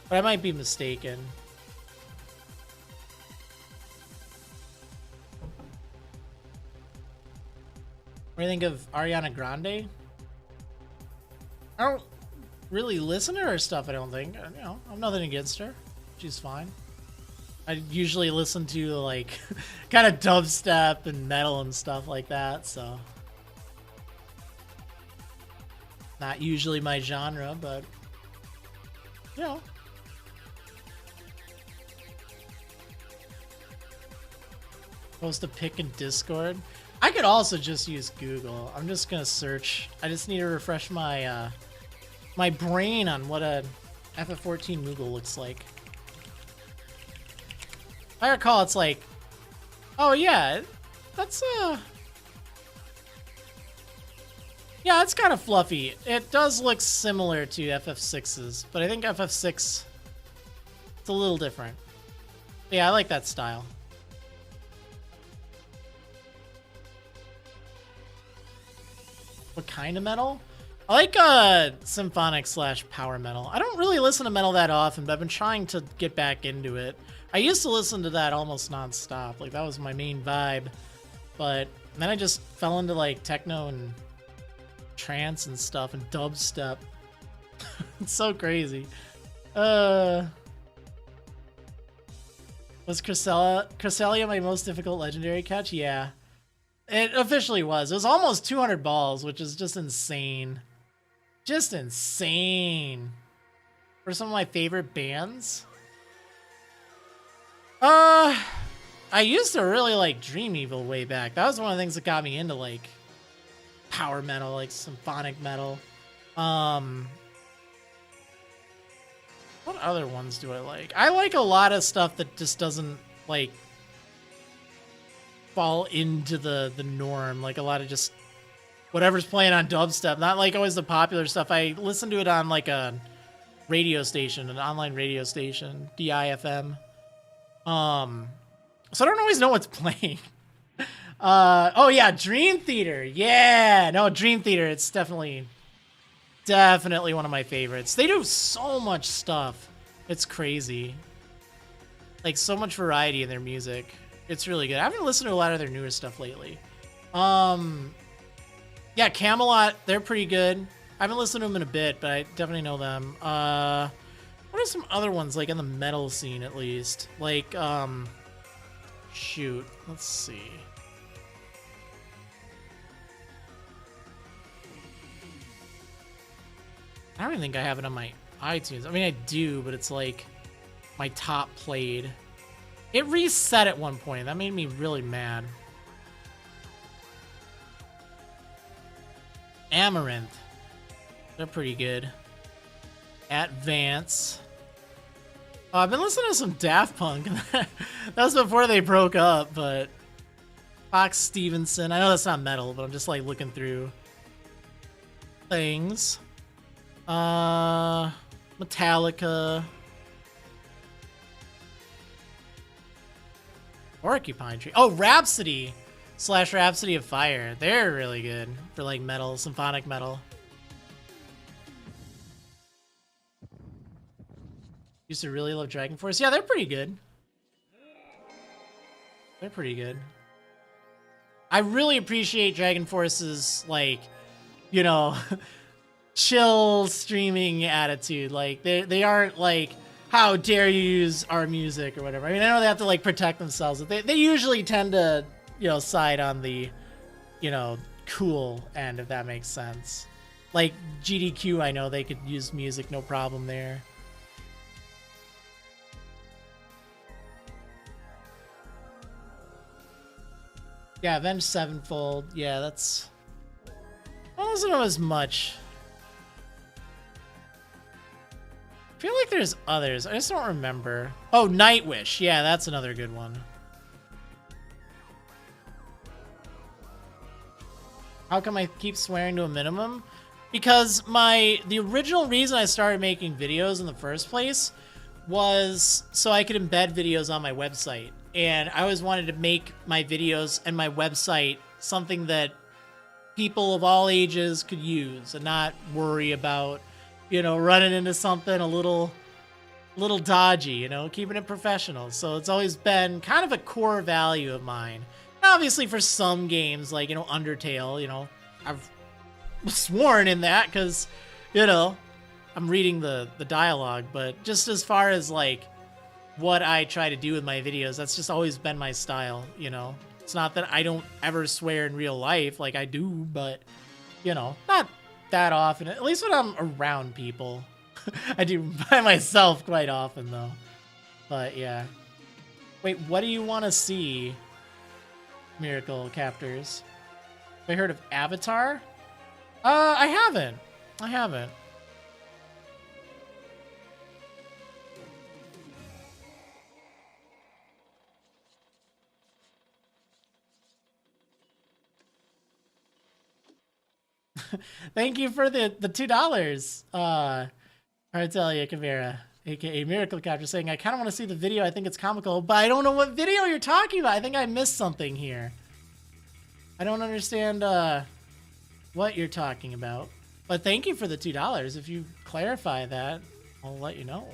but I might be mistaken. do you think of Ariana Grande? I don't really listen to her stuff, I don't think. You know, I'm nothing against her. She's fine. I usually listen to, like, kind of dubstep and metal and stuff like that, so. Not usually my genre, but, you know. Post a pic in Discord. I could also just use Google. I'm just gonna search. I just need to refresh my my brain on what a FF14 Moogle looks like. I recall it's like, oh yeah, that's yeah, it's kind of fluffy. It does look similar to FF6's, but I think FF6 it's a little different. Yeah, I like that style. What kind of metal? I like symphonic / power metal. I don't really listen to metal that often, but I've been trying to get back into it. I used to listen to that almost nonstop. Like, that was my main vibe. But then I just fell into, like, techno and trance and stuff and dubstep. It's so crazy. Was Cresselia my most difficult legendary catch? Yeah. It officially was. It was almost 200 balls, which is just insane. Just insane. For some of my favorite bands. I used to really like Dream Evil way back. That was one of the things that got me into like power metal, like symphonic metal. What other ones do I like? I like a lot of stuff that just doesn't like fall into the norm, like a lot of just whatever's playing on dubstep, not like always the popular stuff. I listen to it on like a radio station, an online radio station, DIFM. So I don't always know what's playing. Oh yeah, Dream Theater. Yeah, no, Dream Theater. It's definitely one of my favorites. They do so much stuff. It's crazy. Like so much variety in their music. It's really good. I haven't listened to a lot of their newer stuff lately. Yeah, Camelot, they're pretty good. I haven't listened to them in a bit, but I definitely know them. What are some other ones, like in the metal scene at least? Like, shoot, let's see. I don't even think I have it on my iTunes. I mean, I do, but it's like my top played. It reset at one point. That made me really mad. Amaranth. They're pretty good. Advance. Oh, I've been listening to some Daft Punk. That was before they broke up, but... Fox Stevenson. I know that's not metal, but I'm just like looking through things. Metallica. Porcupine Tree. Oh, Rhapsody / Rhapsody of Fire. They're really good for like metal, symphonic metal. Used to really love Dragon Force. Yeah, they're pretty good. They're pretty good. I really appreciate Dragon Force's like, you know, chill streaming attitude. Like they aren't like, how dare you use our music or whatever. I mean, I know they have to like protect themselves, but they usually tend to, you know, side on the, you know, cool end, if that makes sense. Like GDQ, I know they could use music, no problem there. Yeah, Avenged Sevenfold. Yeah, that's... I don't know as much. I feel like there's others. I just don't remember. Oh, Nightwish. Yeah, that's another good one. How come I keep swearing to a minimum? Because the original reason I started making videos in the first place was so I could embed videos on my website. And I always wanted to make my videos and my website something that people of all ages could use and not worry about, you know, running into something a little dodgy, you know, keeping it professional. So it's always been kind of a core value of mine. Obviously, for some games, like, you know, Undertale, you know, I've sworn in that because, you know, I'm reading the dialogue. But just as far as, like, what I try to do with my videos, that's just always been my style, you know? It's not that I don't ever swear in real life, like I do, but, you know, not that often. At least when I'm around people. I do by myself quite often, though. But, yeah. Wait, what do you want to see, Miracle Captors? Have I heard of Avatar? I haven't. I haven't. Thank you for the $2. Artelia Cavera, aka Miracle Capture, saying, I kind of want to see the video. I think it's comical, but I don't know what video you're talking about. I think I missed something here. I don't understand what you're talking about. But thank you for the $2. If you clarify that, I'll let you know.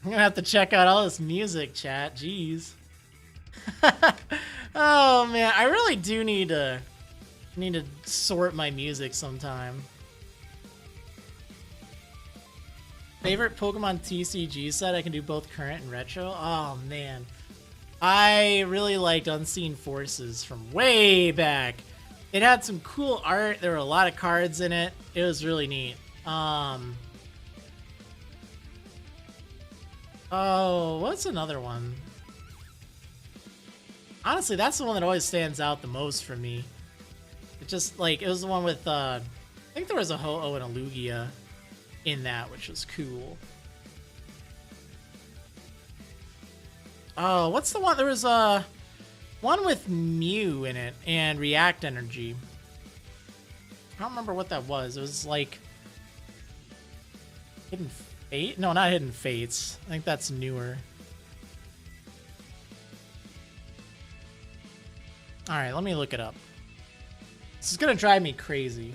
I'm gonna have to check out all this music, chat. Jeez. Oh man, I really do need to sort my music sometime. Favorite Pokemon TCG set? I can do both current and retro. Oh man, I really liked Unseen Forces from way back. It had some cool art. There were a lot of cards in it. It was really neat. Oh, what's another one? Honestly, that's the one that always stands out the most for me. It just, like, it was the one with, I think there was a Ho-Oh and a Lugia in that, which was cool. Oh, what's the one? There was, one with Mew in it and React Energy. I don't remember what that was. It was, like, Hidden Fate? No, not Hidden Fates. I think that's newer. Alright, let me look it up. This is gonna drive me crazy.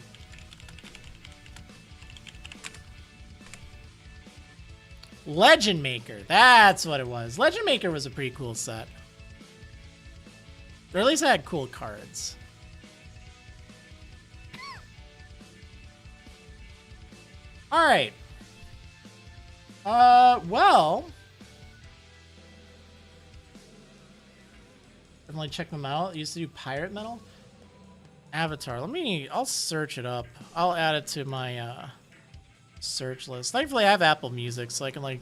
Legend Maker. That's what it was. Legend Maker was a pretty cool set. Or at least it had cool cards. Alright. Well... definitely check them out. I used to do Pirate Metal. Avatar. I'll search it up. I'll add it to my search list. Thankfully, I have Apple Music, so I can, like,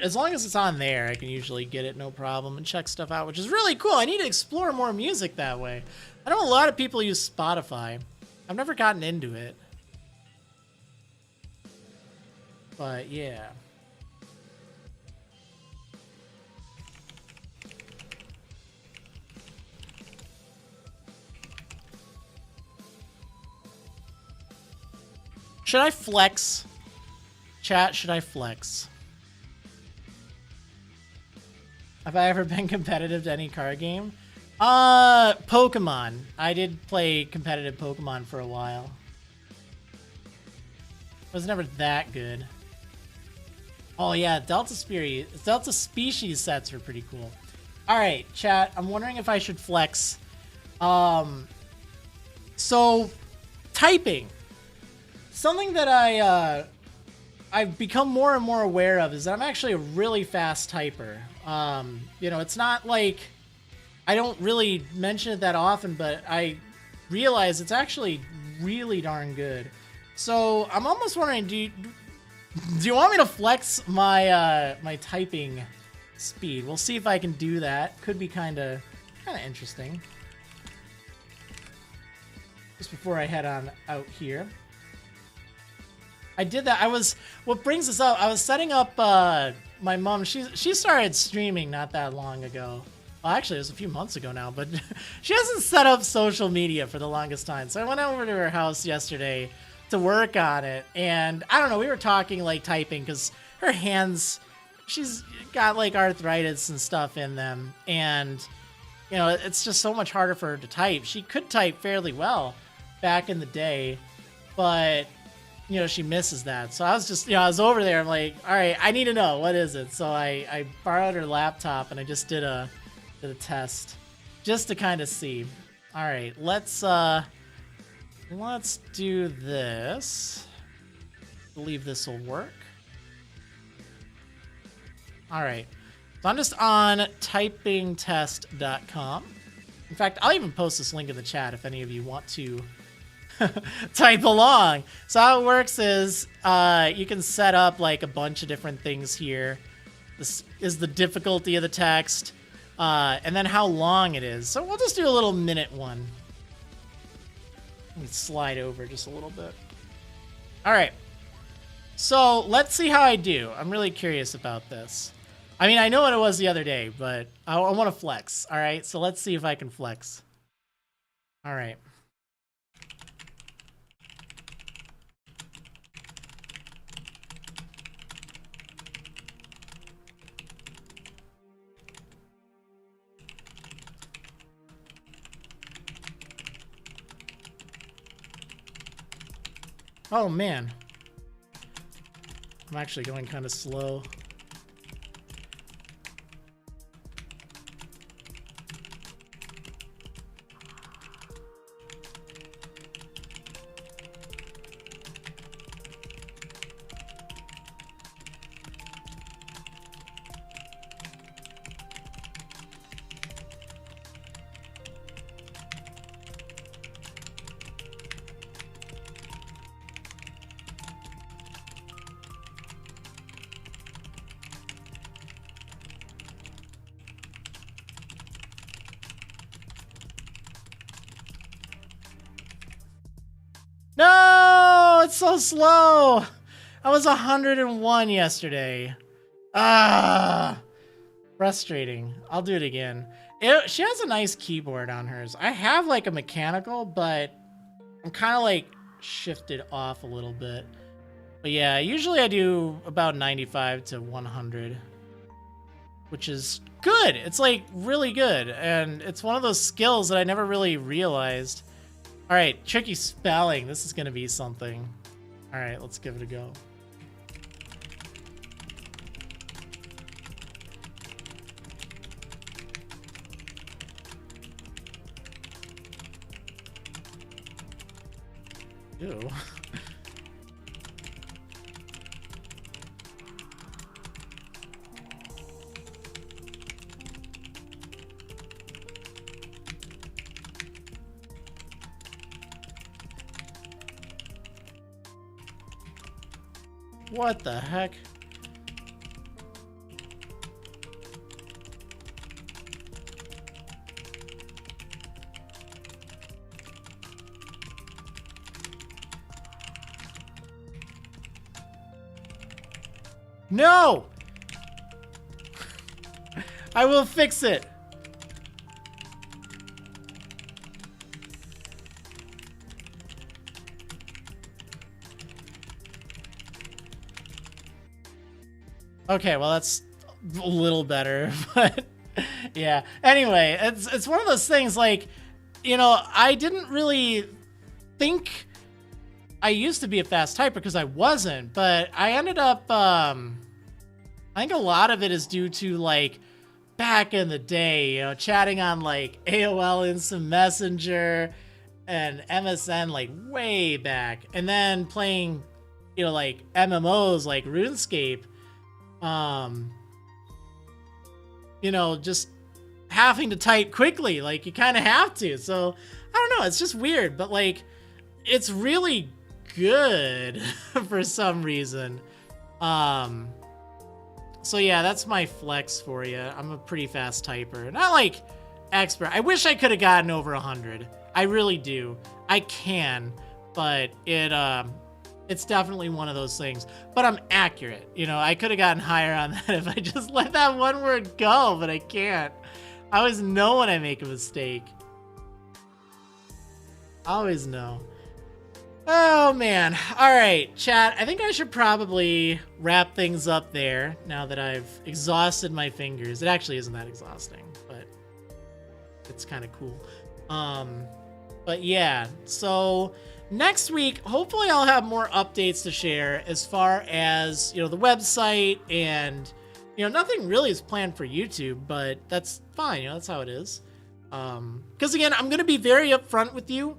as long as it's on there, I can usually get it no problem and check stuff out, which is really cool. I need to explore more music that way. I know a lot of people use Spotify. I've never gotten into it. But, yeah. Should I flex? Chat, should I flex? Have I ever been competitive to any card game? Pokemon. I did play competitive Pokemon for a while. It was never that good. Oh yeah, Delta Species sets are pretty cool. Alright, chat, I'm wondering if I should flex. So, typing. Something that I've become more and more aware of is that I'm actually a really fast typer. You know, it's not like I don't really mention it that often, but I realize it's actually really darn good. So I'm almost wondering, do you want me to flex my my typing speed? We'll see if I can do that. Could be kind of interesting. Just before I head on out here. I did that. What brings us up, I was setting up my mom. She started streaming not that long ago. Well, actually, it was a few months ago now, but she hasn't set up social media for the longest time. So I went over to her house yesterday to work on it. And I don't know, we were talking, like, typing, because her hands, she's got, like, arthritis and stuff in them. And, you know, it's just so much harder for her to type. She could type fairly well back in the day, but you know, she misses that. So I was just, you know, I was over there. I'm like, all right, I need to know, what is it? So I borrowed her laptop and I just did a test just to kind of see. All right, let's do this. I believe this will work. All right, so I'm just on typingtest.com. In fact, I'll even post this link in the chat if any of you want to type along. So how it works is you can set up like a bunch of different things here. This is the difficulty of the text, and then how long it is. So we'll just do a little minute one. Let me slide over just a little bit. All right. So let's see how I do. I'm really curious about this. I mean, I know what it was the other day, but I want to flex. All right. So let's see if I can flex. All right. Oh, man. I'm actually going kind of slow. No, it's so slow. I was 101 yesterday. Ah, frustrating. I'll do it again. She has a nice keyboard on hers. I have like a mechanical, but I'm kind of like shifted off a little bit. But yeah, usually I do about 95 to 100, which is good. It's like really good. And it's one of those skills that I never really realized. All right, tricky spelling. This is going to be something. All right, let's give it a go. Ew. What the heck? No! I will fix it. Okay, well that's a little better, but yeah. Anyway, it's one of those things like, you know, I didn't really think I used to be a fast typer because I wasn't, but I ended up, I think a lot of it is due to like back in the day, you know, chatting on like AOL Instant Messenger and MSN like way back, and then playing, you know, like MMOs like RuneScape. You know, just having to type quickly, like you kind of have to. So I don't know, it's just weird, but like it's really good for some reason. So yeah, that's my flex for you. I'm a pretty fast typer, not like expert. I wish I could have gotten over 100. I really do. I can, but it's definitely one of those things. But I'm accurate. You know, I could have gotten higher on that if I just let that one word go, but I can't. I always know when I make a mistake. I always know. Oh, man. All right, chat. I think I should probably wrap things up there now that I've exhausted my fingers. It actually isn't that exhausting, but it's kind of cool. But yeah, so next week, hopefully I'll have more updates to share as far as, the website and, nothing really is planned for YouTube, but that's fine. That's how it is. Because again, I'm going to be very upfront with you.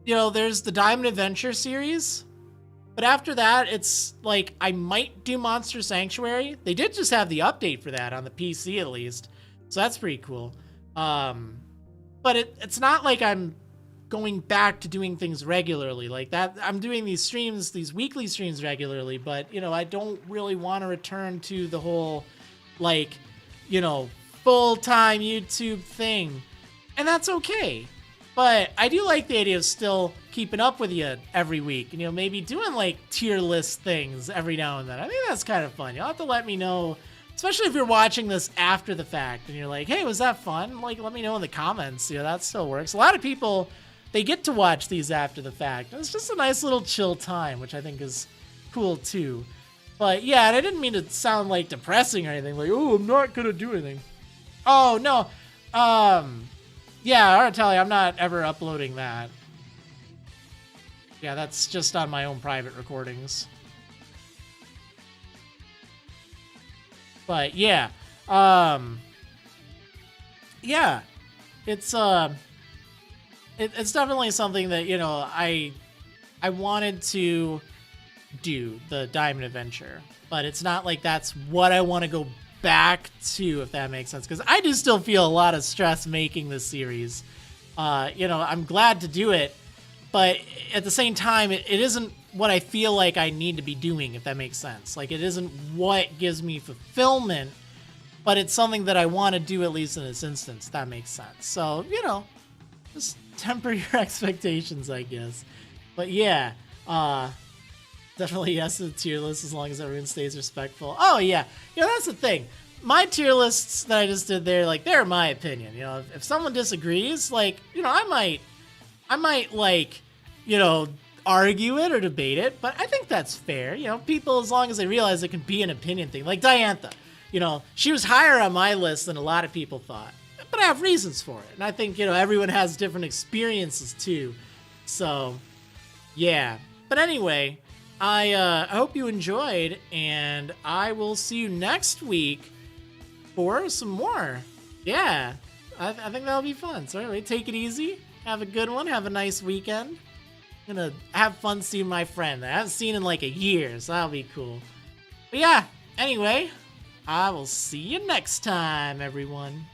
There's the Diamond Adventure series, but after that, it's like I might do Monster Sanctuary. They did just have the update for that on the PC at least, so that's pretty cool. But it's not like I'm going back to doing things regularly like that. I'm doing these streams, these weekly streams regularly, but I don't really want to return to the whole full-time YouTube thing, and that's okay. But I do like the idea of still keeping up with you every week, and maybe doing tier list things every now and then. I think that's kind of fun. You'll have to let me know, especially if you're watching this after the fact and you're like, hey, was that fun? Let me know in the comments. That still works. A lot of people, they get to watch these after the fact. It's just a nice little chill time, which I think is cool too. But yeah, and I didn't mean to sound depressing or anything. Oh, I'm not gonna do anything. Oh no. Yeah, I gotta tell you, I'm not ever uploading that. Yeah, that's just on my own private recordings. But yeah, yeah, it's definitely something that I wanted to do, the Diamond Adventure, but it's not like that's what I want to go back to, if that makes sense, because I do still feel a lot of stress making this series. I'm glad to do it, but at the same time, it isn't what I feel like I need to be doing, if that makes sense. It isn't what gives me fulfillment, but it's something that I want to do, at least in this instance. That makes sense. So, just temper your expectations, I guess. But yeah, definitely yes to the tier list as long as everyone stays respectful. Oh yeah, that's the thing. My tier lists that I just did there, they're my opinion. If someone disagrees, I might argue it or debate it, but I think that's fair. People, as long as they realize it can be an opinion thing. Like Diantha, she was higher on my list than a lot of people thought, but I have reasons for it. And I think, everyone has different experiences too. So yeah, but anyway, I hope you enjoyed, and I will see you next week for some more. Yeah, I think that'll be fun. So anyway, take it easy. Have a good one. Have a nice weekend. I'm gonna have fun seeing my friend that I haven't seen in a year, so that'll be cool. But yeah, anyway, I will see you next time, everyone.